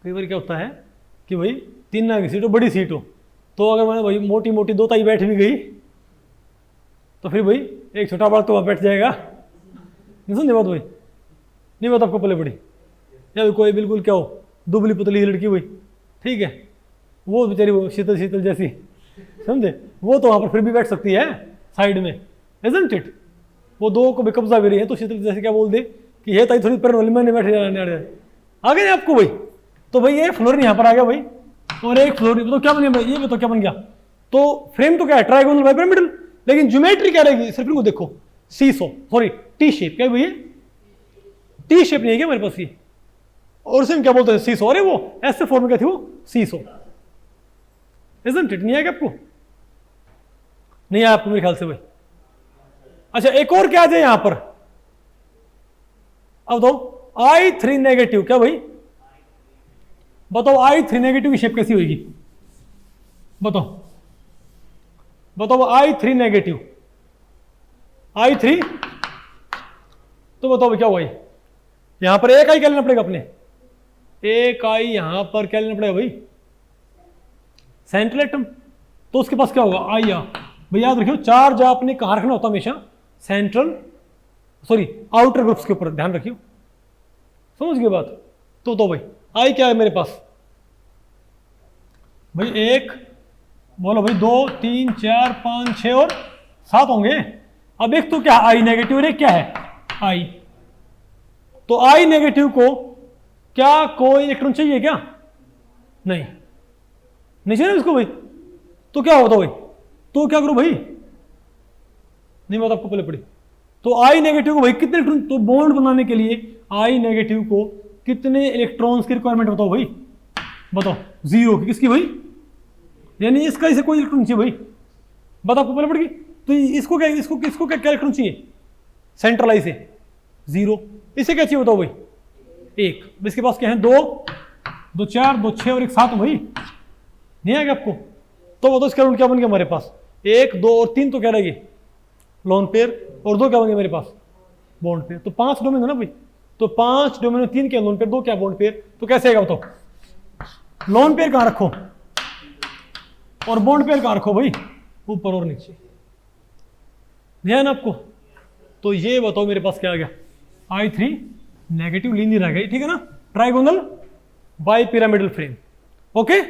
कई बार क्या होता है कि भाई 3 ना की सीट हो, बड़ी सीट हो, तो अगर मैंने भाई मोटी मोटी 2 ताई बैठ भी गई तो फिर भाई एक छोटा बालक तो वहाँ बैठ जाएगा। नहीं समझे बात भाई? नहीं बात आपको पहले पड़ी? या कोई बिल्कुल क्या हो दुबली पुतली लड़की हुई, ठीक है, वो बेचारी वो शीतल शीतल जैसी, समझे, वो तो वहाँ पर फिर भी बैठ सकती है साइड में, इजंट इट? वो 2 को भी कब्जा भी रही है तो शीतल जैसे क्या बोल दे कि ये ताई थोड़ी पर वाली मैंने बैठे आ गए आपको भाई। तो भाई ये फ्लोरीन यहाँ पर आ गया भाई, और एक फ्लोरीन तो क्या बन गया भाई? ये तो क्या बन गया? तो फ्रेम तो क्या है? Trigonal bipyramidal. लेकिन ज्योमेट्री क्या रहेगी? सिर्फ इनको देखो, सॉरी टी शेप। क्या भैया टी शेप नहीं है क्या मेरे पास ये? और उसे क्या बोलते हैं? सीसो। अरे वो ऐसे फॉर्म में क्या थी वो? सीसो, इजंट इट? नहीं है क्या आपको? नहीं आया आपको मेरे ख्याल से भाई। अच्छा एक और क्या आ जाए यहां पर, अब दो I3 नेगेटिव, क्या भाई बताओ I3 नेगेटिव की शेप कैसी होगी, बताओ बताओ I3 नेगेटिव, I3 तो बताओ क्या हुआ, यहां पर एक आई क्या लेना पड़ेगा अपने, एक आई यहां पर क्या लेना पड़ेगा भाई, सेंट्रल एटम, तो उसके पास क्या होगा आई आ, भाई याद रखियो चार्ज आपने कहां रखना होता हमेशा, सेंट्रल सॉरी आउटर ग्रुप्स के ऊपर, ध्यान रखियो, समझ गए बात। तो भाई आई क्या है मेरे पास, भाई एक, बोलो भाई 2 3 4 5 6 और 7 होंगे। अब एक तो क्या आई नेगेटिव और एक क्या है आई, तो आई नेगेटिव को क्या कोई इलेक्ट्रॉन चाहिए क्या, नहीं नहीं चाहिए इसको भाई, तो क्या होता भाई, तो क्या करो भाई, नहीं बात आपको पहले पड़ी, तो आई नेगेटिव को भाई कितने इलेक्ट्रॉन, तो बॉन्ड बनाने के लिए आई नेगेटिव को कितने इलेक्ट्रॉन्स की रिक्वायरमेंट बताओ भाई, बताओ 0 की, किसकी भाई, यानी इसका इसे कोई इलेक्ट्रॉन चाहिए भाई, बात आपको पहले पड़ गई, तो इसको क्या इसको क्या इलेक्ट्रॉन चाहिए, सेंट्रल आई से 0, इसे क्या चाहिए बताओ भाई 1, इसके पास क्या है 2 2 4 2 6 और 1 7 भाई, नहीं आएगा आपको, तो वो तो इसका क्या बन गया हमारे पास 1 2 और 3 तो क्या रहेगी लोन पेयर, और 2 क्या बन गया मेरे पास बॉन्ड पेयर, तो 5 डोमेन है ना भाई, तो 5 डोमेन में 3 क्या लोन पेयर, 2 क्या बॉन्ड पेयर, तो कैसे आएगा बताओ, लोन पेयर कहां रखो और बॉन्ड पेयर कहां रखो भाई, ऊपर और नीचे, ध्यान आपको, तो ये बताओ मेरे पास क्या आ गया I3 नेगेटिव लीनियर आ गई, ठीक है ना, trigonal bi pyramidal frame, okay.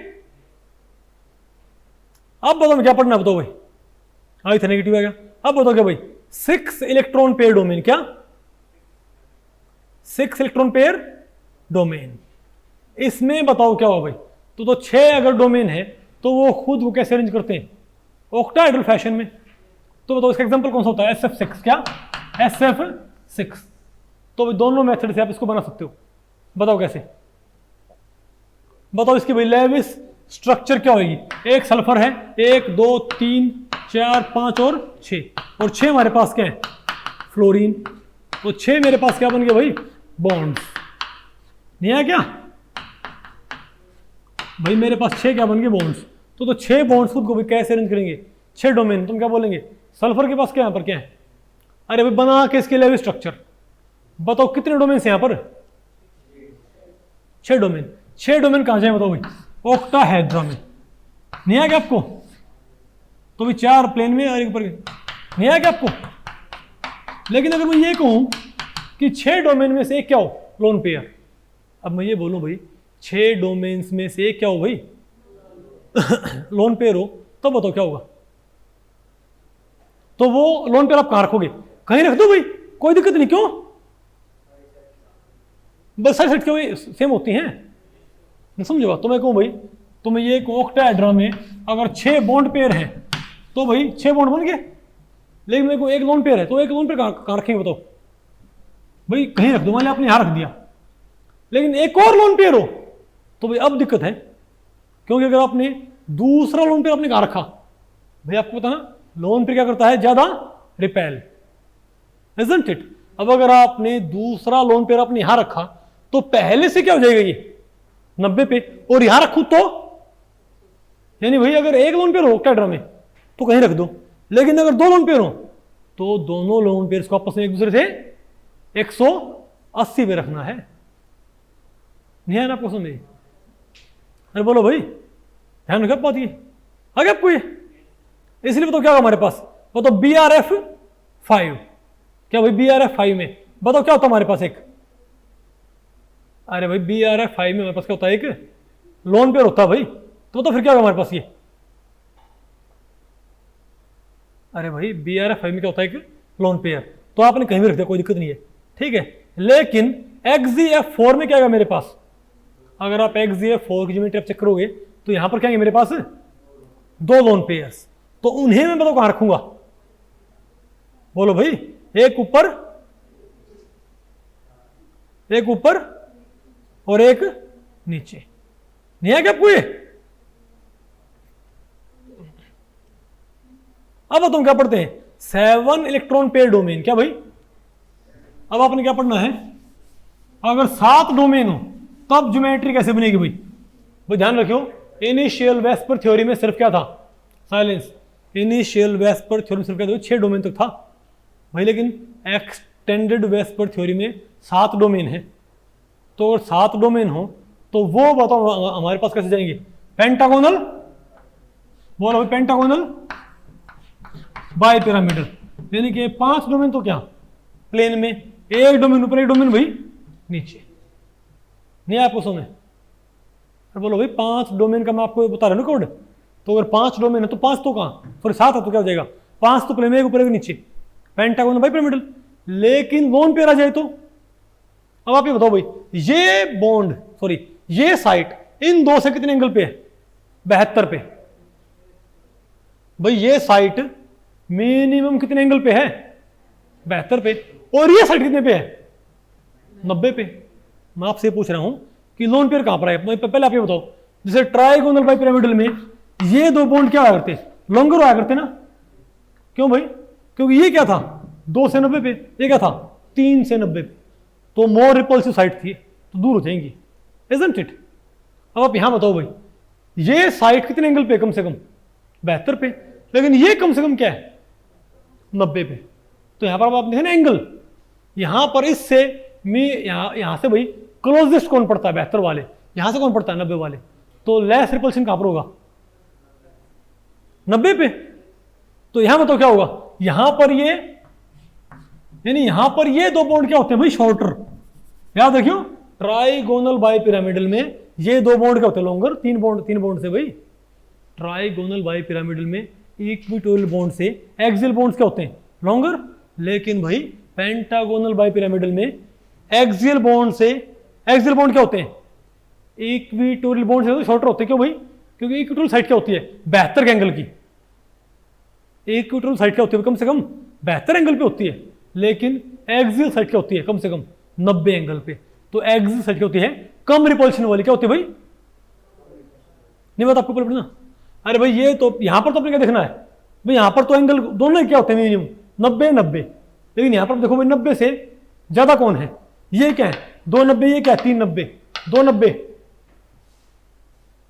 अब बताओ क्या पढ़ना, बताओ भाई I3 नेगेटिव आ गया, अब बताओ क्या भाई 6 इलेक्ट्रॉन पेयर डोमेन, क्या 6 इलेक्ट्रॉन पेयर डोमेन, इसमें बताओ क्या हुआ भाई, तो 6 अगर डोमेन है तो वो खुद वो कैसे अरेंज करते हैं ऑक्टाहेड्रल फैशन में, तो बताओ इसका एग्जांपल कौन सा होता है SF6, क्या SF6, तो भाई दोनों मेथड से आप इसको बना सकते हो, बताओ कैसे, बताओ इसकी भाई लेविस स्ट्रक्चर क्या होगी, एक सल्फर है 1 2 3 4 5 और 6, और 6 हमारे पास क्या है फ्लोरीन, तो 6 मेरे पास क्या बन गया भाई बॉन्ड्स, नहीं है क्या भाई मेरे पास 6 क्या बन गए बॉन्ड्स, तो 6 बॉन्ड्स खुद को भी कैसे अरेंज करेंगे, 6 डोमेन, तुम क्या बोलेंगे सल्फर के पास क्या यहाँ पर क्या है, अरे भाई बना के इसके लेविस स्ट्रक्चर, बताओ कितने डोमेन यहाँ पर 6 डोमेन, 6 डोमेन कहां जाए बताओ भाई ऑक्टाहेड्रा में, नहीं आएगा आपको, तो भी 4 प्लेन में और एक ऊपर, नहीं आएगा आपको, लेकिन अगर मैं ये कहूं कि 6 डोमेन में से एक क्या हो लोन पेयर, अब मैं ये बोलूं भाई 6 डोमेन्स में से एक क्या हो भाई लोन पेयर हो, तो बताओ क्या होगा, तो वो लोन पेयर आप कहां रखोगे, कहीं रख दो भाई कोई दिक्कत नहीं, क्यों बस साइड साइड क्यों सेम होती हैं, समझो बात, तो मैं कहूं भाई, तो मैं ये ऑक्टाहेड्रा में अगर 6 बॉन्ड पेयर हैं तो भाई 6 बॉन्ड बन गए, लेकिन मेरे को एक लोन पेयर है, तो एक लोन पेयर कहां रखेंगे बताओ भाई, कहीं रख दो, मान लिया आपने यहां रख दिया, लेकिन एक और लोन पेयर हो तो भाई अब दिक्कत है, क्योंकि अगर आपने दूसरा लोन पेयर आपने कहां रखा, भाई आपको पता ना लोन पेयर क्या करता है ज्यादा रिपेल, इजंट इट, अब अगर आपने दूसरा लोन पेयर आपने यहां रखा तो पहले से क्या हो जाएगा ये 90 पे, और यहां रखू तो यानी भाई अगर एक लोन पेयर हो ऑक्टाहेड्रा में तो कहीं रख दो, लेकिन अगर 2 लोन पेयर हो तो दोनों लोन पेयर को आपस में एक दूसरे से 180 पे रखना है, नहीं है ना आपको समझ, अरे बोलो भाई ध्यान रखा बात, ये आगे आपको ये, इसलिए बताओ क्या होगा हमारे पास, बताओ BRF5, क्या भाई BRF5 में बताओ क्या होता है हमारे पास एक, अरे भाई BRF5 में हमारे पास क्या होता है एक लोन पेयर होता है भाई, तो फिर क्या होगा हमारे पास ये, अरे भाई BRF5 में क्या होता है एक लोन पेयर, तो आपने कहीं भी रख दिया कोई दिक्कत नहीं है, ठीक है, लेकिन XZF4 में क्या आएगा मेरे पास, अगर आप XZF4 की ज्योमेट्री आप चेक करोगे तो यहां पर क्या है मेरे पास 2 लोन पेयर्स, तो उन्हें मैं बताओ कहां रखूंगा, बोलो भाई एक ऊपर और एक नीचे, नहीं है क्या आपको ये, अब तुम क्या पढ़ते हैं, 7 इलेक्ट्रॉन पेयर डोमेन, क्या भाई, अब आपने क्या पढ़ना है, अगर 7 डोमेन हो तब ज्योमेट्री कैसे बनेगी भाई। भाई ध्यान रखियो, इनिशियल वेस्पर थ्योरी में सिर्फ क्या था, साइलेंस, इनिशियल वेस्पर थ्योरी में सिर्फ क्या था, 6 डोमेन तक था भाई, लेकिन एक्सटेंडेड वेस्पर थ्योरी में 7 डोमेन है। तो अगर 7 डोमेन हो तो वो बताओ हमारे पास कैसे जाएंगे, पेंटागोनल, बोलो भाई पेंटागोनल बाय पिरामिडल, यानी कि 5 डोमेन तो क्या प्लेन में, एक डोमेन ऊपर एक डोमेन भाई नीचे, नहीं आपको समझ, बोलो भाई 5 डोमेन का मैं आपको बता रहा हूं कोड। तो अगर 5 डोमेन है तो 5 तो कहां, सॉरी 7 है तो क्या हो जाएगा, 5 तो प्लेन में, एक ऊपर एक नीचे, पेंटागोनल बाय पिरामिडल। लेकिन लोन पेयर आ जाए तो, अब आप ये बताओ भाई, ये बॉन्ड सॉरी ये साइट इन दो से कितने एंगल पे है, 72 पे। भाई ये साइट मिनिमम कितने एंगल पे है, 72 पे, और ये साइट कितने पे है, 90 पे। मैं आपसे पूछ रहा हूं कि लोन पेयर कहां पर है, पहले आप ये बताओ, जैसे ट्राइगोनल बाय पिरामिडल में ये दो बॉन्ड क्या हुआ करते, लॉन्गर हुआ करते ना, क्यों भाई, क्योंकि ये क्या था 2 से 90 पे, ये क्या था 3 से 90 पे, तो मोर रिपल्सिव साइट थी तो दूर हो जाएंगी, इजंट इट। अब आप यहां बताओ भाई, ये साइट कितने एंगल पे, कम से कम 72 पे, लेकिन ये कम से कम क्या है 90 पे। तो यहां पर आप देखें ना एंगल, यहां पर इससे यहां से भाई क्लोजेस्ट कौन पड़ता है, 72 वाले, यहां से कौन पड़ता है 90 वाले, तो लेस रिपल्शन कहां पर होगा 90 पे। तो यहां बताओ क्या होगा, यहां पर ये, यानी यहां पर ये दो बॉन्ड क्या होते हैं भाई, शॉर्टर, याद रखियो, ट्राइगोनल बाय पिरामिडल में ये दो बॉन्ड क्या होते हैं, लॉन्गर, 3 बॉन्ड से भाई, ट्राइगोनल बाय पिरामिडल में इक्विटोरियल बॉन्ड से एक्सियल बॉन्ड्स क्या होते हैं, लॉन्गर। लेकिन भाई पेंटागोनल बाय पिरामिडल में एक्सियल बॉन्ड क्या होते हैं, इक्विटोरियल बॉन्ड से शॉर्टर होते हैं, क्यों भाई, क्योंकि इक्विटोरियल साइड क्या होती है 72 एंगल की, इक्विटोरियल साइड क्या होती है कम से कम 72 एंगल पे होती है, लेकिन एक्सियल साइड क्या होती है कम से कम 90 एंगल पे। तो एक्सियल साइड क्या होती है कम रिपल्शन वाली, क्या होती है भाई, नहीं बात आपको पढ़ना। अरे भाई ये तो यहां पर तो अपने क्या देखना है भाई, यहां पर तो एंगल दोनों क्या होते हैं मिनिमम 90, लेकिन यहां पर देखो भाई 90 से ज्यादा कौन है, ये क्या है 290, ये क्या है 390, 290,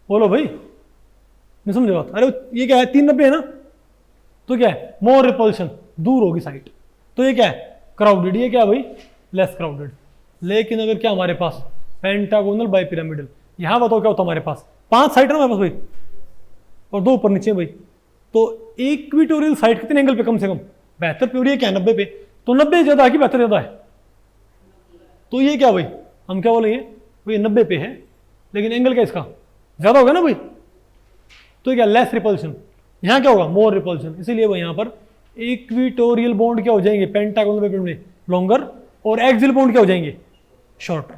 बोलो भाई नहीं समझे बात। अरे ये क्या है 390 है ना, तो क्या है मोर रिपल्शन, दूर होगी साइट, तो ये क्या है क्राउडेड, ये क्या है भाई लेस क्राउडेड। लेकिन अगर क्या हमारे पास पेंटागोनल बाय पिरामिडल, यहां बताओ क्या होता है हमारे पास 5 साइड है ना हमारे पास भाई, और 2 ऊपर नीचे भाई, तो इक्विटोरियल साइड कितने एंगल पे कम से कम 72 पे, और ये क्या है 90 पे, तो 90 ज्यादा है कि 72 ज्यादा है, तो ये क्या भाई हम क्या बोलेंगे भाई 90 पे है, लेकिन एंगल क्या इसका ज्यादा होगा ना भाई, तो क्या लेस रिपल्शन, यहां क्या होगा मोर रिपल्शन, इसीलिए वो यहां पर इक्विटोरियल बॉन्ड क्या हो जाएंगे पेंटागोनल बाय पिरामिडल में लॉन्गर, और एक्सियल बॉन्ड क्या हो जाएंगे शॉर्टर,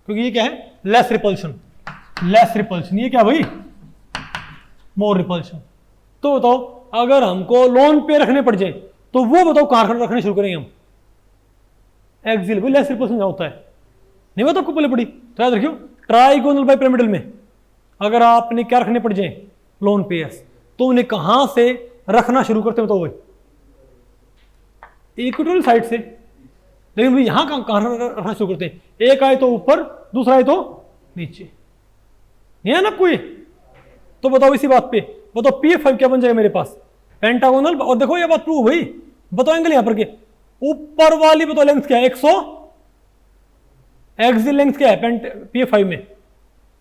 क्योंकि ये क्या है लेस रिपल्शन, ये क्या भाई मोर रिपल्शन। तो बताओ अगर हमको लोन पे रखने पड़ जाए तो वो बताओ कहां रखने शुरू करेंगे हम, एक्सियल भाई लेस रिपल्शन होता है, नहीं बताओ आपको पहले पड़ी, तो याद रखियो ट्राइगोनल बाय पिरामिडल में अगर आपने क्या रखने पड़ जाए लोन पेयर्स, तो उन्हें कहां से रखना शुरू करते हो, तो भाई इक्विटोरियल साइड से, लेकिन भाई यहां कहां रखना शुरू करते हैं, एक आए तो ऊपर, दूसरा आए तो नीचे, है ना कोई। तो बताओ इसी बात पे बताओ P5 क्या बन जाएगा मेरे पास पेंटागोनल, और देखो ये बात प्रूव भाई, बताओ एंगल यहां पर के ऊपर वाली बताओ लेंथ क्या है 100, एक्सियल लेंथ क्या है P5 में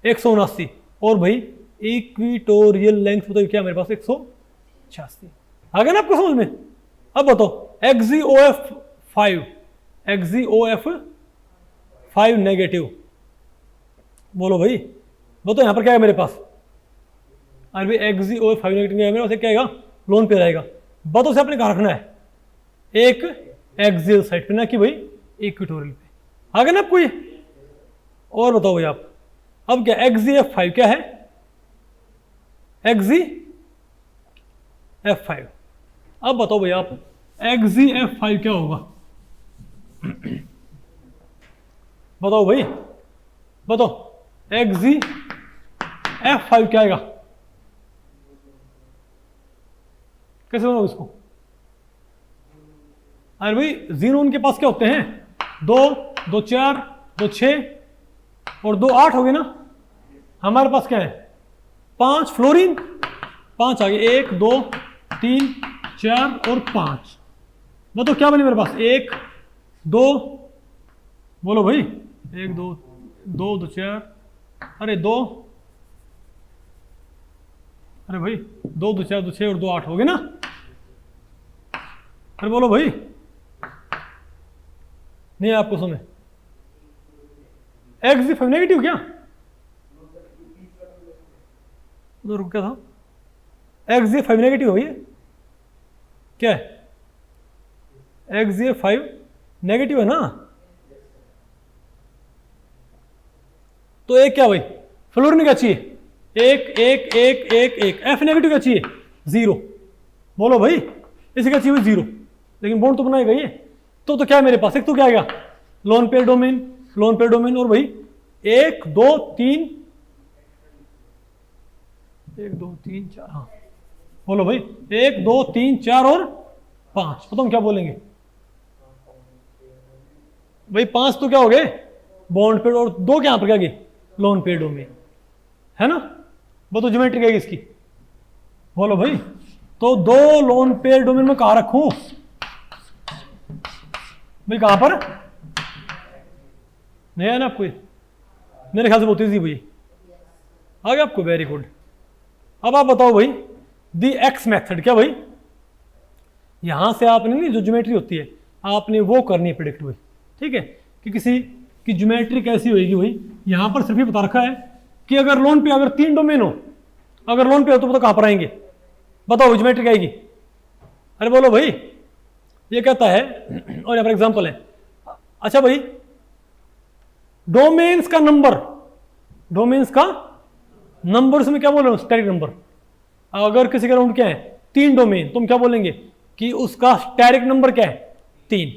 179, और भाई इक्विटोरियल लेंथ बताओ क्या मेरे पास 186, आ गया ना आपको समझ में। अब बताओ XOF5 नेगेटिव, बोलो भाई बताओ यहां पर क्या है मेरे पास, अरे भाई XOF5 नेगेटिव मेरे पास क्या आएगा लोन पे रहेगा, बताओ से आपने कहां रखना है, एक एक्सियल साइड पे ना कि भाई इक्विटोरियल पे, आ गया ना आपको ये। और बताओ भाई आप अब क्या XZF5 क्या है, XZF5, अब बताओ भाई आप XZF5 क्या होगा बताओ भाई, बताओ XZF5 क्या आएगा, कैसे बनाओ इसको, अरे भाई जीनोन के पास क्या होते हैं, 2 2 4 2 6 और 2 8 हो गए ना। हमारे पास क्या है 5 फ्लोरीन, 5 आ गए, 1 2 3 4 और 5। बताओ क्या बने मेरे पास, 1 2, बोलो भाई 1 2 2 2 4, अरे 2, अरे भाई 2 2 4 2 6 और 2 8 हो गए ना। अरे बोलो भाई, नहीं आपको समझ, Xg5 नेगेटिव क्या, तो रुक क्या था, Xg5 नेगेटिव हो ये क्या है, Xg5 नेगेटिव है ना। तो एक क्या भाई फ्लोरीन क्या चाहिए, 1 1 1 1 1, F नेगेटिव क्या चाहिए 0, बोलो भाई इसे क्या चाहिए 0, लेकिन बॉन्ड तो बनाएगा ये। तो क्या है मेरे पास, एक तो क्या आएगा lone pair domain, lone pair domain, और भाई 1 2 3 1 2 3 4, हाँ बोलो भाई 1 2 3 4 और 5, बताओ हम क्या बोलेंगे भाई, 5 तो क्या हो गए बॉन्ड पेयर और 2 क्या पर क्या गए लोन पेयर डोमेन, है ना। बताओ ज्योमेट्री क्या है इसकी, बोलो भाई। तो 2 लोन पेयर डोमेन में कहां रखूं भाई, कहां पर, नहीं है ना आपको, मेरे ख्याल से बहुत ईजी भाई, आ गया आपको, वेरी गुड। अब आप बताओ भाई दी एक्स मेथड, क्या भाई यहां से आपने नहीं जो ज्योमेट्री होती है आपने वो करनी है प्रिडिक्ट भाई, ठीक है, कि किसी की ज्योमेट्री कैसी होगी भाई। यहां पर सिर्फ ये बता रखा है कि अगर लोन पे अगर 3 डोमेन हो, अगर लोन पे हो तो बताओ कहां पर आएंगे, बताओ ज्योमेट्री क्या आएगी, अरे बोलो भाई, ये कहता है, और यहां पर एग्जांपल है, अच्छा भाई डोमेन्स का नंबर, डोमेन्स का नंबर में क्या बोल रहे हो स्टैटिक नंबर, अगर किसी का राउंड क्या है 3 डोमेन, तुम क्या बोलेंगे कि उसका स्टैटिक नंबर क्या है 3।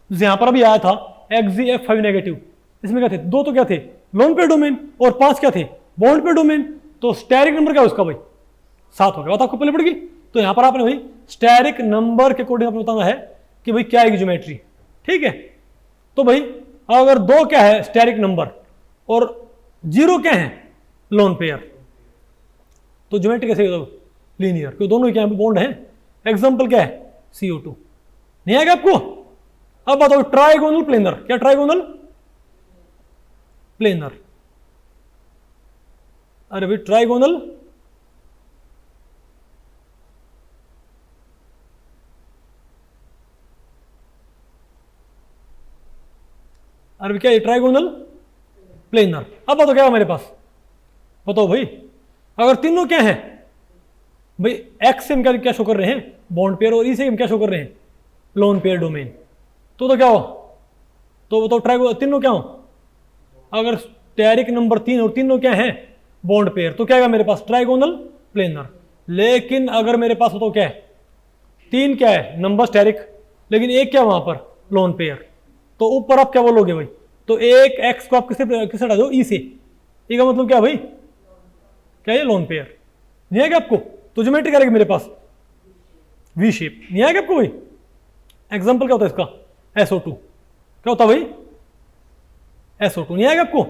यहां पर अभी आया था Xgf5 नेगेटिव, इसमें क्या थे 2 तो क्या थे लोन पेयर डोमेन और 5 क्या थे बॉन्ड पेयर डोमेन, तो स्टैटिक नंबर क्या है उसका भाई 7 हो गया, बात आपको पहले पड़ गई। तो यहां पर आपने भाई स्टैटिक नंबर के अकॉर्डिंग आपको बताना है कि भाई क्या आएगी ज्योमेट्री, ठीक है। तो भाई अगर 2 क्या है स्टैटिक नंबर और 0 क्या है लोन पेयर, तो ज्योमेट्री कैसे लीनियर, क्योंकि दोनों ही क्या बॉन्ड है। एग्जांपल क्या है CO2, नहीं आएगा आपको। अब बताओ ट्राइगोनल प्लेनर, क्या ट्राइगोनल प्लेनर, अरे भाई ट्राइगोनल, अरे क्या है ट्राइगोनल प्लेनर। अब बताओ क्या है मेरे पास, बताओ भाई अगर तीनों क्या है भाई, एक्स से हम क्या शो कर रहे हैं बॉन्ड पेयर और ई से हम क्या शो कर रहे हैं लोन पेयर डोमेन, तो क्या हो, तो बताओ ट्राइगो तीनों क्या हो, अगर स्टेरिक नंबर 3 और तीनों क्या है बॉन्ड पेयर, तो क्या है मेरे पास ट्राइगोनल प्लेनर। लेकिन अगर मेरे पास तो क्या है 3 क्या है नंबर स्टेरिक, लेकिन एक क्या वहां पर लोन पेयर, तो ऊपर आप क्या बोलोगे भाई, तो एक एक्स को आप किससे हटा दो ई से, ई का मतलब क्या भाई क्या ये लोन पेयर, नहीं आएगा आपको। तो ज्योमेट्री क्या रहेगी मेरे पास वी शेप, नहीं आएगा आपको भाई। एग्जांपल क्या होता है इसका SO2, क्या होता है भाई SO2, नहीं आएगा आपको।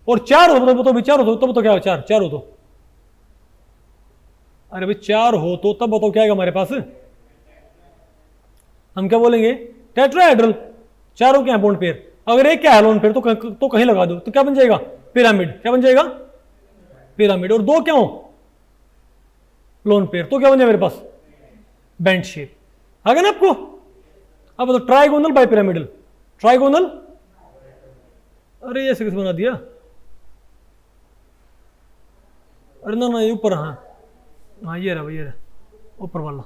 और 4 हो तो बताओ 4 हो तो तब तो क्या हो, 4 हो तो, अरे भाई 4 हो तो तब बताओ क्या आएगा हमारे पास, हम क्या बोलेंगे टेट्राहेड्रल, चारों क्या है बॉन्ड पेयर। अगर एक क्या है लोन पेयर तो कहीं लगा दो, तो क्या बन जाएगा पिरामिड, क्या बन जाएगा पिरामिड। और 2 क्या हो लोन पेयर, तो क्या बन जाए मेरे पास बेंट शेप, आ गया ना आपको। अब तो ट्राइगोनल बाय पिरामिडल, ट्राइगोनल, अरे ये ऐसे बना दिया, अरे ना ये ऊपर, हाँ ये रहा, ये रहा ऊपर वाला,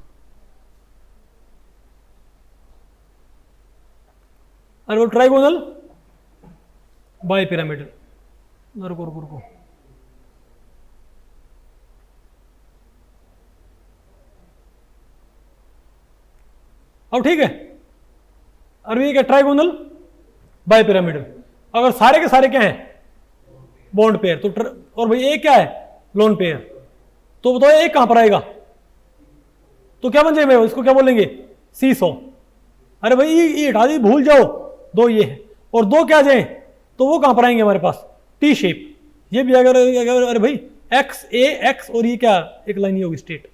अरे वो ट्राइगोनल बाय पिरामिडल, रुको रुको रुको, अब ठीक है। अरे ये क्या ट्राइगोनल बाय पिरामिडल, अगर सारे के सारे क्या हैं बॉन्ड पेयर, तो और भाई एक क्या है लोन पेयर, तो बताओ एक कहां पर आएगा, तो क्या बन जाएगा इसको क्या बोलेंगे सीसो, अरे भाई ये हटा दी, भूल जाओ, दो ये है और दो क्या जाए तो वो कहां पर आएंगे हमारे पास, टी शेप। ये भी अगर अरे भाई एक्स ए एक्स और ये क्या एक लाइन ही होगी स्ट्रेट,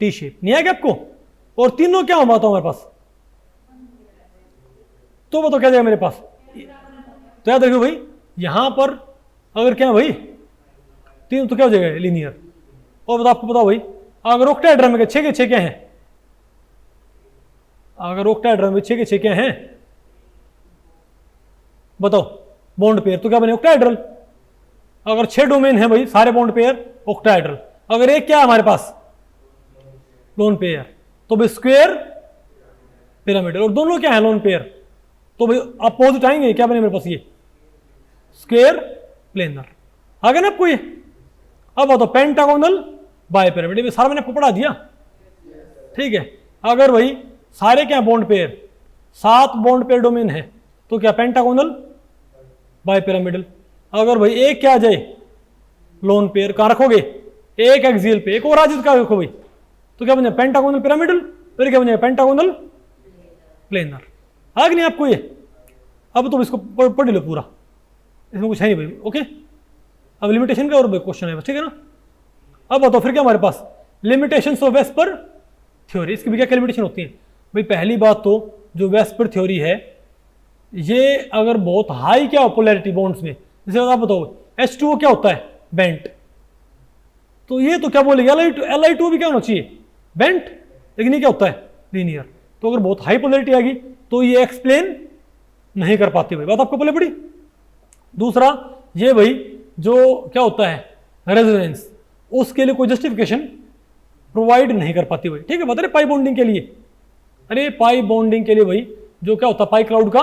टी शेप। नहीं आएगा आपको? और तीनों क्या होता हमारे पास, तो बताओ क्या जाएगा मेरे पास। तो याद रखियो भाई यहां पर अगर क्या है भाई तीन तो क्या हो जाएगा लीनियर। और बताओ आपको बताओ भाई अगर ऑक्टाहेड्रम में 6 के 6 क्या है, अगर ऑक्टाहेड्रम में 6 के 6 क्या है बताओ बॉन्ड पेयर, तो क्या बने ऑक्टाहेड्रल। अगर 6 डोमेन है भाई सारे बॉन्ड पेयर ऑक्टाहेड्रल। अगर एक क्या है हमारे पास लोन पेयर, तो भाई स्क्वायर पिरामिडल। और दोनों क्या है लोन पेयर, तो भाई अपोजिट आएंगे, क्या बने मेरे पास ये स्क्वायर प्लेनर। आ गया ना आपको ये। अब बताओ पेंटागोनल बाइपिरामिड, सारा मैंने आपको पढ़ा दिया, ठीक है। अगर भाई सारे क्या bond pair 7 bond pair domain है तो क्या पेंटागोनल बाइपिरामिडल। अगर भाई एक क्या आ जाए लोन पेयर, कहां रखोगे एक एक्सियल पे, एक और आ जाए तो क्या रखो भाई, तो क्या बन जाए पेंटागोनल पिरामिडल, फिर क्या बन जाए पेंटागोनल प्लेनर। आ गया नहीं आपको ये। अब तो इसको पढ़ लो पूरा, इसमें कुछ है नहीं भाई, ओके। अब लिमिटेशन का और क्वेश्चन है बस, ठीक है ना। अब बताओ फिर क्या हमारे पास लिमिटेशंस ऑफ वेस्पर थ्योरी। इसकी भी क्या लिमिटेशन होती है भाई। पहली बात तो जो वेस्पर थ्योरी है ये अगर बहुत हाई क्या हो पोलैरिटी बॉन्ड्स में, जैसे आप बताओ H2O क्या होता है बेंट, तो ये तो क्या बोलेंगे Li2 भी क्या होना चाहिए बेंट, लेकिन ये क्या होता है लीनियर। तो अगर बहुत हाई पोलैरिटी आ गई तो ये एक्सप्लेन नहीं कर पाती भाई, बात आपको पहले पड़ी। दूसरा ये भाई जो क्या होता है रेजोनेंस, उसके लिए कोई जस्टिफिकेशन प्रोवाइड नहीं कर पाती भाई, ठीक है। बता रहे पाई बॉन्डिंग के लिए, अरे पाई बॉन्डिंग के लिए भाई जो क्या होता है पाई क्लाउड का,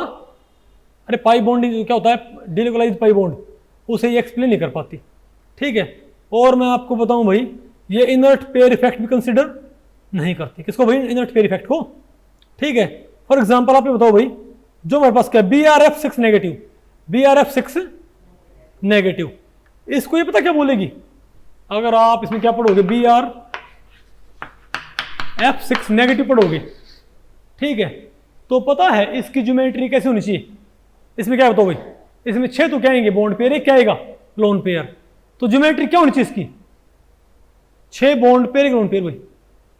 अरे पाई बॉन्डिंग क्या होता है डिलोकलाइज पाई बॉन्ड, उसे ये एक्सप्लेन नहीं कर पाती, ठीक है। और मैं आपको बताऊं भाई ये इनर्ट पेयर इफेक्ट भी कंसिडर नहीं करती। किसको भाई इनर्ट पेयर इफेक्ट को, ठीक है। फॉर एग्जाम्पल आप ये बताओ भाई जो हमारे पास क्या BRF6 नेगेटिव, BRF6 नेगेटिव, इसको ये पता क्या बोलेगी। अगर आप इसमें क्या पढ़ोगे BRF6 नेगेटिव पढ़ोगे, ठीक है, तो पता है इसकी ज्योमेट्री कैसे होनी चाहिए। इसमें क्या बताओ भाई, इसमें 6 तो क्या आएंगे बॉन्ड पेयर, एक क्या आएगा लोन पेयर, तो ज्योमेट्री क्या होनी चाहिए इसकी 6 बॉन्ड पेयर एक लोन पेयर भाई।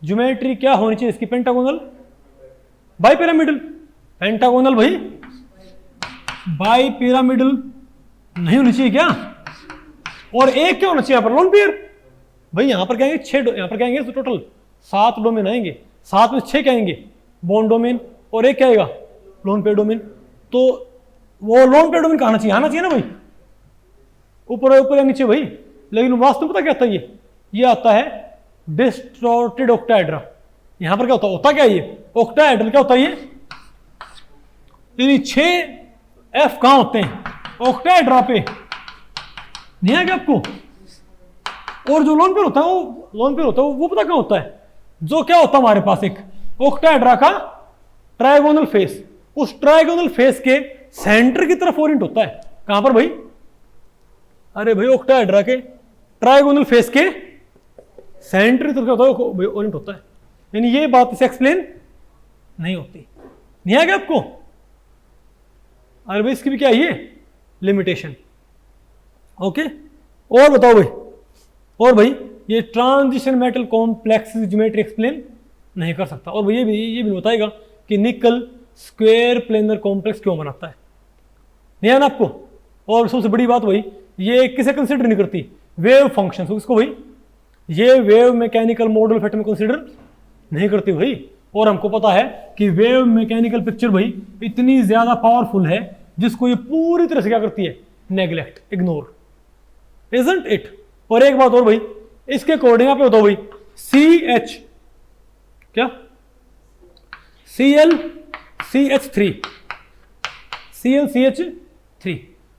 ज्योमेट्री क्या होनी चाहिए इसकी पेंटागोनल बाइपिरामिडल। पेंटागोनल भाई बाइपिरामिडल नहीं होनी चाहिए क्या, और एक क्या होना चाहिए यहाँ पर लोन पेयर भाई। यहां पर क्या आएंगे 6, यहां पर क्या आएंगे तो टोटल 7 डोमेन आएंगे, 7 में 6 क्या आएंगे बॉन्ड डोमेन और एक क्या आएगा लोन पेयर डोमेन। तो वो लोन पेयर डोमेन कहां आना चाहिए, आना चाहिए ना भाई ऊपर ऊपर या नीचे भाई। लेकिन वास्तव में पता क्या आता है ये आता है डिस्टॉर्टेड ऑक्टाहेड्रा। यहां पर क्या होता क्या ये ऑक्टाहेड्रल क्या होता है ये 6 F कहां होते हैं ऑक्टाहेड्रा पे, नहीं है क्या आपको। और जो लोन पेयर होता है वो पता क्या होता है, जो क्या होता है हमारे पास एक ऑक्टाहेड्रा का ट्रायगोनल फेस, उस ट्रायगोनल फेस के सेंटर की तरफ ओरिएंट होता है। कहां पर भाई, अरे भाई ऑक्टाहेड्रा के ट्रायगोनल फेस के सेंटर की तरफ क्या होता है ओरिएंट होता है। यानी ये बात इसे एक्सप्लेन नहीं होती, नहीं आएगा आपको। अरे भाई इसकी भी क्या है ये लिमिटेशन, ओके। और बताओ भाई, और भाई ये transition metal complex geometry explain नहीं कर सकता। और भाई ये भी बताएगा कि निकल स्क्वायर प्लेनर कॉम्प्लेक्स क्यों बनाता है, नहीं है ना आपको। और सबसे बड़ी बात भाई ये किसे कंसिडर नहीं करती वेव फंक्शन, तो इसको भाई ये वेव मैकेनिकल मॉडल इफेक्ट में कंसिडर नहीं करती भाई। और हमको पता है कि वेव मैकेनिकल पिक्चर भाई इतनी ज्यादा पावरफुल है जिसको ये पूरी तरह से क्या करती है नेग्लेक्ट, इग्नोर, इजंट इट। और एक बात और भाई इसके अकॉर्डिंग आप बताओ भाई CH क्या ClCH3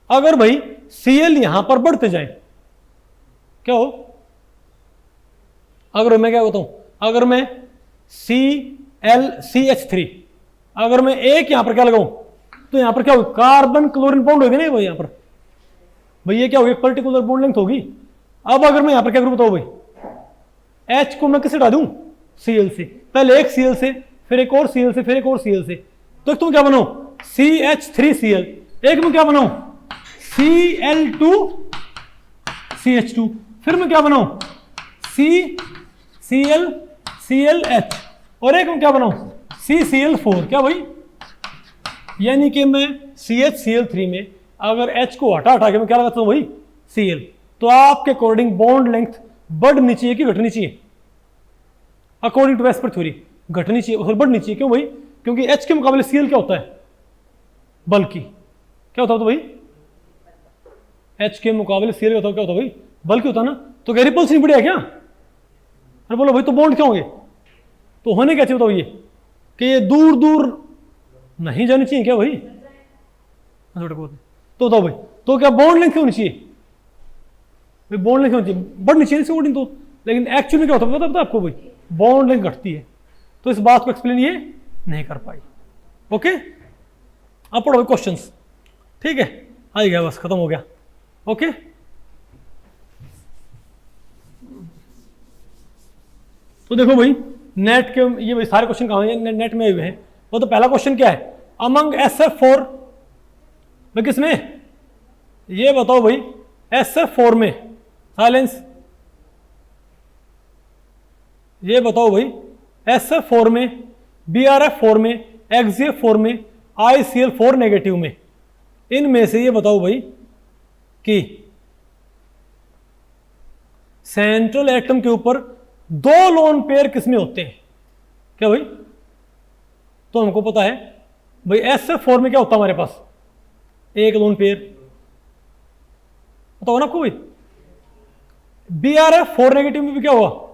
अगर भाई Cl यहां पर बढ़ते जाए क्या हो, अगर मैं क्या बताऊं, अगर मैं ClCH3 अगर मैं एक यहां पर क्या लगाऊं तो यहां पर क्या होगा कार्बन क्लोरीन बॉन्ड होगी ना भाई, यहां पर भाई ये क्या होगी एक पर्टिकुलर बॉन्ड लेंथ होगी। अब अगर मैं यहां पर क्या करूं बताओ भाई, H को मैं किसे हटा दूं Cl से, पहले एक Cl से फिर एक और Cl से फिर एक और Cl से, तो एक तुम क्या बनाओ CH3Cl, एक में क्या बनाओ Cl2CH2, फिर मैं क्या बनाऊं CClClH, और एक में क्या बनाऊं CCl4। क्या भाई, यानी कि मैं CHCl3 में अगर H को हटा के मैं क्या लगाता हूं भाई Cl, तो आपके अकॉर्डिंग बॉन्ड लेंथ बढ़नी चाहिए कि घटनी चाहिए? अकॉर्डिंग टू वेस्पर थ्योरी घटनी चाहिए और बढ़नी चाहिए। क्यों भाई? क्योंकि H के मुकाबले Cl क्या होता है? बल्कि। क्या होता है भाई? H के मुकाबले Cl क्या होता है भाई? बल्कि होता है ना। तो क्या रिपल्स नहीं बढ़िया क्या? अरे बोलो भाई, तो बॉन्ड क्या होंगे? तो होने क्या चाहिए बताओ ये कि ये दूर दूर नहीं जानी चाहिए क्या भाई? तो बताओ भाई, तो क्या बॉन्ड लेंथ क्यों होनी चाहिए भाई? बॉन्ड लेंथ क्यों होनी चाहिए? बढ़नी चाहिए अकॉर्डिंग तो, लेकिन एक्चुअली क्या होता है पता आपको भाई? बॉन्ड लेंथ घटती है। तो इस बात को एक्सप्लेन ये नहीं कर पाई। ओके, अब पढ़ो क्वेश्चंस। ठीक है, आ गया, बस खत्म हो गया। ओके, तो देखो भाई नेट के ये भाई सारे क्वेश्चन कहाँ हैं? नेट में हुए हैं। वो तो पहला क्वेश्चन क्या है? अमंग SF4 भाई किसमें? ये बताओ भाई SF4 में, साइलेंस, ये बताओ भाई SF4 में, BRF4 में, XGF4 में, ICL4 नेगेटिव में, इनमें से ये बताओ भाई कि सेंट्रल एटम के ऊपर 2 लोन पेयर किसमें होते हैं? क्या भाई? तो हमको पता है भाई SF4 में क्या होता है हमारे पास? 1 लोन पेयर, बताओ ना आपको भाई। BRF4 नेगेटिव में भी क्या हुआ?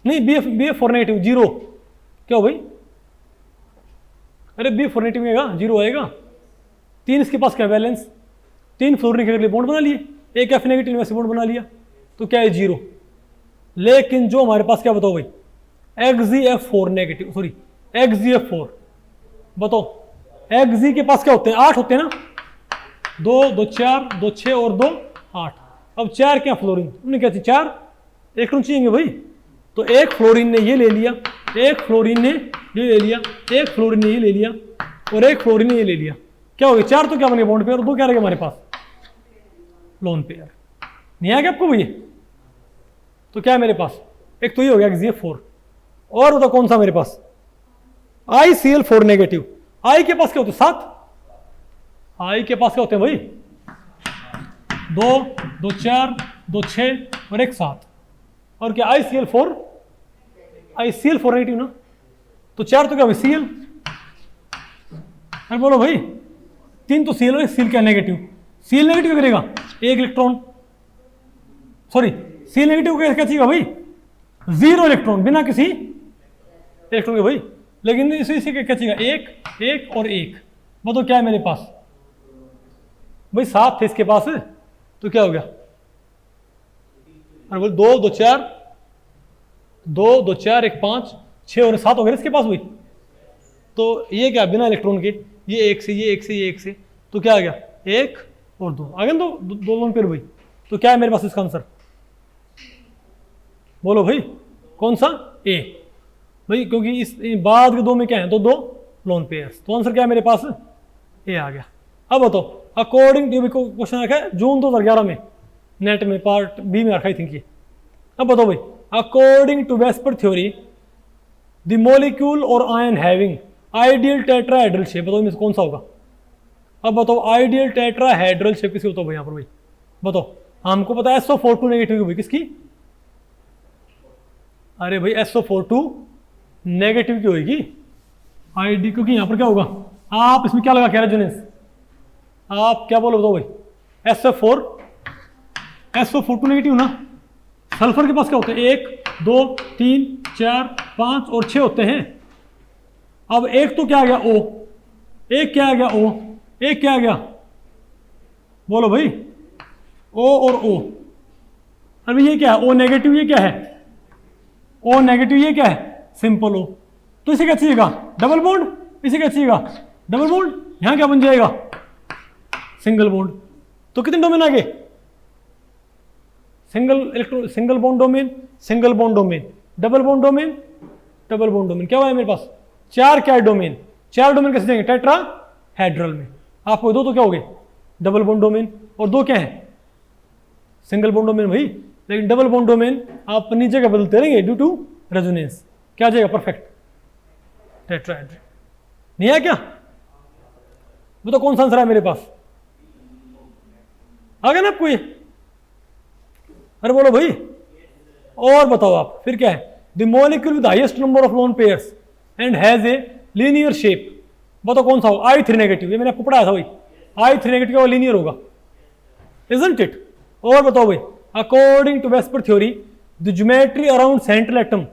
नहीं, BF4 नेगेटिव 0। क्या हो भाई? अरे BF4 नेगेटिव में आएगा 0 आएगा। 3 इसके पास क्या बैलेंस? 3 फ्लोरीन के लिए बॉन्ड बना लिए, एक F नेगेटिव वैसे बॉन्ड बना लिया, तो क्या है 0। लेकिन जो हमारे पास क्या बताओ भाई? XGF4 नेगेटिव, सॉरी XGF4, बताओ XG के पास क्या होते हैं? 8 होते हैं ना, 2 2 4 2 6 और 2 8। अब 4 क्या फ्लोरीन, उन्हें क्या चाहिए? 4 इलेक्ट्रॉन चाहिए भाई। तो एक फ्लोरीन ने ये ले लिया, एक फ्लोरीन ने ये ले लिया, एक फ्लोरीन ने ये ले लिया, और एक फ्लोरीन ने ये ले लिया। क्या हो गया? 4 तो क्या बन गया बॉन्ड पेयर, और 2 क्या रहेगा हमारे पास? Lone pair. नहीं आया क्या आपको भैया? तो क्या है मेरे पास? एक तो ये हो गया XGF4, और बताओ कौन सा मेरे पास? ICL4 negative. I के पास क्या होते हैं? 7। I के पास क्या होते हैं भाई? 2 2 4 2 6 और एक 7। और क्या ICL4 नेगेटिव ना, तो 4 तो क्या भाई Cl। अरे बोलो भाई, 3 तो Cl है, Cl क्या नेगेटिव? Cl नेगेटिव क्या करेगा? 1 इलेक्ट्रॉन, सॉरी Cl नेगेटिव क्या चाहिए भाई? 0 इलेक्ट्रॉन, बिना किसी इलेक्ट्रॉन के भाई। लेकिन इसी क्या चाहिए? 1 1 और 1। बताओ क्या है मेरे पास भाई? 7 थे इसके पास, तो क्या हो गया? अरे बोल 2 2 4 2 2 4 1 5 6 और 7 हो गए इसके पास भाई। तो ये क्या बिना इलेक्ट्रॉन के? ये 1 से, ये 1 से, ये 1 से, तो क्या आ गया? 1 और 2 आ गया ना, 2 लोन पेयर भाई। तो क्या है मेरे पास इसका आंसर? बोलो भाई कौन सा? A भाई, क्योंकि इस बाद के 2 में क्या है? तो 2 लोन पेयर्स। तो आंसर क्या है मेरे पास? A आ गया। अब बताओ अकॉर्डिंग टू क्वेश्चन रखा है जून 2011 में, नेट में पार्ट बी में रखा, आई थिंक ये। अब बताओ भाई according to VSEPR theory the molecule और ion having ideal tetrahedral shape, बताओ इनमें से कौन सा होगा? अब बताओ आइडियल टेट्राहेड्रल शेप किसकी बताओ भाई? यहाँ पर भाई बताओ, हमको पता है SO42 नेगेटिव भाई, किसकी? अरे भाई SO42 नेगेटिव की होगी आईडी, क्योंकि यहां पर क्या होगा? आप इसमें क्या लगा के रेजोनेंस, आप क्या बोलो बताओ भाई? SO42 नेगेटिव ना। सल्फर के पास क्या होते हैं? 1 2 3 4 5 और 6 होते हैं। अब एक तो क्या आ गया? O, एक क्या आ गया? O, एक क्या आ गया? बोलो भाई O और O। अभी ये क्या है? O नेगेटिव, ये क्या है? O नेगेटिव, ये क्या है? Simple O। तो इसे क्या चाहिएगा? Double bond. इसे क्या चाहिएगा? Double bond. यहां क्या बन जाएगा? Single bond. तो कितने डोमेन आ गए? Single bond domain, single bond domain, double bond domain, double bond domain. क्या हुआ है मेरे पास? 4 क्या है डोमेन, 4 डोमेन कैसे जाएंगे, टेट्राहेड्रल में। आपको 2 तो क्या हो गए, डबल बॉन्ड डोमेन, और 2 क्या है, सिंगल बॉन्ड डोमेन भाई। लेकिन डबल बॉन्ड डोमेन आप अपनी जगह बदलते रहेंगे ड्यू टू रेजोनेंस, क्या जाएगा, परफेक्ट टेट्राहेड्रल। नहीं है क्या, वो तो कौन सा आंसर है मेरे पास, आ गया ना आपको ये, अरे बोलो भाई। और बताओ आप फिर क्या है, the molecule with highest number of lone pairs and has a linear shape, बताओ कौन सा होगा, I3 नेगेटिव, ये मैंने आपको पढ़ाया था भाई, I3 नेगेटिव और लीनियर होगा, इजंट इट। और बताओ भाई, according to VSEPR theory the geometry around central atom,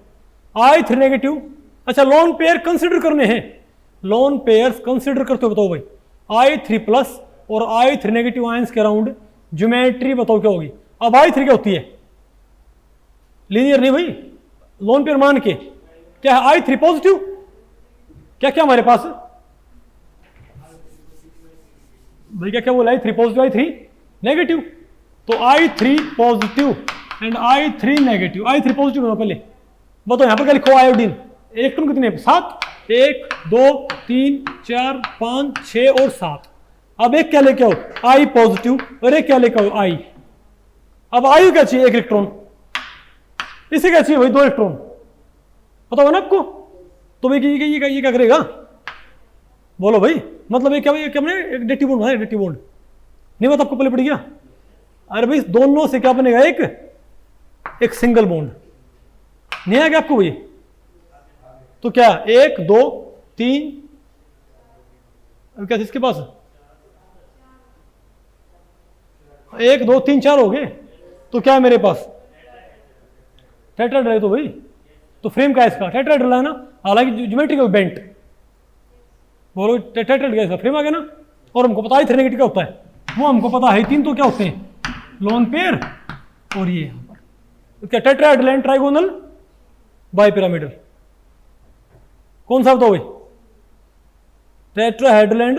I3 negative. अच्छा लोन पेयर कंसिडर करने हैं, लोन पेयर्स कंसिडर करते हो, बताओ भाई I3 प्लस और I3 नेगेटिव आयंस के अराउंड ज्योमेट्री बताओ क्या होगी। अब I3 क्या होती है, लीनियर नहीं भाई, लोन पेयर मान के क्या है, I3 पॉजिटिव, क्या क्या हमारे पास भाई, क्या क्या बोला, I3 पॉजिटिव I3 नेगेटिव, तो I3 positive and I3 negative, I3 positive है पहले, बताओ यहां पर क्या लिखो, आयोडीन, इलेक्ट्रॉन कितने, 7, 1 2 3 4 5 6 और 7। अब एक क्या लेके आओ, I पॉजिटिव, और एक क्या लेके आओ, I। अब I क्या चाहिए, 1 इलेक्ट्रॉन, इसे क्या चाहिए भाई, 2 इलेक्ट्रॉन, पता होगा ना आपको। तो भाई ये क्या करेगा, बोलो भाई, मतलब ये क्या भाई, क्या बने, एक डेटिव बॉन्ड है, डेटिव बॉन्ड नहीं पता आपको, पहले पड़ गया। अरे भाई दोनों से क्या बनेगा, एक सिंगल बॉन्ड, नहीं आ गया आपको भाई। तो क्या 1 2 3, अब क्या इसके पास 1 2 3 4 हो गए, तो क्या है मेरे पास, टेट्राहेड्रल है तो भाई, तो फ्रेम का इसका टेट्राहेड्रल है ना, हालांकि ज्योमेट्रिकल बेंट, बोलो टेट्राहेड्रल का इसका फ्रेम आ गया ना। और हमको पता है 3 नेगेटिव क्या होता है, वो हमको पता है, 3 तो क्या होते हैं, लोन पेयर, और ये तो क्या टेट्राहेड्रल एंड ट्राइगोनल बाइपिरामिडल, कौन सा बताओ भाई, टेट्राहेड्रल एंड,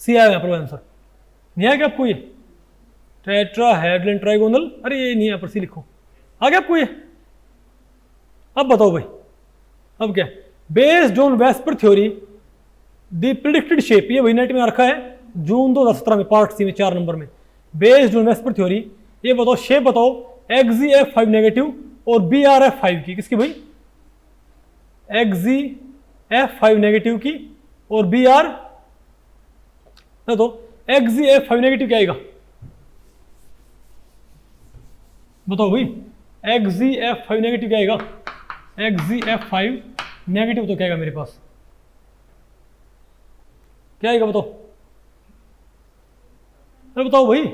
सी आया यहाँ पर आंसर, नहीं आया क्या आपको ये, टेट्राहेड्रल एंड ट्राइगोनल, अरे ये नहीं, यहाँ पर सी लिखो, आ गया आपको ये। अब बताओ भाई, अब क्या, based on VSEPR theory the predicted shape, ये वही नेट में रखा है जून 2017 में पार्ट सी में 4 नंबर में, बेस्ड ऑन वेस्पर थ्योरी, ये बताओ शेप बताओ, XZF5 नेगेटिव और BRF5 की, किसकी भाई, XZF5 नेगेटिव की और BR, तो XZF5 नेगेटिव क्या आएगा, बताओ भाई, XZF5 नेगेटिव क्या आएगा, XZF5 नेगेटिव तो क्या आएगा मेरे पास, क्या आएगा बताओ, अरे बताओ भाई,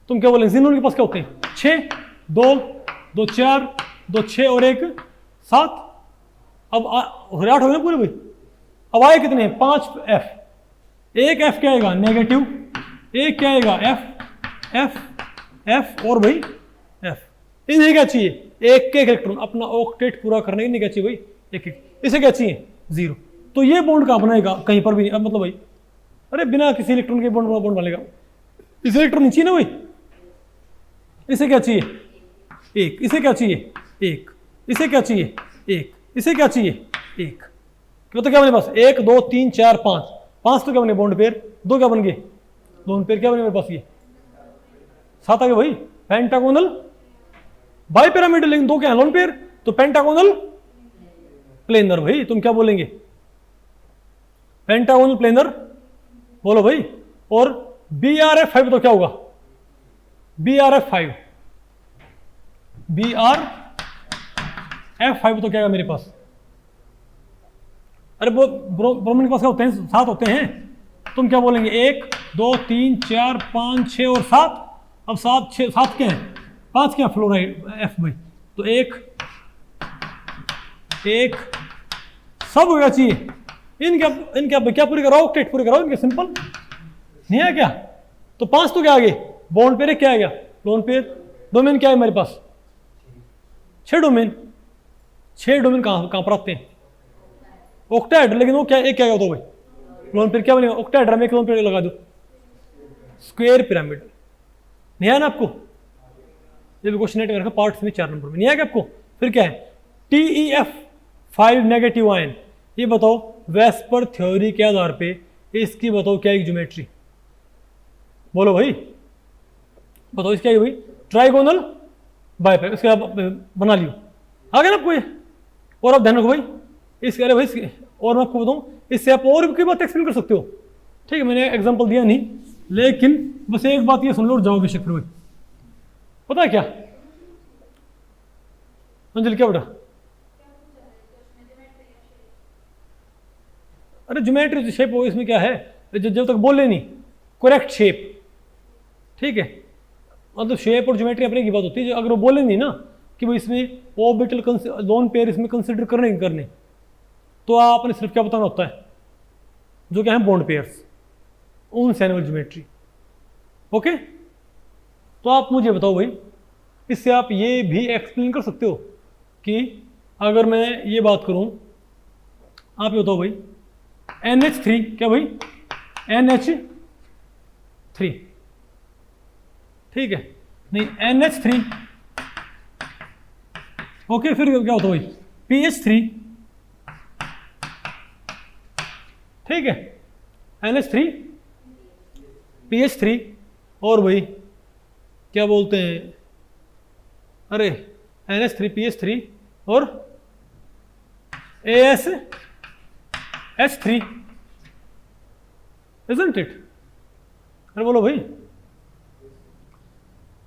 तुम क्या बोलेंगे, जिनोन के पास क्या होते हैं, 6 2 2 4 2 6 और 1 7, अब 8 हो गए पूरे भाई। अब आए कितने हैं, 5F, एक F क्या आएगा नेगेटिव, एक क्या आएगा F और भाई F, इन्हें क्या चाहिए, एक इलेक्ट्रॉन, अपना ऑक्टेट पूरा करने के लिए क्या चाहिए भाई, एक, इसे क्या चाहिए 0। तो ये बॉन्ड कहाँ बनाएगा, कहीं पर भी नहीं, अब मतलब भाई, अरे बिना किसी इलेक्ट्रॉन के बॉन्ड बनेगा, इसे इलेक्ट्रॉन नहीं चाहिए ना भाई, इसे क्या चाहिए 1, इसे क्या चाहिए 1, इसे क्या चाहिए 1, इसे क्या चाहिए 1, तो क्या बने पास 1 2 3 4 5 तो क्या बने बॉन्ड पेयर, 2 क्या बन गए लोन पेयर, क्या बने मेरे पास ये 7 आ गए भाई, पेंटागोनल बाइपिरामिडल, लेकिन 2 क्या है लोन पेयर, तो पेंटागोनल प्लेनर भाई, तुम क्या बोलेंगे, पेंटागोनल प्लेनर, बोलो भाई। और BRF5 तो क्या होगा, BRF5 तो क्या है मेरे पास, अरे वो ब्रोमीन के पास क्या होते हैं, 7 होते हैं, तुम क्या बोलेंगे 1 2 3 4 5 6 और 7, अब 7 क्या है, 5 क्या फ्लोराइड F भाई, तो एक सब होगा चाहिए, इनके क्या पूरी कराओ, ऑक्टेट पूरे कराओ इनके, सिंपल नहीं है क्या, तो 5 तो क्या आ गए, बॉन्ड पेयर क्या आ गया, लोन पेयर, डोमेन क्या है मेरे पास 6 डोमेन, 6 डोमेन कहां पर आते हैं, ऑक्टेट, लेकिन वो क्या एक क्या होता है भाई, लोन पेयर क्या बनेगा, ऑक्टेट में एक लोन पेयर लगा दो, स्क्वायर पिरामिड, नहीं है ना आपको, ये भी क्वेश्चन नेट में रखा पार्ट में 4 नंबर में, नहीं है क्या आपको। फिर क्या है 5 नेगेटिव आयन। ये बताओ वेस्पर थ्योरी के आधार पे इसकी बताओ क्या है ज्योमेट्री, बोलो भाई, बताओ इसका क्या है भाई, ट्राइगोनल बाइपेर, इसके आप बना लियो, आ गया ना कोई। और आप ध्यान रखो भाई इसके, अरे भाई और मैं आपको बताऊं इससे आप और भी कोई बात एक्सप्लेन कर सकते हो, ठीक है, मैंने एग्जांपल दिया नहीं, लेकिन बस एक बात ये सुन लो और जाओ बेशक फिर भाई। पता है क्या अंजलि, क्या बेटा, अरे ज्योमेट्री शेप हो, इसमें क्या है, जब तक बोले नहीं करेक्ट शेप, ठीक है, मतलब शेप और ज्योमेट्री अपने की बात होती है, अगर वो बोले नहीं ना कि भाई इसमें ऑर्बिटल लोन पेयर इसमें कंसिडर करने, तो आपने सिर्फ क्या बताना होता है, जो क्या है बॉन्ड पेयर्स, उन सैनवल ज्योमेट्री। ओके, तो आप मुझे बताओ भाई, इससे आप ये भी एक्सप्लेन कर सकते हो कि अगर मैं ये बात करूं, आप ये बताओ भाई NH3, क्या भाई NH3, ठीक है, नहीं NH3, ओके, फिर क्या होता है भाई PH3, ठीक है, NH3 PH3, और भाई क्या बोलते हैं, अरे NH3 PH3 और ASH3, isn't it? अरे बोलो भाई,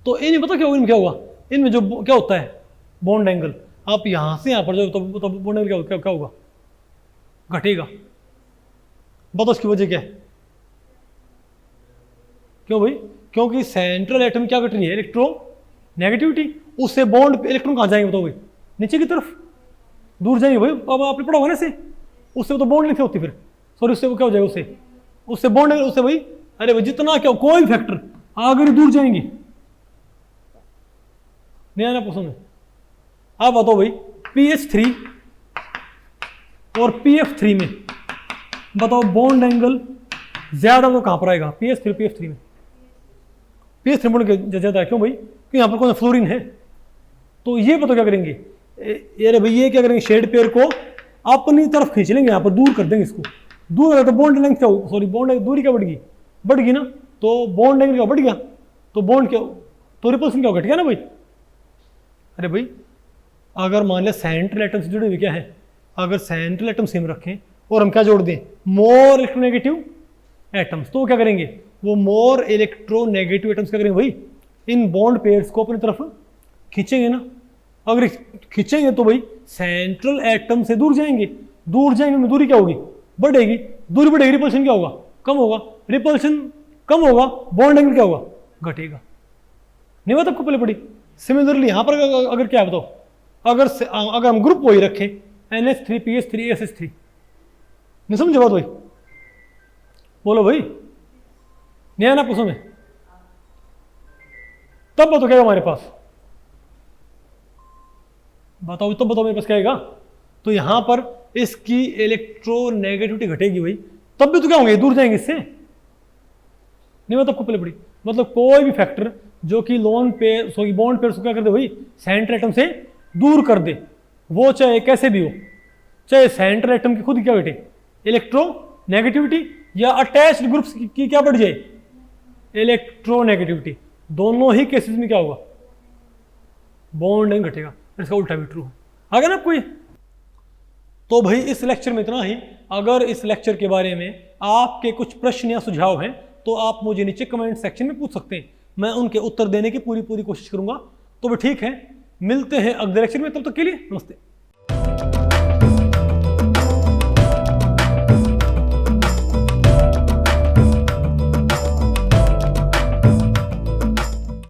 तो इन्हें पता क्या होगा, इनमें क्या होगा, इनमें जो क्या होता है बॉन्ड एंगल, आप यहां से यहां पर जाओ तो बॉन्ड एंगल क्या होगा, घटेगा। बताओ उसकी वजह क्या है, क्यों भाई, क्योंकि सेंट्रल एटम क्या घट रही है, इलेक्ट्रो नेगेटिविटी, उससे बॉन्ड इलेक्ट्रॉन कहां जाएंगे बताओ भाई, नीचे की तरफ दूर जाएंगे भाई, अब आपने पढ़ा होगा ना से, उससे तो बॉन्ड नहीं होती फिर, सॉरी उससे वो क्या हो जाएगा, उससे बॉन्ड, उससे भाई, अरे भाई जितना क्या कोई फैक्टर आगे दूर जाएंगे, नहीं आना पसंद है। आप बताओ भाई PH3 और PF3 में बताओ बॉन्ड एंगल ज्यादा तो कहां पर आएगा, PH3 PF3 में, PH3 बॉन्ड ज्यादा है, क्यों भाई, कि यहां पर कौन सा फ्लोरीन है, तो ये बताओ क्या करेंगे, अरे भाई ये क्या करेंगे, शेड पेयर को अपनी तरफ खींच लेंगे, यहां पर दूर कर देंगे इसको, दूर है तो बॉन्ड लेंथ क्या होगी, सॉरी बॉन्ड दूरी क्या बढ़ गई ना, तो बॉन्ड एंगल क्या बढ़ गया, तो बॉन्ड क्या, तो रिपल्सन क्या घट गया ना भाई। अरे भाई अगर मान लिया सेंट्रल एटम से जुड़े हुए क्या है, अगर सेंट्रल एटम सेम रखें और हम क्या जोड़ दें, मोर इलेक्ट्रोनेगेटिव एटम्स, तो क्या करेंगे, वो मोर इलेक्ट्रोनेगेटिव एटम्स क्या करेंगे भाई, इन बॉन्ड पेयर्स को अपनी तरफ खींचेंगे ना, अगर खींचेंगे तो भाई सेंट्रल एटम से दूर जाएंगे में दूरी क्या होगी, बढ़ेगी, दूरी बढ़ेगी, रिपल्शन क्या होगा, कम होगा, रिपल्शन कम होगा, बॉन्ड एंगल क्या होगा, घटेगा। नहीं बात आपको पहले पड़ी। सिमिलरली यहां पर अगर क्या बताओ, अगर हम ग्रुप वही रखें NH3 PH3 ASH3, नहीं समझे बात भाई, बोलो भाई, नहीं आना पसंद है, तब बताओ क्या हमारे पास, बताओ तब बताओ मेरे पास क्या आएगा, तो यहां पर इसकी इलेक्ट्रोनेगेटिविटी घटेगी भाई, तब भी तो क्या होंगे, दूर जाएंगे इससे, नहीं मतलब आपको पहले पड़ी, मतलब कोई भी फैक्टर जो कि lone pair sorry bond pair को क्या कर दे भाई, सेंट्रल एटम से दूर कर दे, वो चाहे कैसे भी हो, चाहे सेंट्रल एटम की खुद क्या घटे इलेक्ट्रोनेगेटिविटी, या अटैच्ड ग्रुप्स की क्या बढ़ जाए इलेक्ट्रोनेगेटिविटी, दोनों ही केसेस में क्या होगा, बॉन्ड एंगल घटेगा, इसका उल्टा भी ट्रू है। आगे ना आपको ये, तो भाई इस लेक्चर में इतना ही। अगर इस लेक्चर के बारे में आपके कुछ प्रश्न या सुझाव हैं तो आप मुझे नीचे कमेंट सेक्शन में पूछ सकते हैं, मैं उनके उत्तर देने की पूरी कोशिश करूंगा। तो भी ठीक है, मिलते हैं अगले लेक्चर में, तब तक के लिए नमस्ते।